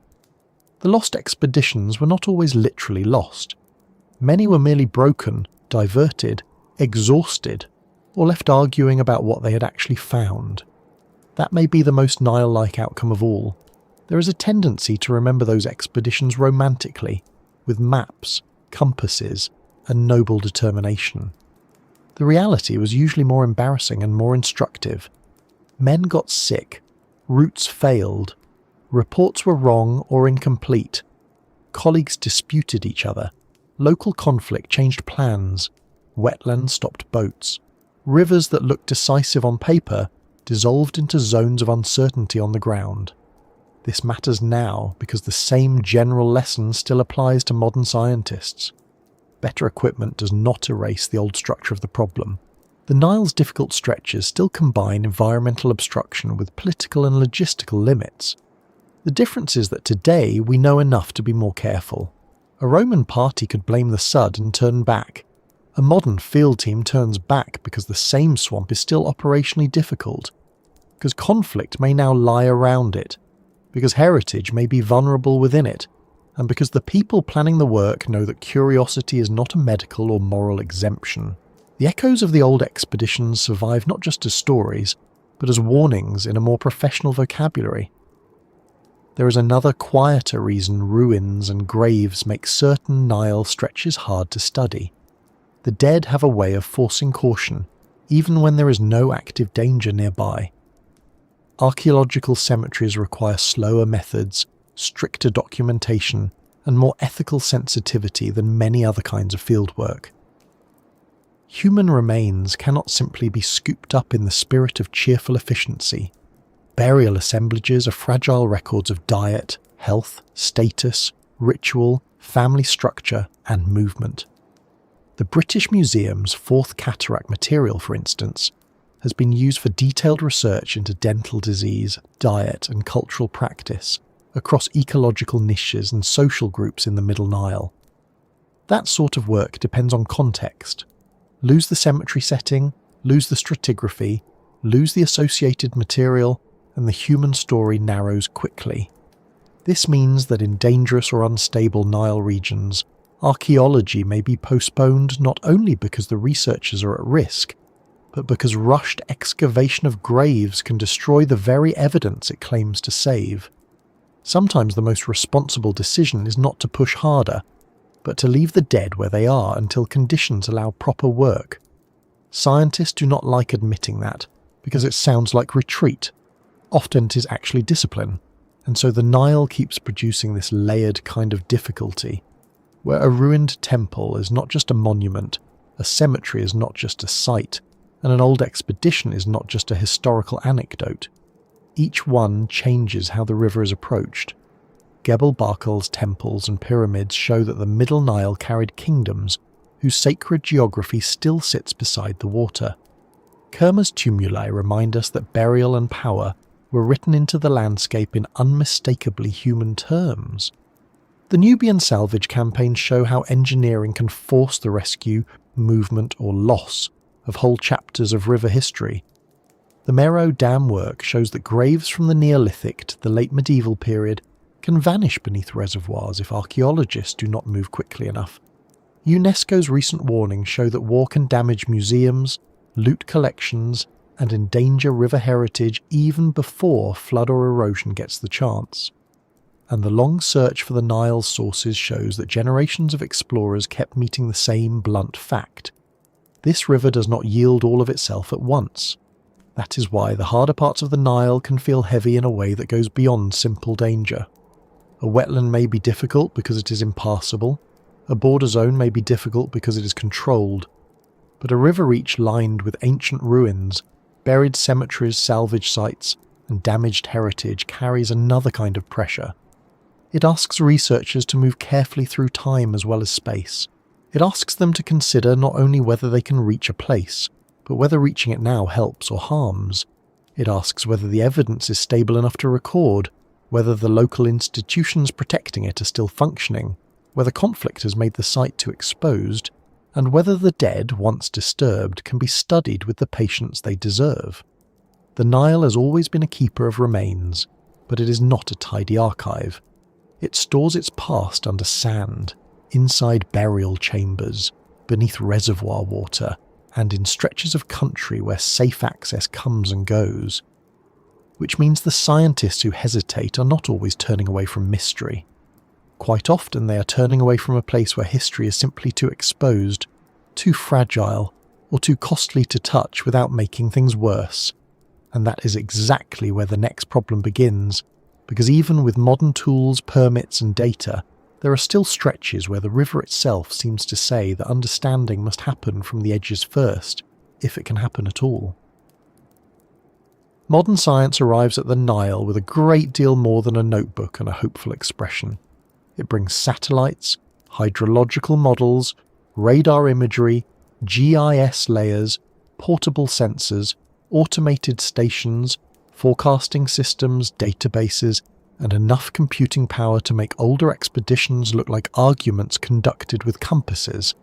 The lost expeditions were not always literally lost. Many were merely broken, diverted, exhausted, or left arguing about what they had actually found. That may be the most Nile-like outcome of all. There is a tendency to remember those expeditions romantically, with maps, compasses, and noble determination. The reality was usually more embarrassing and more instructive. Men got sick, routes failed, reports were wrong or incomplete, colleagues disputed each other, local conflict changed plans, wetlands stopped boats, rivers that looked decisive on paper dissolved into zones of uncertainty on the ground. This matters now because the same general lesson still applies to modern scientists. Better equipment does not erase the old structure of the problem. The Nile's difficult stretches still combine environmental obstruction with political and logistical limits. The difference is that today we know enough to be more careful. A Roman party could blame the Sud and turn back. A modern field team turns back because the same swamp is still operationally difficult, because conflict may now lie around it, because heritage may be vulnerable within it, and because the people planning the work know that curiosity is not a medical or moral exemption. The echoes of the old expeditions survive not just as stories, but as warnings in a more professional vocabulary. There is another quieter reason ruins and graves make certain Nile stretches hard to study. The dead have a way of forcing caution, even when there is no active danger nearby. Archaeological cemeteries require slower methods, stricter documentation, and more ethical sensitivity than many other kinds of fieldwork. Human remains cannot simply be scooped up in the spirit of cheerful efficiency. Burial assemblages are fragile records of diet, health, status, ritual, family structure, and movement. The British Museum's Fourth Cataract material, for instance, has been used for detailed research into dental disease, diet, and cultural practice across ecological niches and social groups in the Middle Nile. That sort of work depends on context. Lose the cemetery setting, lose the stratigraphy, lose the associated material, and the human story narrows quickly. This means that in dangerous or unstable Nile regions, Archaeology may be postponed not only because the researchers are at risk, but because rushed excavation of graves can destroy the very evidence it claims to save. Sometimes the most responsible decision is not to push harder, but to leave the dead where they are until conditions allow proper work. Scientists do not like admitting that, because it sounds like retreat. Often it is actually discipline, and so the Nile keeps producing this layered kind of difficulty, where a ruined temple is not just a monument, a cemetery is not just a site, and an old expedition is not just a historical anecdote. Each one changes how the river is approached. Gebel Barkal's temples and pyramids show that the Middle Nile carried kingdoms whose sacred geography still sits beside the water. Kerma's tumuli remind us that burial and power were written into the landscape in unmistakably human terms. The Nubian salvage campaigns show how engineering can force the rescue, movement, or loss of whole chapters of river history. The Meroe dam work shows that graves from the Neolithic to the late medieval period can vanish beneath reservoirs if archaeologists do not move quickly enough. UNESCO's recent warnings show that war can damage museums, loot collections, and endanger river heritage even before flood or erosion gets the chance. And the long search for the Nile's sources shows that generations of explorers kept meeting the same blunt fact. This river does not yield all of itself at once. That is why the harder parts of the Nile can feel heavy in a way that goes beyond simple danger. A wetland may be difficult because it is impassable. A border zone may be difficult because it is controlled. But a river reach lined with ancient ruins, buried cemeteries, salvage sites, and damaged heritage carries another kind of pressure. It asks researchers to move carefully through time as well as space. It asks them to consider not only whether they can reach a place, but whether reaching it now helps or harms. It asks whether the evidence is stable enough to record, whether the local institutions protecting it are still functioning, whether conflict has made the site too exposed, and whether the dead, once disturbed, can be studied with the patience they deserve. The Nile has always been a keeper of remains, but it is not a tidy archive. It stores its past under sand, inside burial chambers, beneath reservoir water, and in stretches of country where safe access comes and goes. Which means the scientists who hesitate are not always turning away from mystery. Quite often they are turning away from a place where history is simply too exposed, too fragile, or too costly to touch without making things worse. And that is exactly where the next problem begins, because even with modern tools, permits, and data, there are still stretches where the river itself seems to say that understanding must happen from the edges first, if it can happen at all. Modern science arrives at the Nile with a great deal more than a notebook and a hopeful expression. It brings satellites, hydrological models, radar imagery, GIS layers, portable sensors, automated stations, forecasting systems, databases, and enough computing power to make older expeditions look like arguments conducted with compasses.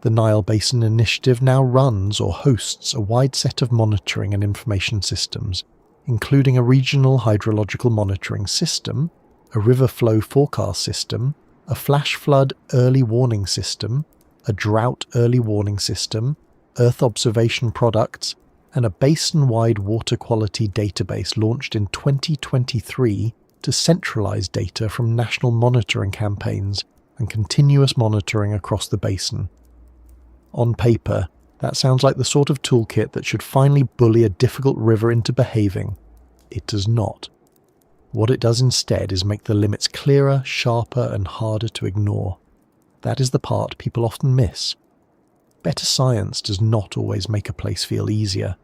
The Nile Basin Initiative now runs or hosts a wide set of monitoring and information systems, including a regional hydrological monitoring system, a river flow forecast system, a flash flood early warning system, a drought early warning system, Earth observation products, and a basin-wide water quality database launched in 2023 to centralize data from national monitoring campaigns and continuous monitoring across the basin. On paper, that sounds like the sort of toolkit that should finally bully a difficult river into behaving. It does not. What it does instead is make the limits clearer, sharper, and harder to ignore. That is the part people often miss. Better science does not always make a place feel easier.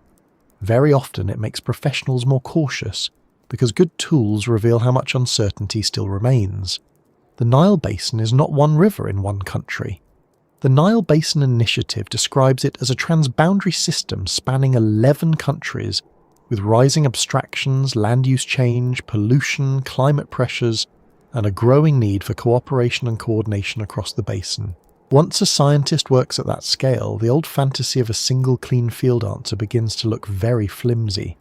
Very often it makes professionals more cautious, because good tools reveal how much uncertainty still remains. The Nile Basin is not one river in one country. The Nile Basin Initiative describes it as a transboundary system spanning 11 countries, with rising abstractions, land use change, pollution, climate pressures, and a growing need for cooperation and coordination across the basin. Once a scientist works at that scale, the old fantasy of a single clean field answer begins to look very flimsy.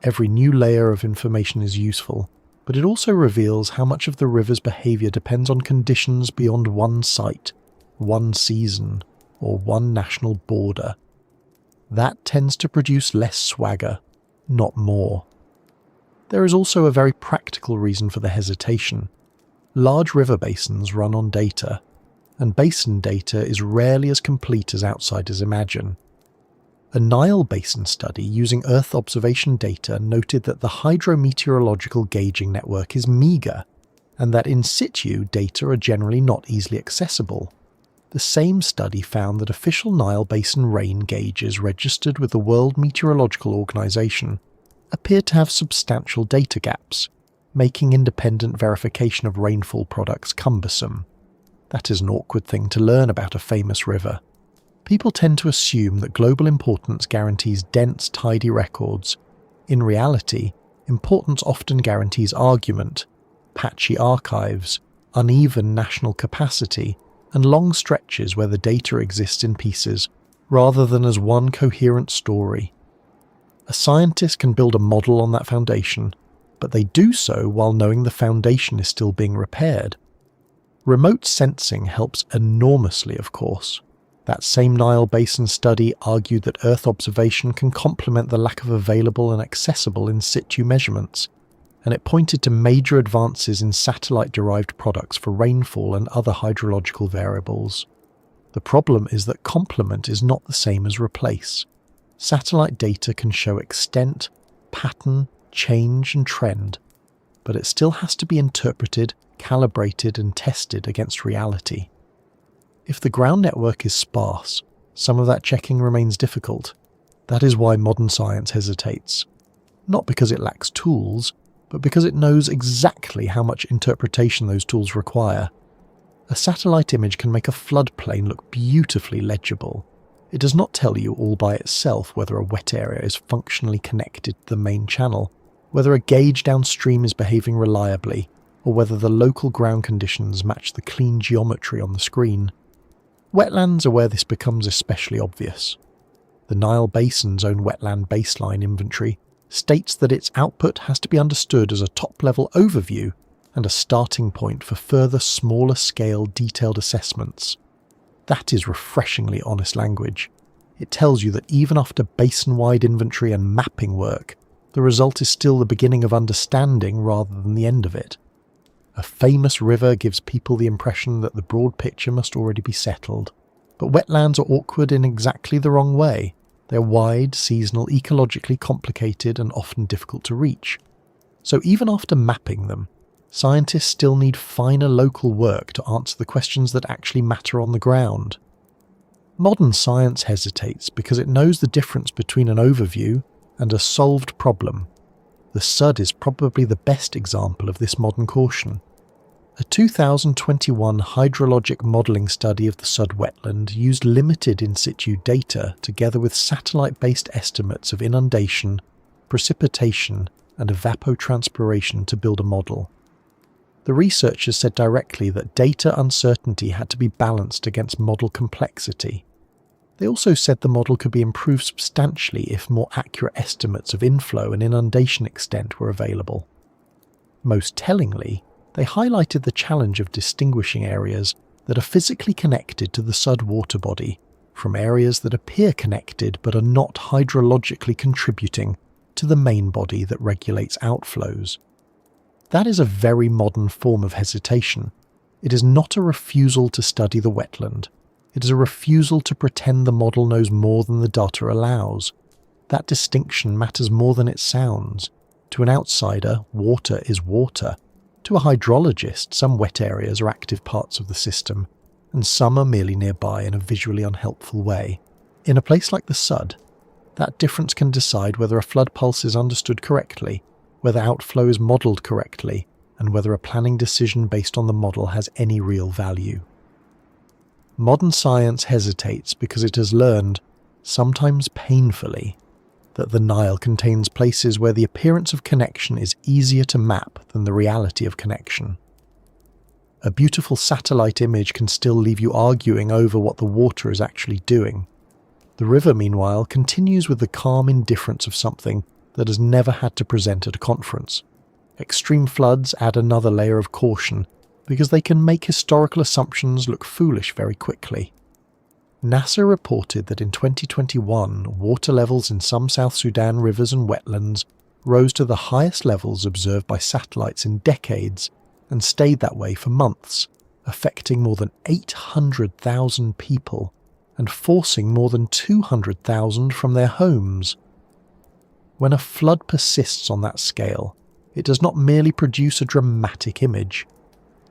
Every new layer of information is useful, but it also reveals how much of the river's behaviour depends on conditions beyond one site, one season, or one national border. That tends to produce less swagger, not more. There is also a very practical reason for the hesitation. Large river basins run on data, and basin data is rarely as complete as outsiders imagine. A Nile basin study using Earth observation data noted that the hydrometeorological gauging network is meagre, and that in situ data are generally not easily accessible. The same study found that official Nile basin rain gauges registered with the World Meteorological Organization appeared to have substantial data gaps, making independent verification of rainfall products cumbersome. That is an awkward thing to learn about a famous river. People tend to assume that global importance guarantees dense, tidy records. In reality, importance often guarantees argument, patchy archives, uneven national capacity, and long stretches where the data exists in pieces, rather than as one coherent story. A scientist can build a model on that foundation, but they do so while knowing the foundation is still being repaired. Remote sensing helps enormously, of course. That same Nile basin study argued that Earth observation can complement the lack of available and accessible in situ measurements, and it pointed to major advances in satellite-derived products for rainfall and other hydrological variables. The problem is that complement is not the same as replace. Satellite data can show extent, pattern, change and trend, but it still has to be interpreted, calibrated and tested against reality. If the ground network is sparse, some of that checking remains difficult. That is why modern science hesitates. Not because it lacks tools, but because it knows exactly how much interpretation those tools require. A satellite image can make a floodplain look beautifully legible. It does not tell you all by itself whether a wet area is functionally connected to the main channel, whether a gauge downstream is behaving reliably, or whether the local ground conditions match the clean geometry on the screen. Wetlands are where this becomes especially obvious. The Nile Basin's own wetland baseline inventory states that its output has to be understood as a top-level overview and a starting point for further smaller-scale detailed assessments. That is refreshingly honest language. It tells you that even after basin-wide inventory and mapping work, the result is still the beginning of understanding rather than the end of it. A famous river gives people the impression that the broad picture must already be settled. But wetlands are awkward in exactly the wrong way. They're wide, seasonal, ecologically complicated and often difficult to reach. So even after mapping them, scientists still need finer local work to answer the questions that actually matter on the ground. Modern science hesitates because it knows the difference between an overview and a solved problem. The Sud is probably the best example of this modern caution. A 2021 hydrologic modelling study of the Sud wetland used limited in situ data together with satellite-based estimates of inundation, precipitation and evapotranspiration to build a model. The researchers said directly that data uncertainty had to be balanced against model complexity. They also said the model could be improved substantially if more accurate estimates of inflow and inundation extent were available. Most tellingly, they highlighted the challenge of distinguishing areas that are physically connected to the Sud water body from areas that appear connected but are not hydrologically contributing to the main body that regulates outflows. That is a very modern form of hesitation. It is not a refusal to study the wetland. It is a refusal to pretend the model knows more than the data allows. That distinction matters more than it sounds. To an outsider, water is water. To a hydrologist, some wet areas are active parts of the system, and some are merely nearby in a visually unhelpful way. In a place like the Sud, that difference can decide whether a flood pulse is understood correctly, whether outflow is modelled correctly, and whether a planning decision based on the model has any real value. Modern science hesitates because it has learned, sometimes painfully, that the Nile contains places where the appearance of connection is easier to map than the reality of connection. A beautiful satellite image can still leave you arguing over what the water is actually doing. The river, meanwhile, continues with the calm indifference of something that has never had to present at a conference. Extreme floods add another layer of caution, because they can make historical assumptions look foolish very quickly. NASA reported that in 2021, water levels in some South Sudan rivers and wetlands rose to the highest levels observed by satellites in decades and stayed that way for months, affecting more than 800,000 people and forcing more than 200,000 from their homes. When a flood persists on that scale, it does not merely produce a dramatic image.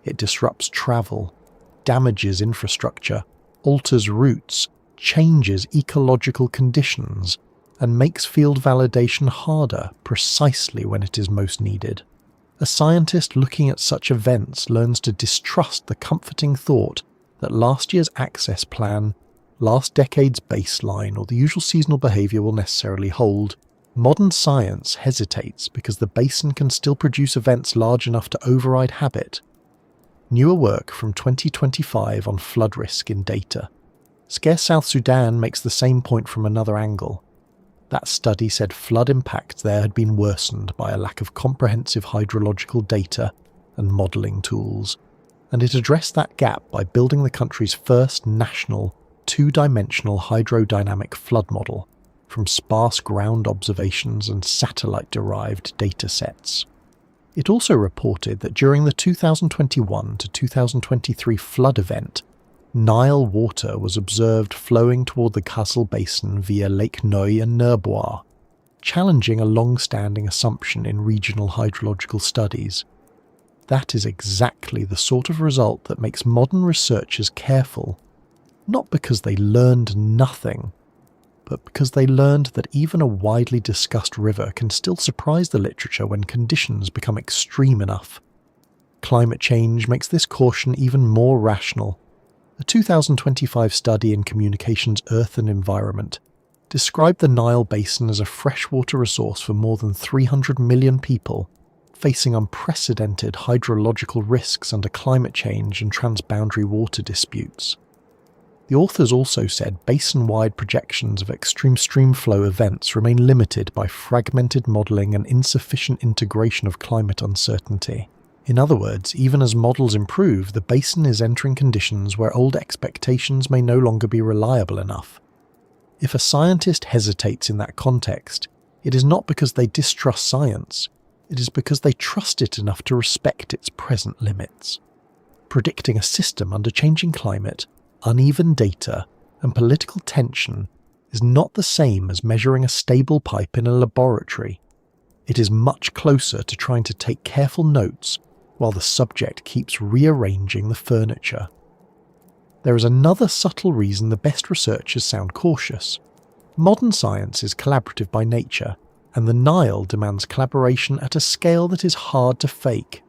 It disrupts travel, damages infrastructure, alters routes, changes ecological conditions, and makes field validation harder precisely when it is most needed. A scientist looking at such events learns to distrust the comforting thought that last year's access plan, last decade's baseline, or the usual seasonal behaviour will necessarily hold. Modern science hesitates because the basin can still produce events large enough to override habit. Newer work from 2025 on flood risk in data. Scarce South Sudan makes the same point from another angle. That study said flood impacts there had been worsened by a lack of comprehensive hydrological data and modelling tools, and it addressed that gap by building the country's first national, two-dimensional hydrodynamic flood model from sparse ground observations and satellite-derived data sets. It also reported that during the 2021 to 2023 flood event, Nile water was observed flowing toward the Kassel Basin via Lake Noy and Nerbois, challenging a long-standing assumption in regional hydrological studies. That is exactly the sort of result that makes modern researchers careful, not because they learned nothing, but because they learned that even a widely discussed river can still surprise the literature when conditions become extreme enough. Climate change makes this caution even more rational. A 2025 study in Communications, Earth and Environment described the Nile Basin as a freshwater resource for more than 300 million people, facing unprecedented hydrological risks under climate change and transboundary water disputes. The authors also said basin-wide projections of extreme streamflow events remain limited by fragmented modelling and insufficient integration of climate uncertainty. In other words, even as models improve, the basin is entering conditions where old expectations may no longer be reliable enough. If a scientist hesitates in that context, it is not because they distrust science, it is because they trust it enough to respect its present limits. Predicting a system under changing climate, uneven data, and political tension is not the same as measuring a stable pipe in a laboratory. It is much closer to trying to take careful notes while the subject keeps rearranging the furniture. There is another subtle reason the best researchers sound cautious. Modern science is collaborative by nature, and the Nile demands collaboration at a scale that is hard to fake.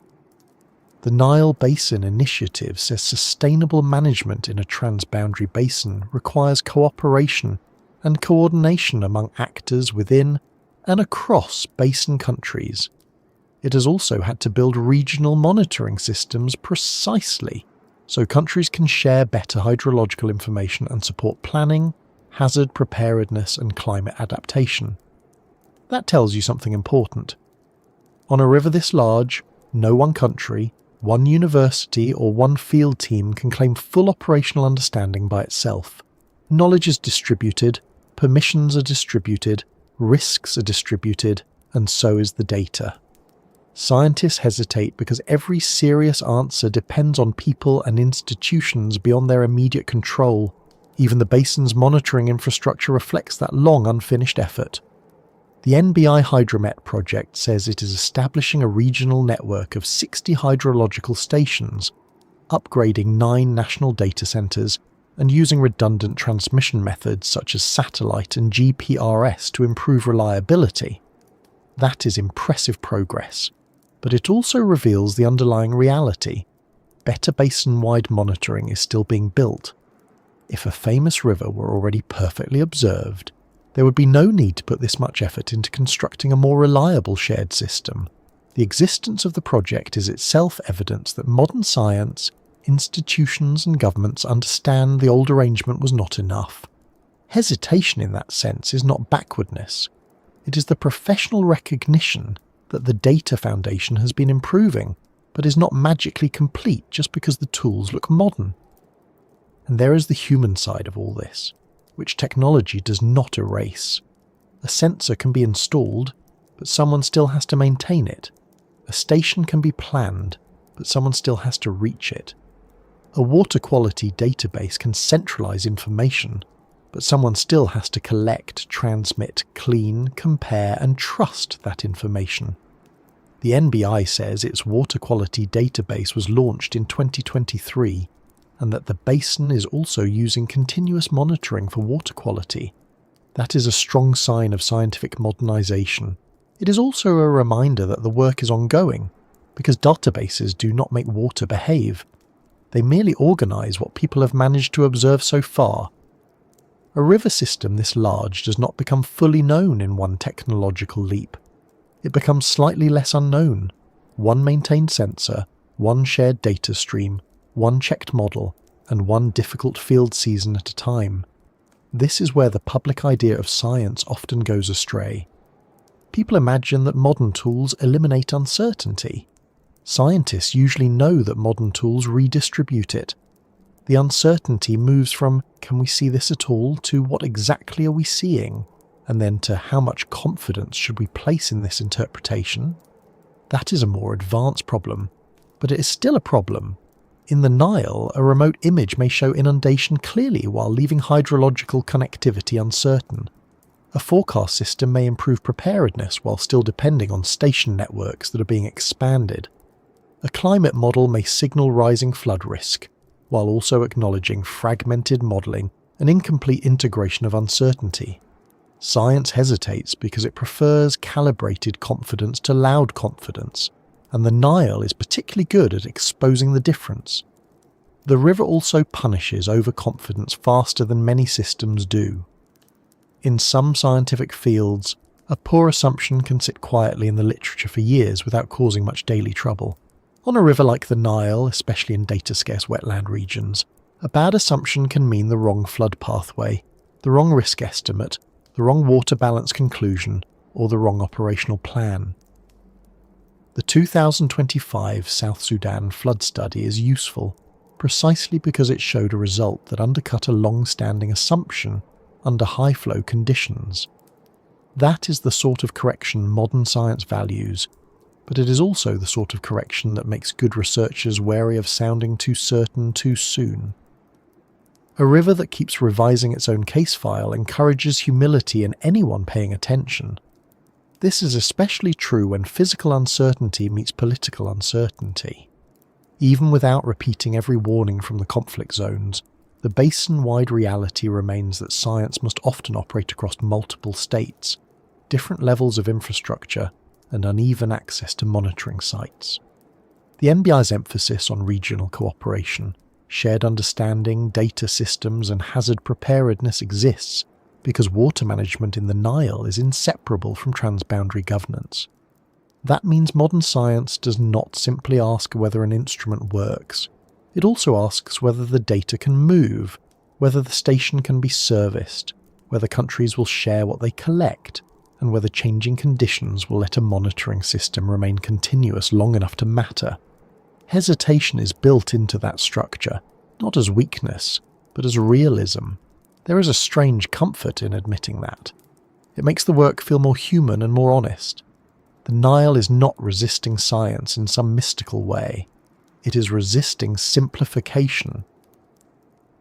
The Nile Basin Initiative says sustainable management in a transboundary basin requires cooperation and coordination among actors within and across basin countries. It has also had to build regional monitoring systems precisely so countries can share better hydrological information and support planning, hazard preparedness and climate adaptation. That tells you something important. On a river this large, no one country, one university or one field team can claim full operational understanding by itself. Knowledge is distributed, permissions are distributed, risks are distributed, and so is the data. Scientists hesitate because every serious answer depends on people and institutions beyond their immediate control. Even the basin's monitoring infrastructure reflects that long unfinished effort. The NBI Hydromet project says it is establishing a regional network of 60 hydrological stations, upgrading 9 national data centres, and using redundant transmission methods such as satellite and GPRS to improve reliability. That is impressive progress, but it also reveals the underlying reality. Better basin-wide monitoring is still being built. If a famous river were already perfectly observed, there would be no need to put this much effort into constructing a more reliable shared system. The existence of the project is itself evidence that modern science, institutions and governments understand the old arrangement was not enough. Hesitation in that sense is not backwardness. It is the professional recognition that the data foundation has been improving, but is not magically complete just because the tools look modern. And there is the human side of all this, which technology does not erase. A sensor can be installed, but someone still has to maintain it. A station can be planned, but someone still has to reach it. A water quality database can centralize information, but someone still has to collect, transmit, clean, compare, and trust that information. The NBI says its water quality database was launched in 2023, and that the basin is also using continuous monitoring for water quality. That is a strong sign of scientific modernization. It is also a reminder that the work is ongoing, because databases do not make water behave. They merely organize what people have managed to observe so far. A river system this large does not become fully known in one technological leap. It becomes slightly less unknown. One maintained sensor, one shared data stream, one checked model, and one difficult field season at a time. This is where the public idea of science often goes astray. People imagine that modern tools eliminate uncertainty. Scientists usually know that modern tools redistribute it. The uncertainty moves from, can we see this at all, to what exactly are we seeing, and then to how much confidence should we place in this interpretation? That is a more advanced problem, but it is still a problem. In the Nile, a remote image may show inundation clearly while leaving hydrological connectivity uncertain. A forecast system may improve preparedness while still depending on station networks that are being expanded. A climate model may signal rising flood risk, while also acknowledging fragmented modelling and incomplete integration of uncertainty. Science hesitates because it prefers calibrated confidence to loud confidence, and the Nile is particularly good at exposing the difference. The river also punishes overconfidence faster than many systems do. In some scientific fields, a poor assumption can sit quietly in the literature for years without causing much daily trouble. On a river like the Nile, especially in data-scarce wetland regions, a bad assumption can mean the wrong flood pathway, the wrong risk estimate, the wrong water balance conclusion, or the wrong operational plan. The 2025 South Sudan flood study is useful, precisely because it showed a result that undercut a long-standing assumption under high-flow conditions. That is the sort of correction modern science values, but it is also the sort of correction that makes good researchers wary of sounding too certain too soon. A river that keeps revising its own case file encourages humility in anyone paying attention. This is especially true when physical uncertainty meets political uncertainty. Even without repeating every warning from the conflict zones, the basin-wide reality remains that science must often operate across multiple states, different levels of infrastructure, and uneven access to monitoring sites. The NBI's emphasis on regional cooperation, shared understanding, data systems, and hazard preparedness exists because water management in the Nile is inseparable from transboundary governance. That means modern science does not simply ask whether an instrument works. It also asks whether the data can move, whether the station can be serviced, whether countries will share what they collect, and whether changing conditions will let a monitoring system remain continuous long enough to matter. Hesitation is built into that structure, not as weakness, but as realism. There is a strange comfort in admitting that. It makes the work feel more human and more honest. The Nile is not resisting science in some mystical way. It is resisting simplification.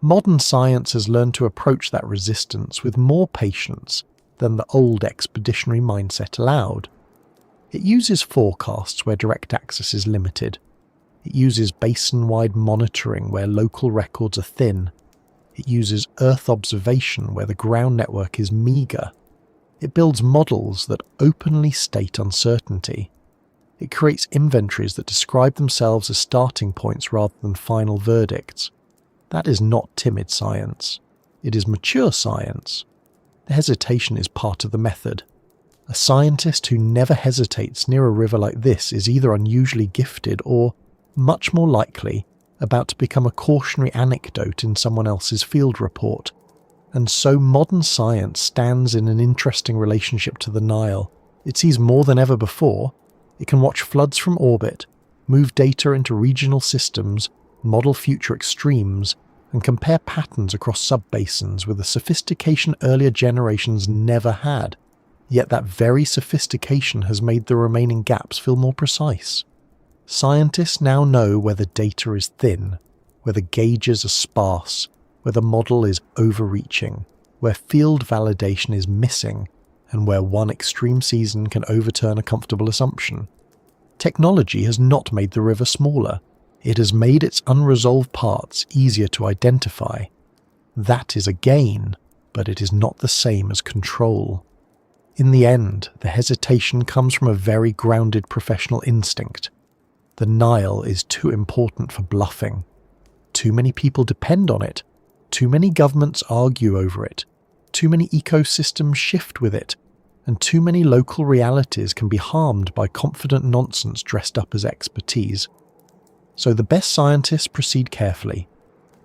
Modern science has learned to approach that resistance with more patience than the old expeditionary mindset allowed. It uses forecasts where direct access is limited. It uses basin-wide monitoring where local records are thin. It uses Earth observation where the ground network is meagre. It builds models that openly state uncertainty. It creates inventories that describe themselves as starting points rather than final verdicts. That is not timid science. It is mature science. The hesitation is part of the method. A scientist who never hesitates near a river like this is either unusually gifted or, much more likely, about to become a cautionary anecdote in someone else's field report. And so modern science stands in an interesting relationship to the Nile. It sees more than ever before. It can watch floods from orbit. move data into regional systems, model future extremes, and compare patterns across subbasins with a sophistication earlier generations never had. Yet that very sophistication has made the remaining gaps feel more precise. Scientists now know where the data is thin, where the gauges are sparse, where the model is overreaching, where field validation is missing, and where one extreme season can overturn a comfortable assumption. Technology has not made the river smaller. It has made its unresolved parts easier to identify. That is a gain, but it is not the same as control. In the end, the hesitation comes from a very grounded professional instinct. The Nile is too important for bluffing. Too many people depend on it. Too many governments argue over it. Too many ecosystems shift with it. And too many local realities can be harmed by confident nonsense dressed up as expertise. So the best scientists proceed carefully.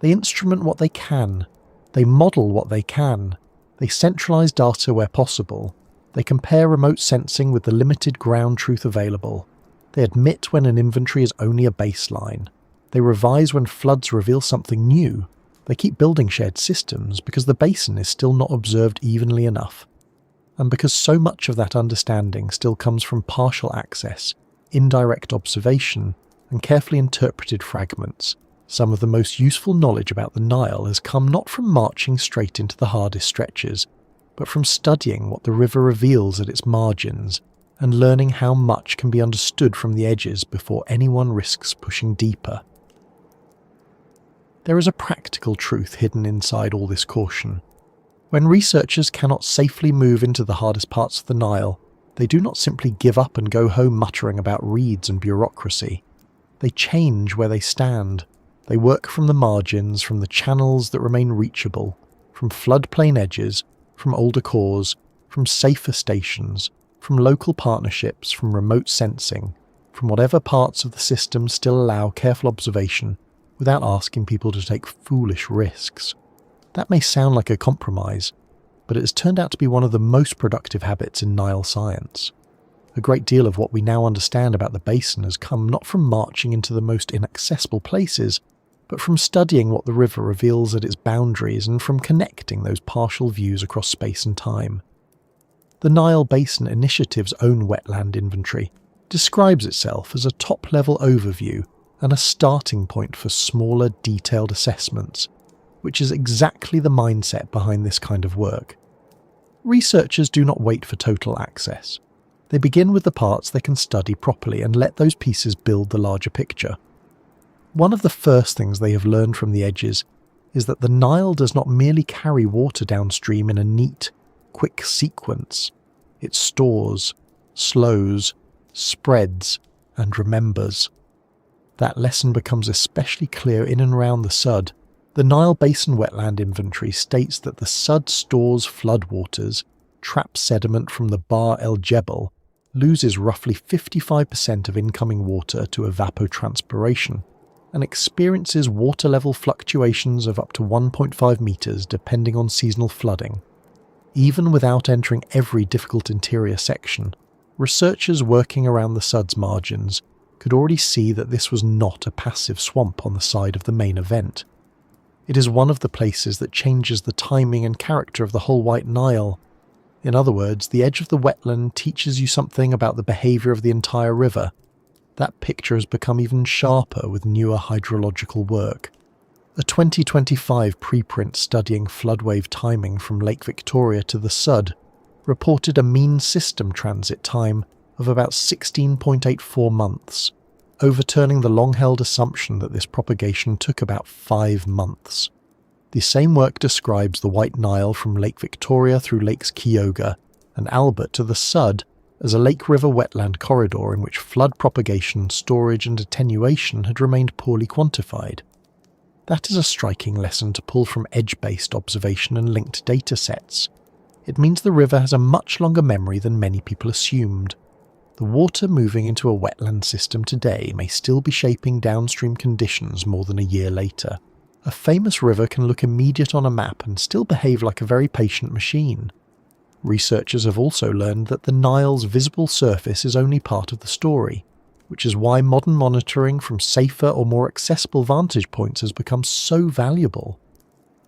They instrument what they can. They model what they can. They centralize data where possible. They compare remote sensing with the limited ground truth available. They admit when an inventory is only a baseline. They revise when floods reveal something new. They keep building shared systems because the basin is still not observed evenly enough. And because so much of that understanding still comes from partial access, indirect observation, and carefully interpreted fragments, some of the most useful knowledge about the Nile has come not from marching straight into the hardest stretches, but from studying what the river reveals at its margins and learning how much can be understood from the edges before anyone risks pushing deeper. There is a practical truth hidden inside all this caution. When researchers cannot safely move into the hardest parts of the Nile, they do not simply give up and go home muttering about reeds and bureaucracy. They change where they stand. They work from the margins, from the channels that remain reachable, from floodplain edges, from older cores, from safer stations, from local partnerships, from remote sensing, from whatever parts of the system still allow careful observation without asking people to take foolish risks. That may sound like a compromise, but it has turned out to be one of the most productive habits in Nile science. A great deal of what we now understand about the basin has come not from marching into the most inaccessible places, but from studying what the river reveals at its boundaries and from connecting those partial views across space and time. The Nile Basin Initiative's own wetland inventory describes itself as a top-level overview and a starting point for smaller, detailed assessments, which is exactly the mindset behind this kind of work. Researchers do not wait for total access. They begin with the parts they can study properly and let those pieces build the larger picture. One of the first things they have learned from the edges is that the Nile does not merely carry water downstream in a neat, quick sequence. It stores, slows, spreads, and remembers. That lesson becomes especially clear in and around the Sud. The Nile Basin Wetland Inventory states that the Sud stores floodwaters, traps sediment from the Bahr el Jebel, loses roughly 55% of incoming water to evapotranspiration, and experiences water level fluctuations of up to 1.5 meters depending on seasonal flooding. Even without entering every difficult interior section, researchers working around the Sud's margins could already see that this was not a passive swamp on the side of the main event. It is one of the places that changes the timing and character of the whole White Nile. In other words, the edge of the wetland teaches you something about the behaviour of the entire river. That picture has become even sharper with newer hydrological work. A 2025 preprint studying floodwave timing from Lake Victoria to the Sud reported a mean system transit time of about 16.84 months, overturning the long-held assumption that this propagation took about 5 months. The same work describes the White Nile from Lake Victoria through Lakes Kyoga and Albert to the Sud as a lake-river wetland corridor in which flood propagation, storage and attenuation had remained poorly quantified. That is a striking lesson to pull from edge-based observation and linked data sets. It means the river has a much longer memory than many people assumed. The water moving into a wetland system today may still be shaping downstream conditions more than a year later. A famous river can look immediate on a map and still behave like a very patient machine. Researchers have also learned that the Nile's visible surface is only part of the story. which is why modern monitoring from safer or more accessible vantage points has become so valuable.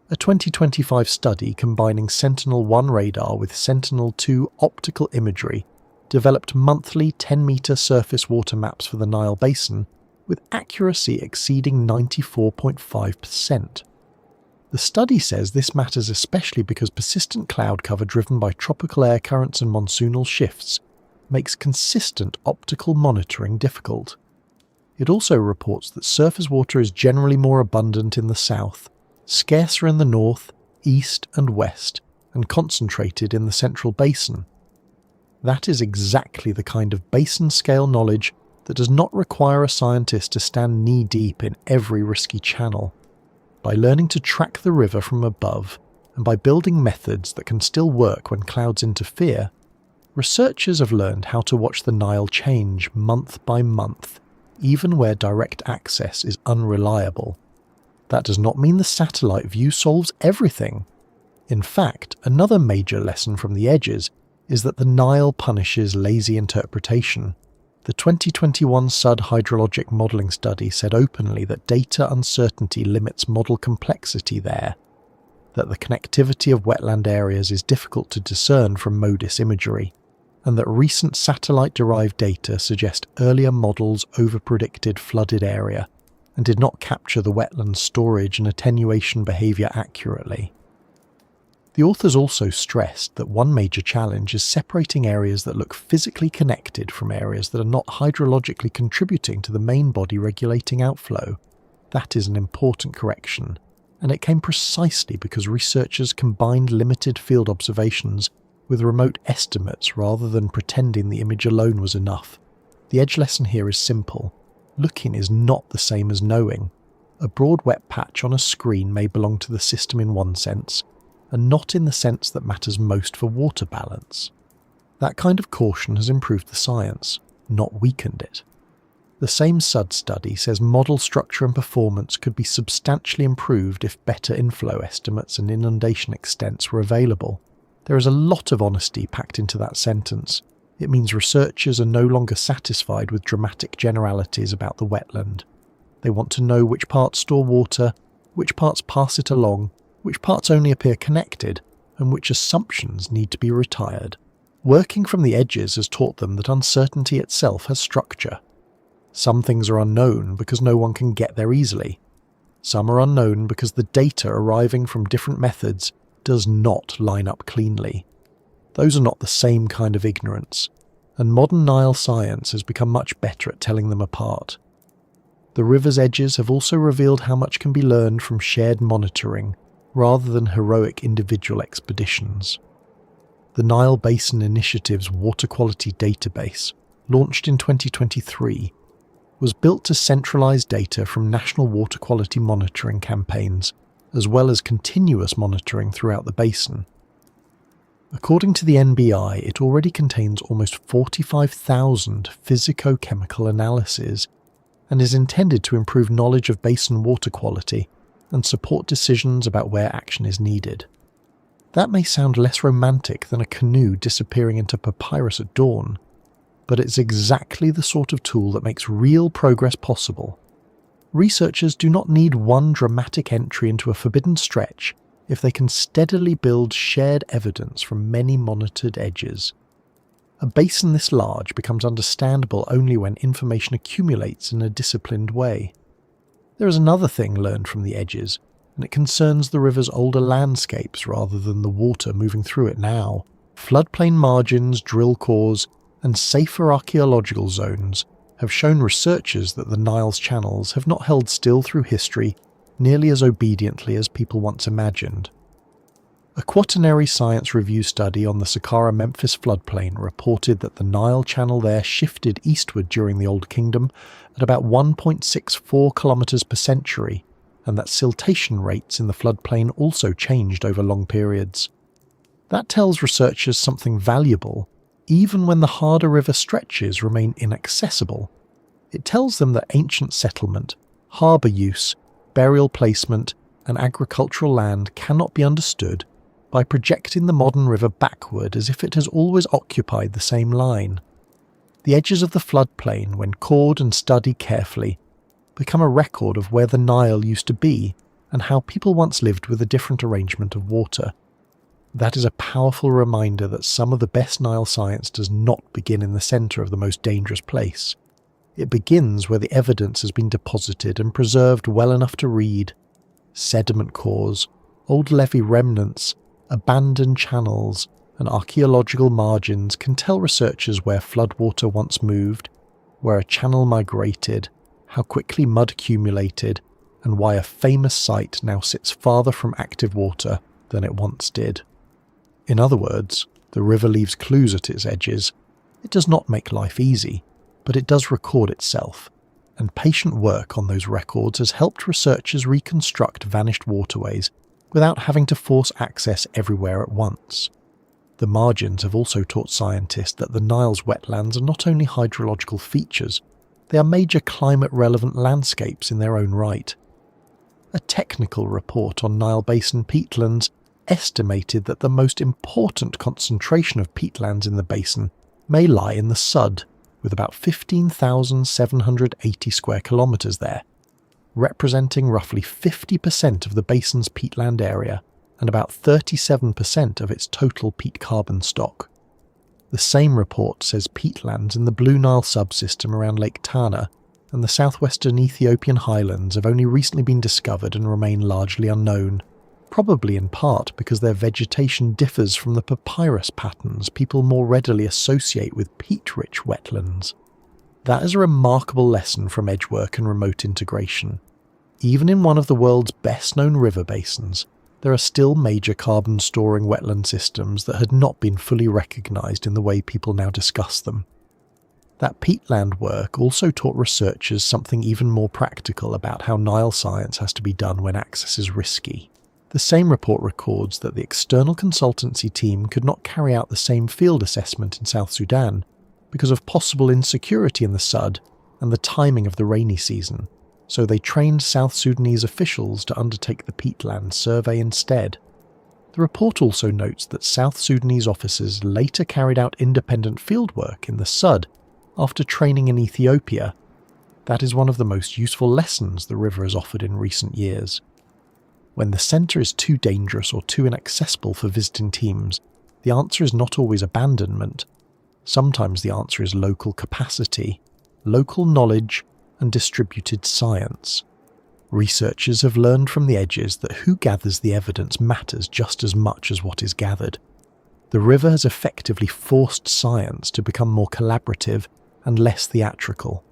A 2025 study combining Sentinel-1 radar with Sentinel-2 optical imagery developed monthly 10-metre surface water maps for the Nile basin with accuracy exceeding 94.5%. The study says this matters especially because persistent cloud cover driven by tropical air currents and monsoonal shifts makes consistent optical monitoring difficult. It also reports that surface water is generally more abundant in the south, scarcer in the north, east and west, and concentrated in the central basin. That is exactly the kind of basin-scale knowledge that does not require a scientist to stand knee-deep in every risky channel. By learning to track the river from above, and by building methods that can still work when clouds interfere, researchers have learned how to watch the Nile change month by month, even where direct access is unreliable. That does not mean the satellite view solves everything. In fact, another major lesson from the edges is that the Nile punishes lazy interpretation. The 2021 SUD hydrologic modelling study said openly that data uncertainty limits model complexity there, that the connectivity of wetland areas is difficult to discern from MODIS imagery, and that recent satellite-derived data suggest earlier models overpredicted flooded area and did not capture the wetland storage and attenuation behaviour accurately. The authors also stressed that one major challenge is separating areas that look physically connected from areas that are not hydrologically contributing to the main body regulating outflow. That is an important correction, and it came precisely because researchers combined limited field observations with remote estimates rather than pretending the image alone was enough. The edge lesson here is simple. Looking is not the same as knowing. A broad wet patch on a screen may belong to the system in one sense, and not in the sense that matters most for water balance. That kind of caution has improved the science, not weakened it. The same SUD study says model structure and performance could be substantially improved if better inflow estimates and inundation extents were available. There is a lot of honesty packed into that sentence. It means researchers are no longer satisfied with dramatic generalities about the wetland. They want to know which parts store water, which parts pass it along, which parts only appear connected, and which assumptions need to be retired. Working from the edges has taught them that uncertainty itself has structure. Some things are unknown because no one can get there easily. Some are unknown because the data arriving from different methods does not line up cleanly. Those are not the same kind of ignorance, and modern Nile science has become much better at telling them apart. The river's edges have also revealed how much can be learned from shared monitoring rather than heroic individual expeditions. The Nile Basin Initiative's Water Quality Database, launched in 2023, was built to centralise data from national water quality monitoring campaigns, as well as continuous monitoring throughout the basin. According to the NBI, it already contains almost 45,000 physico-chemical analyses and is intended to improve knowledge of basin water quality and support decisions about where action is needed. That may sound less romantic than a canoe disappearing into papyrus at dawn, but it's exactly the sort of tool that makes real progress possible. Researchers do not need one dramatic entry into a forbidden stretch if they can steadily build shared evidence from many monitored edges. A basin this large becomes understandable only when information accumulates in a disciplined way. There is another thing learned from the edges, and it concerns the river's older landscapes rather than the water moving through it now. Floodplain margins, drill cores, and safer archaeological zones have shown researchers that the Nile's channels have not held still through history nearly as obediently as people once imagined. A quaternary science review study on the Saqqara-Memphis floodplain reported that the Nile channel there shifted eastward during the Old Kingdom at about 1.64 kilometers per century, and that siltation rates in the floodplain also changed over long periods. That tells researchers something valuable, even when the harder river stretches remain inaccessible. It tells them that ancient settlement, harbour use, burial placement, and agricultural land cannot be understood by projecting the modern river backward as if it has always occupied the same line. The edges of the floodplain, when cored and studied carefully, become a record of where the Nile used to be and how people once lived with a different arrangement of water. That is a powerful reminder that some of the best Nile science does not begin in the centre of the most dangerous place. It begins where the evidence has been deposited and preserved well enough to read. Sediment cores, old levee remnants, abandoned channels, and archaeological margins can tell researchers where floodwater once moved, where a channel migrated, how quickly mud accumulated, and why a famous site now sits farther from active water than it once did. In other words, the river leaves clues at its edges. It does not make life easy, but it does record itself, and patient work on those records has helped researchers reconstruct vanished waterways without having to force access everywhere at once. The margins have also taught scientists that the Nile's wetlands are not only hydrological features, they are major climate-relevant landscapes in their own right. A technical report on Nile Basin peatlands estimated that the most important concentration of peatlands in the basin may lie in the Sud, with about 15,780 square kilometres there, representing roughly 50% of the basin's peatland area and about 37% of its total peat carbon stock. The same report says peatlands in the Blue Nile subsystem around Lake Tana and the southwestern Ethiopian highlands have only recently been discovered and remain largely unknown, probably in part because their vegetation differs from the papyrus patterns people more readily associate with peat-rich wetlands. That is a remarkable lesson from edgework and remote integration. Even in one of the world's best-known river basins, there are still major carbon-storing wetland systems that had not been fully recognised in the way people now discuss them. That peatland work also taught researchers something even more practical about how Nile science has to be done when access is risky. The same report records that the external consultancy team could not carry out the same field assessment in South Sudan because of possible insecurity in the Sud and the timing of the rainy season, so they trained South Sudanese officials to undertake the peatland survey instead. The report also notes that South Sudanese officers later carried out independent fieldwork in the Sud after training in Ethiopia. That is one of the most useful lessons the river has offered in recent years. When the centre is too dangerous or too inaccessible for visiting teams, the answer is not always abandonment. Sometimes the answer is local capacity, local knowledge, and distributed science. Researchers have learned from the edges that who gathers the evidence matters just as much as what is gathered. The river has effectively forced science to become more collaborative and less theatrical.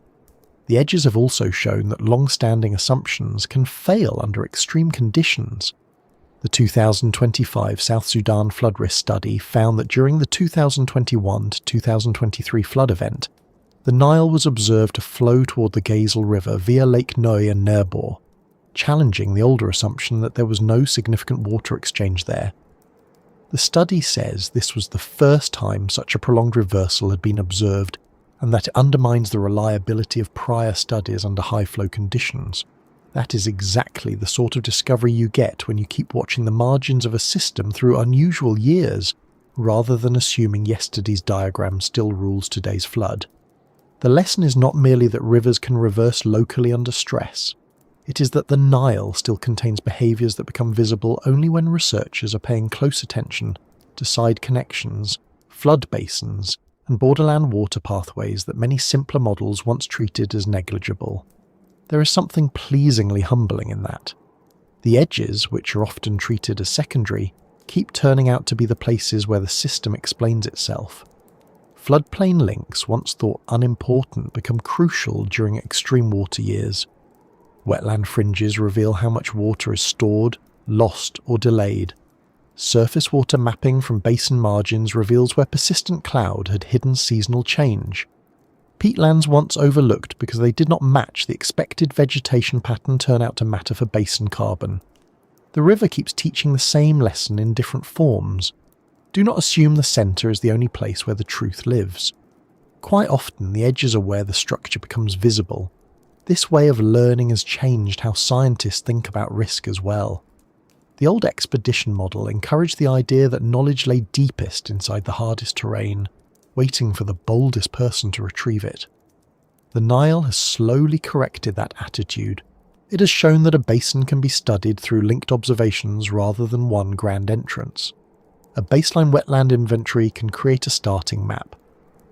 The edges have also shown that long-standing assumptions can fail under extreme conditions. The 2025 South Sudan flood risk study found that during the 2021 to 2023 flood event, the Nile was observed to flow toward the Ghazel River via Lake Noi and Nerbor, challenging the older assumption that there was no significant water exchange there. The study says this was the first time such a prolonged reversal had been observed, and that it undermines the reliability of prior studies under high-flow conditions. That is exactly the sort of discovery you get when you keep watching the margins of a system through unusual years, rather than assuming yesterday's diagram still rules today's flood. The lesson is not merely that rivers can reverse locally under stress. It is that the Nile still contains behaviours that become visible only when researchers are paying close attention to side connections, flood basins, and borderland water pathways that many simpler models once treated as negligible. There is something pleasingly humbling in that. The edges, which are often treated as secondary, keep turning out to be the places where the system explains itself. Floodplain links, once thought unimportant, become crucial during extreme water years. Wetland fringes reveal how much water is stored, lost, or delayed. Surface water mapping from basin margins reveals where persistent cloud had hidden seasonal change. Peatlands once overlooked because they did not match the expected vegetation pattern turn out to matter for basin carbon. The river keeps teaching the same lesson in different forms. Do not assume the centre is the only place where the truth lives. Quite often the edges are where the structure becomes visible. This way of learning has changed how scientists think about risk as well. The old expedition model encouraged the idea that knowledge lay deepest inside the hardest terrain. waiting for the boldest person to retrieve it. The Nile has slowly corrected that attitude. It has shown that a basin can be studied through linked observations rather than one grand entrance. A baseline wetland inventory can create a starting map.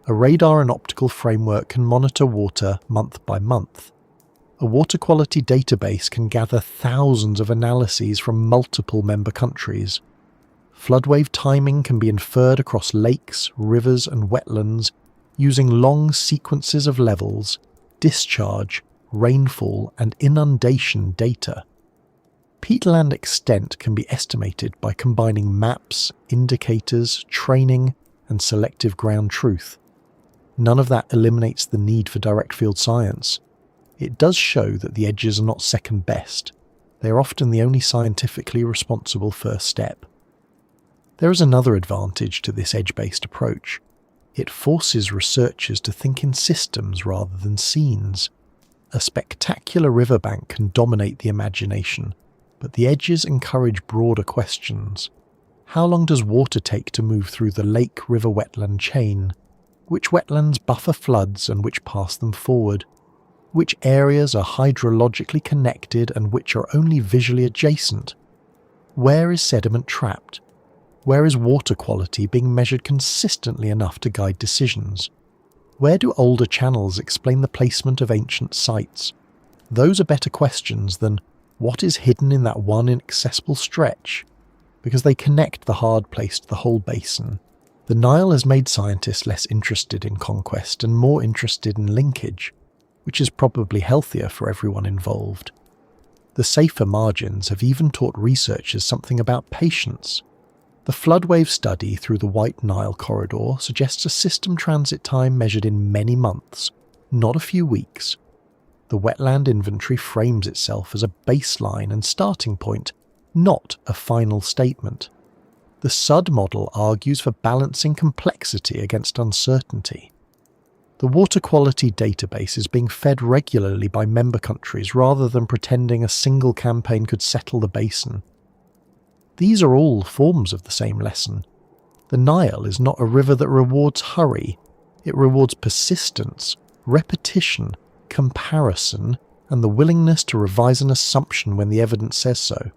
A radar and optical framework can monitor water month by month. A water quality database can gather thousands of analyses from multiple member countries. Floodwave timing can be inferred across lakes, rivers and wetlands using long sequences of levels, discharge, rainfall and inundation data. Peatland extent can be estimated by combining maps, indicators, training and selective ground truth. None of that eliminates the need for direct field science. It does show that the edges are not second best. They are often the only scientifically responsible first step. There is another advantage to this edge-based approach. It forces researchers to think in systems rather than scenes. A spectacular riverbank can dominate the imagination, but the edges encourage broader questions. How long does water take to move through the lake-river-wetland chain? Which wetlands buffer floods and which pass them forward? Which areas are hydrologically connected and which are only visually adjacent? Where is sediment trapped? Where is water quality being measured consistently enough to guide decisions? Where do older channels explain the placement of ancient sites? Those are better questions than what is hidden in that one inaccessible stretch, because they connect the hard place to the whole basin. The Nile has made scientists less interested in conquest and more interested in linkage, which is probably healthier for everyone involved. The safer margins have even taught researchers something about patience. The floodwave study through the White Nile corridor suggests a system transit time measured in many months, not a few weeks. The wetland inventory frames itself as a baseline and starting point, not a final statement. The SUD model argues for balancing complexity against uncertainty. The water quality database is being fed regularly by member countries rather than pretending a single campaign could settle the basin. These are all forms of the same lesson. The Nile is not a river that rewards hurry. It rewards persistence, repetition, comparison, and the willingness to revise an assumption when the evidence says so.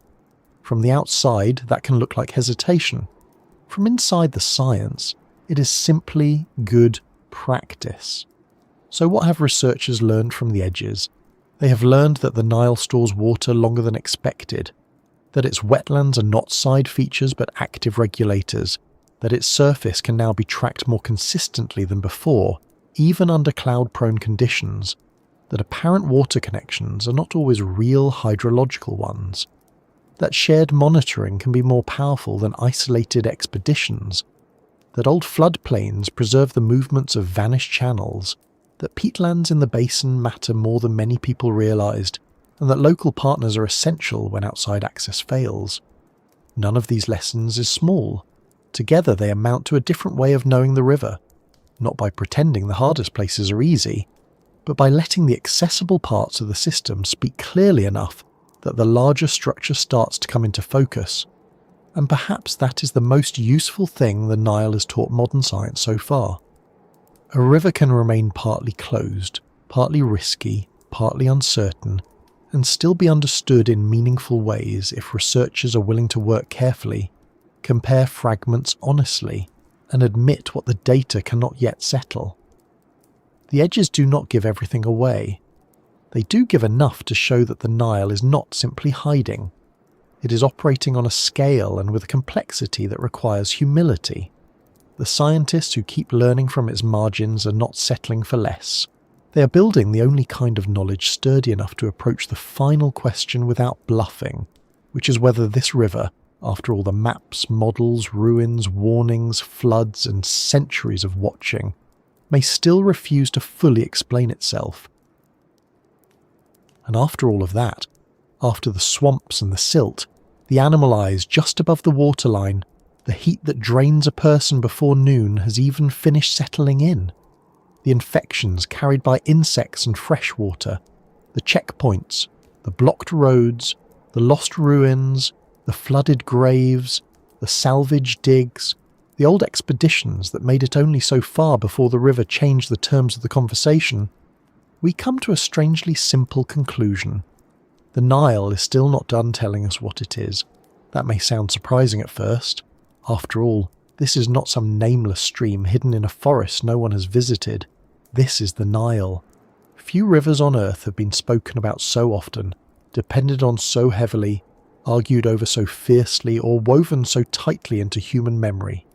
From the outside, that can look like hesitation. From inside the science, it is simply good practice. So what have researchers learned from the edges? They have learned that the Nile stores water longer than expected, that its wetlands are not side features but active regulators, that its surface can now be tracked more consistently than before, even under cloud-prone conditions, that apparent water connections are not always real hydrological ones, that shared monitoring can be more powerful than isolated expeditions, that old floodplains preserve the movements of vanished channels, that peatlands in the basin matter more than many people realised, and that local partners are essential when outside access fails. None of these lessons is small. Together they amount to a different way of knowing the river, not by pretending the hardest places are easy, but by letting the accessible parts of the system speak clearly enough that the larger structure starts to come into focus. And perhaps that is the most useful thing the Nile has taught modern science so far. A river can remain partly closed, partly risky, partly uncertain, and still be understood in meaningful ways if researchers are willing to work carefully, compare fragments honestly, and admit what the data cannot yet settle. The edges do not give everything away. They do give enough to show that the Nile is not simply hiding. It is operating on a scale and with a complexity that requires humility. The scientists who keep learning from its margins are not settling for less. They are building the only kind of knowledge sturdy enough to approach the final question without bluffing, which is whether this river, after all the maps, models, ruins, warnings, floods, and centuries of watching, may still refuse to fully explain itself. And after all of that, after the swamps and the silt, the animal eyes just above the waterline, the heat that drains a person before noon has even finished settling in. The infections carried by insects and fresh water, the checkpoints, the blocked roads, the lost ruins, the flooded graves, the salvage digs, the old expeditions that made it only so far before the river changed the terms of the conversation, we come to a strangely simple conclusion. The Nile is still not done telling us what it is. That may sound surprising at first. After all, this is not some nameless stream hidden in a forest no one has visited. This is the Nile. Few rivers on earth have been spoken about so often, depended on so heavily, argued over so fiercely, or woven so tightly into human memory.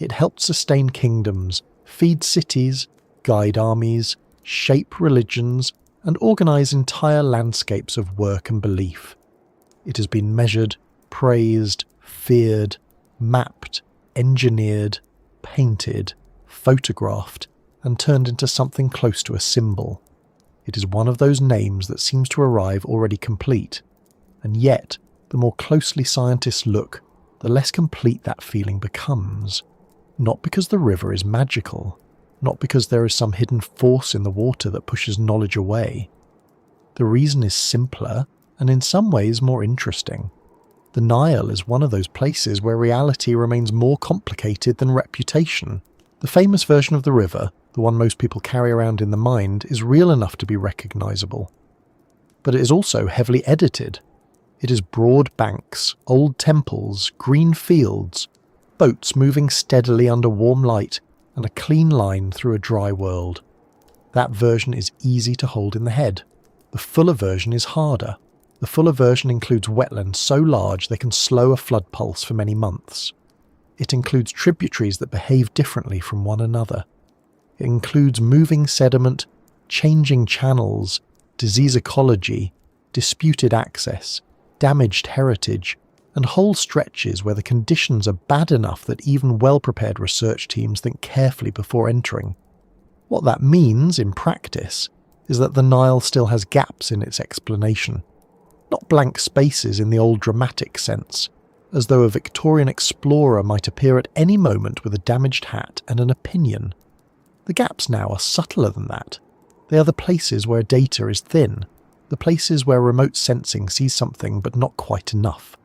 It helped sustain kingdoms, feed cities, guide armies, shape religions, and organize entire landscapes of work and belief. It has been measured, praised, feared, mapped, engineered, painted, photographed, and turned into something close to a symbol. It is one of those names that seems to arrive already complete, and yet, the more closely scientists look, the less complete that feeling becomes. Not because the river is magical, not because there is some hidden force in the water that pushes knowledge away. The reason is simpler, and in some ways more interesting. The Nile is one of those places where reality remains more complicated than reputation. The famous version of the river, the one most people carry around in the mind, is real enough to be recognizable. But it is also heavily edited. It is broad banks, old temples, green fields, boats moving steadily under warm light, and a clean line through a dry world. That version is easy to hold in the head. The fuller version is harder. The fuller version includes wetlands so large they can slow a flood pulse for many months. It includes tributaries that behave differently from one another. It includes moving sediment, changing channels, disease ecology, disputed access, damaged heritage, and whole stretches where the conditions are bad enough that even well-prepared research teams think carefully before entering. What that means, in practice, is that the Nile still has gaps in its explanation. Not blank spaces in the old dramatic sense, as though a Victorian explorer might appear at any moment with a damaged hat and an opinion. The gaps now are subtler than that. They are the places where data is thin, the places where remote sensing sees something but not quite enough.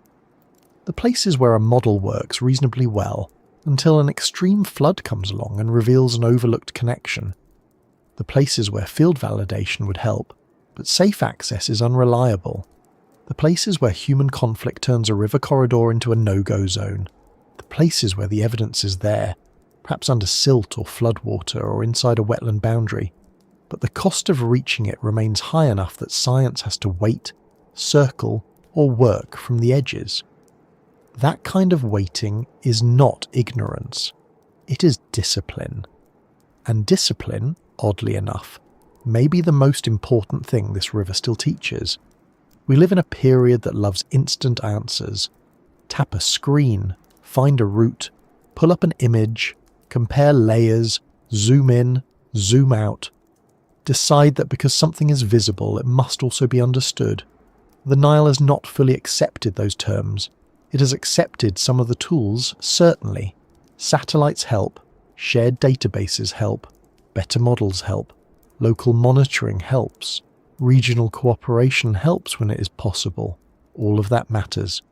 The places where a model works reasonably well until an extreme flood comes along and reveals an overlooked connection. The places where field validation would help, but safe access is unreliable. The places where human conflict turns a river corridor into a no-go zone. The places where the evidence is there, perhaps under silt or floodwater or inside a wetland boundary, but the cost of reaching it remains high enough that science has to wait, circle, or work from the edges. That kind of waiting is not ignorance. It is discipline. And discipline, oddly enough, may be the most important thing this river still teaches. We live in a period that loves instant answers. Tap a screen, find a route, pull up an image, compare layers, zoom in, zoom out. Decide that because something is visible, it must also be understood. The Nile has not fully accepted those terms. It has accepted some of the tools, certainly. Satellites help, shared databases help, better models help, local monitoring helps, regional cooperation helps when it is possible. All of that matters.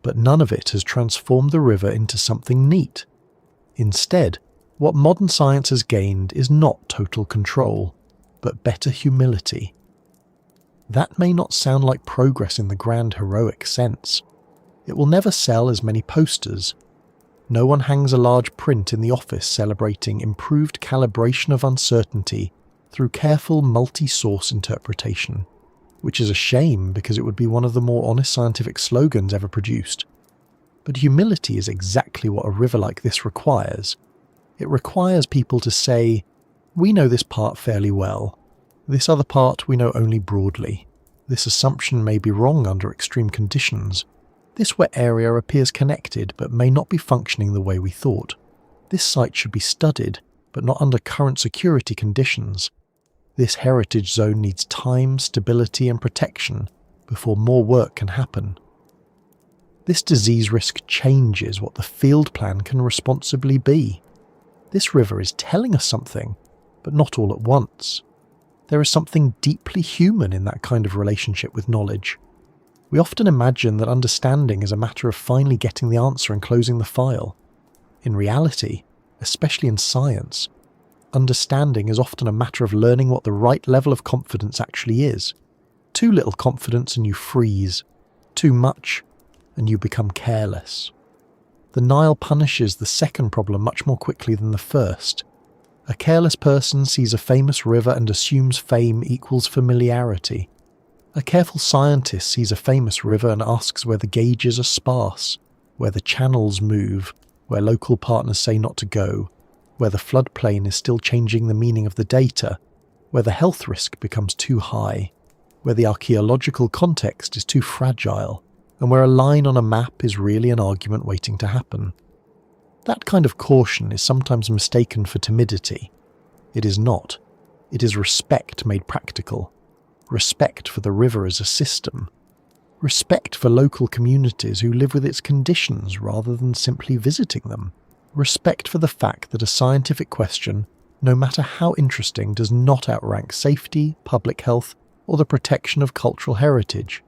But none of it has transformed the river into something neat. Instead, what modern science has gained is not total control, but better humility. That may not sound like progress in the grand heroic sense. It will never sell as many posters. No one hangs a large print in the office celebrating improved calibration of uncertainty through careful multi-source interpretation, which is a shame because it would be one of the more honest scientific slogans ever produced. But humility is exactly what a river like this requires. It requires people to say, we know this part fairly well. This other part we know only broadly. This assumption may be wrong under extreme conditions. This wet area appears connected but may not be functioning the way we thought. This site should be studied, but not under current security conditions. This heritage zone needs time, stability and protection before more work can happen. This disease risk changes what the field plan can responsibly be. This river is telling us something, but not all at once. There is something deeply human in that kind of relationship with knowledge. We often imagine that understanding is a matter of finally getting the answer and closing the file. In reality, especially in science, understanding is often a matter of learning what the right level of confidence actually is. Too little confidence and you freeze. Too much and you become careless. The Nile punishes the second problem much more quickly than the first. A careless person sees a famous river and assumes fame equals familiarity. A careful scientist sees a famous river and asks where the gauges are sparse, where the channels move, where local partners say not to go, where the floodplain is still changing the meaning of the data, where the health risk becomes too high, where the archaeological context is too fragile, and where a line on a map is really an argument waiting to happen. That kind of caution is sometimes mistaken for timidity. It is not. It is respect made practical. Respect for the river as a system. Respect for local communities who live with its conditions rather than simply visiting them. Respect for the fact that a scientific question, no matter how interesting, does not outrank safety, public health, or the protection of cultural heritage.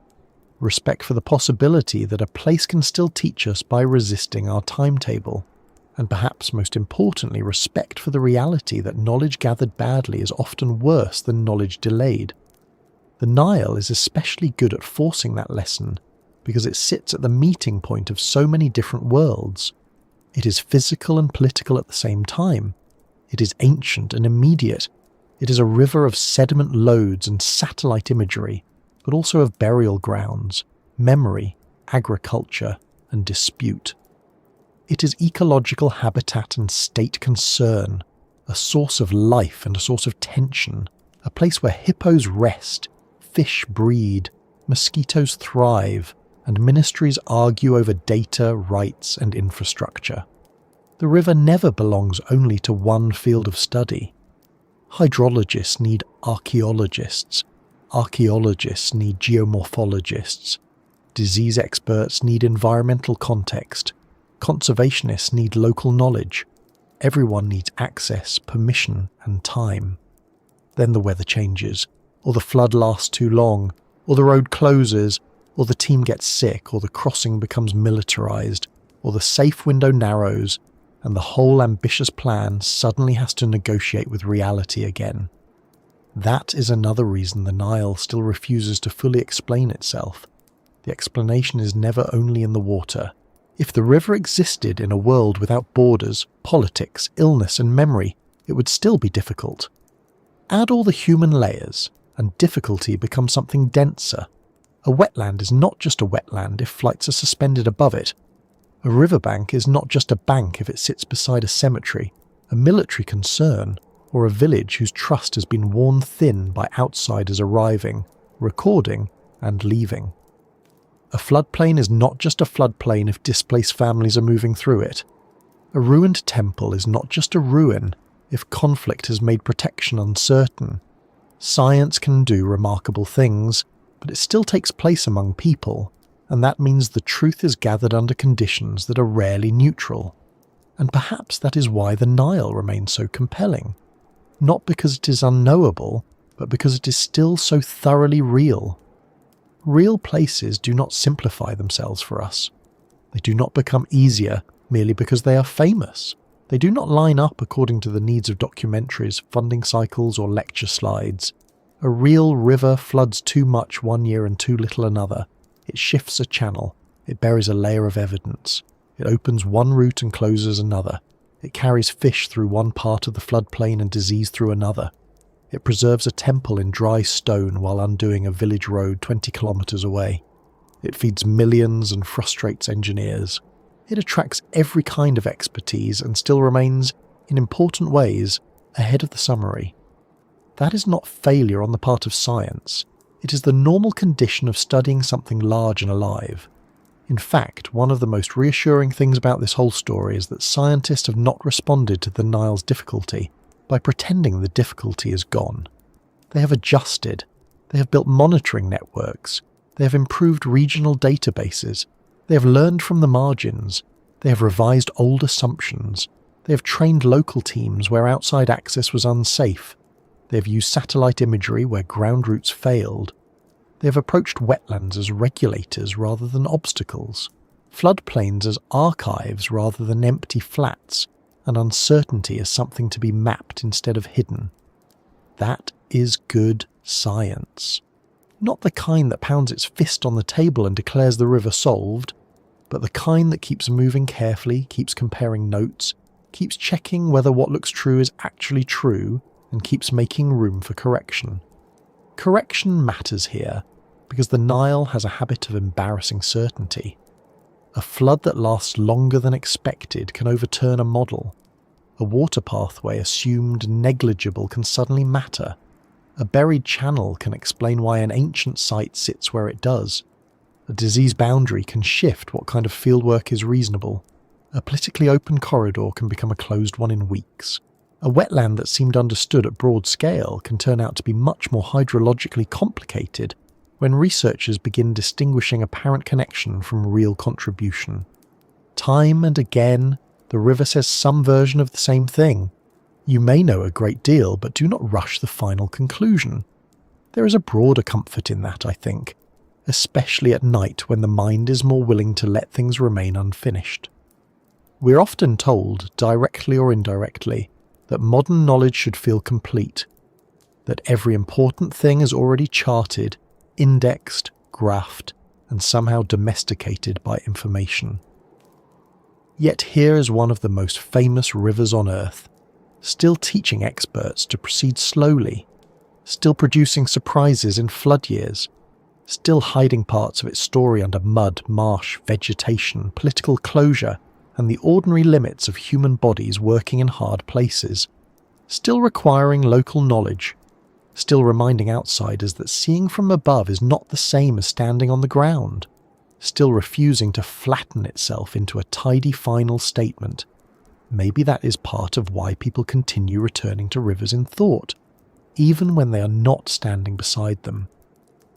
Respect for the possibility that a place can still teach us by resisting our timetable. And perhaps most importantly, respect for the reality that knowledge gathered badly is often worse than knowledge delayed. The Nile is especially good at forcing that lesson because it sits at the meeting point of so many different worlds. It is physical and political at the same time. It is ancient and immediate. It is a river of sediment loads and satellite imagery, but also of burial grounds, memory, agriculture, and dispute. It is ecological habitat and state concern, a source of life and a source of tension, a place where hippos rest, fish breed, mosquitoes thrive, and ministries argue over data, rights, and infrastructure. The river never belongs only to one field of study. Hydrologists need archaeologists. Archaeologists need geomorphologists. Disease experts need environmental context. Conservationists need local knowledge. Everyone needs access, permission, and time. Then the weather changes, or the flood lasts too long, or the road closes, or the team gets sick, or the crossing becomes militarized, or the safe window narrows, and the whole ambitious plan suddenly has to negotiate with reality again. That is another reason the Nile still refuses to fully explain itself. The explanation is never only in the water. If the river existed in a world without borders, politics, illness, and memory, it would still be difficult. Add all the human layers, and difficulty becomes something denser. A wetland is not just a wetland if flights are suspended above it. A riverbank is not just a bank if it sits beside a cemetery, a military concern, or a village whose trust has been worn thin by outsiders arriving, recording, and leaving. A floodplain is not just a floodplain if displaced families are moving through it. A ruined temple is not just a ruin if conflict has made protection uncertain. Science can do remarkable things, but it still takes place among people, and that means the truth is gathered under conditions that are rarely neutral. And perhaps that is why the Nile remains so compelling. Not because it is unknowable, but because it is still so thoroughly real. Real places do not simplify themselves for us. They do not become easier merely because they are famous. They do not line up according to the needs of documentaries, funding cycles, or lecture slides. A real river floods too much one year and too little another. It shifts a channel. It buries a layer of evidence. It opens one route and closes another. It carries fish through one part of the floodplain and disease through another. It preserves a temple in dry stone while undoing a village road 20 kilometers away. It feeds millions and frustrates engineers. It attracts every kind of expertise and still remains, in important ways, ahead of the summary. That is not failure on the part of science. It is the normal condition of studying something large and alive. In fact, one of the most reassuring things about this whole story is that scientists have not responded to the Nile's difficulty by pretending the difficulty is gone. They have adjusted. They have built monitoring networks. They have improved regional databases. They have learned from the margins. They have revised old assumptions. They have trained local teams where outside access was unsafe. They have used satellite imagery where ground routes failed. They have approached wetlands as regulators rather than obstacles. floodplains as archives rather than empty flats, and uncertainty as something to be mapped instead of hidden. That is good science. Not the kind that pounds its fist on the table and declares the river solved, but the kind that keeps moving carefully, keeps comparing notes, keeps checking whether what looks true is actually true, and keeps making room for correction. Correction matters here, because the Nile has a habit of embarrassing certainty. A flood that lasts longer than expected can overturn a model. A water pathway assumed negligible can suddenly matter. A buried channel can explain why an ancient site sits where it does. A disease boundary can shift what kind of fieldwork is reasonable. A politically open corridor can become a closed one in weeks. A wetland that seemed understood at broad scale can turn out to be much more hydrologically complicated when researchers begin distinguishing apparent connection from real contribution. Time and again, the river says some version of the same thing. You may know a great deal, but do not rush the final conclusion. There is a broader comfort in that, I think, especially at night when the mind is more willing to let things remain unfinished. We're often told, directly or indirectly, that modern knowledge should feel complete, that every important thing is already charted, indexed, graphed, and somehow domesticated by information. Yet here is one of the most famous rivers on Earth, still teaching experts to proceed slowly, still producing surprises in flood years, still hiding parts of its story under mud, marsh, vegetation, political closure, and the ordinary limits of human bodies working in hard places, still requiring local knowledge, still reminding outsiders that seeing from above is not the same as standing on the ground, still refusing to flatten itself into a tidy final statement. Maybe that is part of why people continue returning to rivers in thought, even when they are not standing beside them.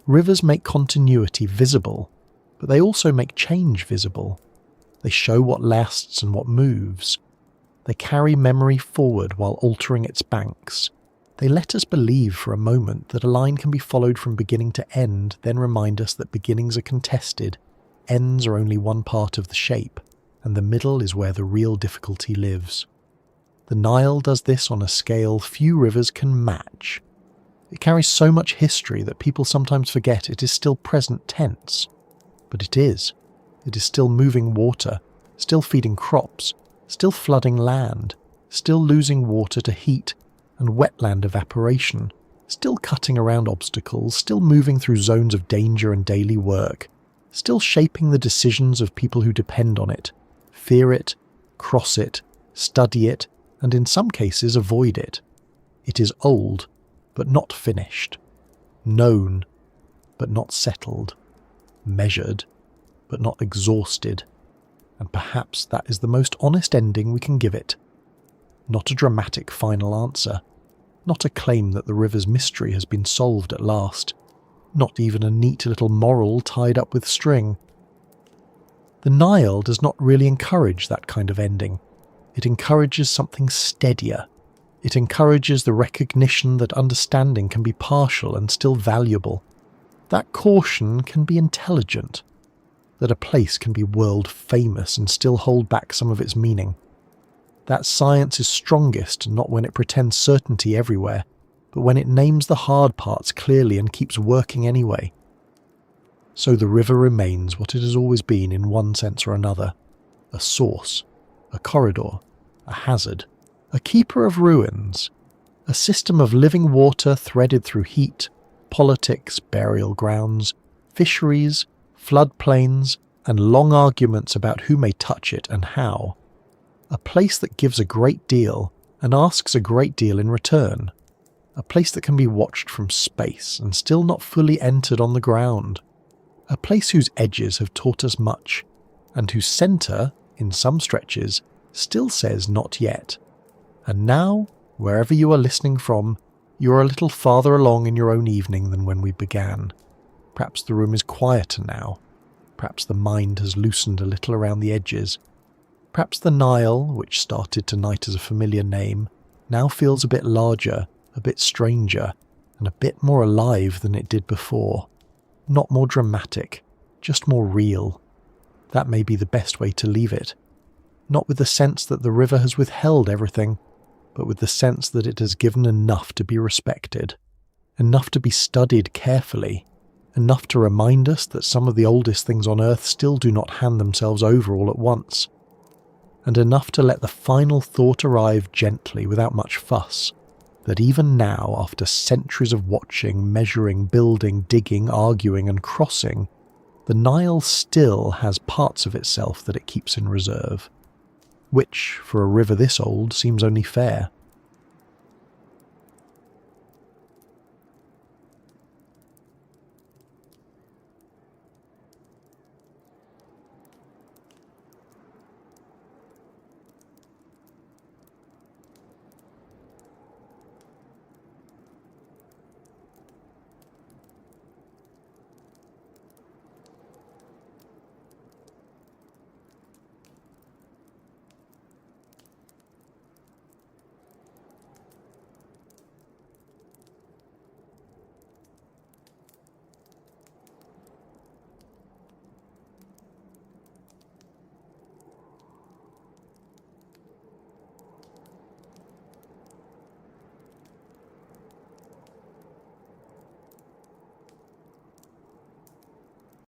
Rivers make continuity visible, but they also make change visible. They show what lasts and what moves. They carry memory forward while altering its banks. They let us believe for a moment that a line can be followed from beginning to end, then remind us that beginnings are contested, ends are only one part of the shape, and the middle is where the real difficulty lives. The Nile does this on a scale few rivers can match. It carries so much history that people sometimes forget it is still present tense. But it is. It is still moving water, still feeding crops, still flooding land, still losing water to heat and wetland evaporation, still cutting around obstacles, still moving through zones of danger and daily work, still shaping the decisions of people who depend on it, fear it, cross it, study it, and in some cases avoid it. It is old, but not finished, known, but not settled, measured, but not exhausted, and perhaps that is the most honest ending we can give it. Not a dramatic final answer, not a claim that the river's mystery has been solved at last, not even a neat little moral tied up with string. The Nile does not really encourage that kind of ending. It encourages something steadier. It encourages the recognition that understanding can be partial and still valuable. That caution can be intelligent. That a place can be world famous and still hold back some of its meaning. That science is strongest not when it pretends certainty everywhere, but when it names the hard parts clearly and keeps working anyway. So the river remains what it has always been in one sense or another: a source, a corridor, a hazard, a keeper of ruins, a system of living water threaded through heat, politics, burial grounds, fisheries, floodplains, and long arguments about who may touch it and how. A place that gives a great deal and asks a great deal in return. A place that can be watched from space and still not fully entered on the ground. A place whose edges have taught us much, and whose centre, in some stretches, still says not yet. And now, wherever you are listening from, you are a little farther along in your own evening than when we began. Perhaps the room is quieter now. Perhaps the mind has loosened a little around the edges. Perhaps the Nile, which started tonight as a familiar name, now feels a bit larger, a bit stranger, and a bit more alive than it did before. Not more dramatic, just more real. that may be the best way to leave it. Not with the sense that the river has withheld everything, but with the sense that it has given enough to be respected, enough to be studied carefully, enough to remind us that some of the oldest things on Earth still do not hand themselves over all at once, and enough to let the final thought arrive gently without much fuss, that even now, after centuries of watching, measuring, building, digging, arguing and crossing, the Nile still has parts of itself that it keeps in reserve. Which, for a river this old, seems only fair.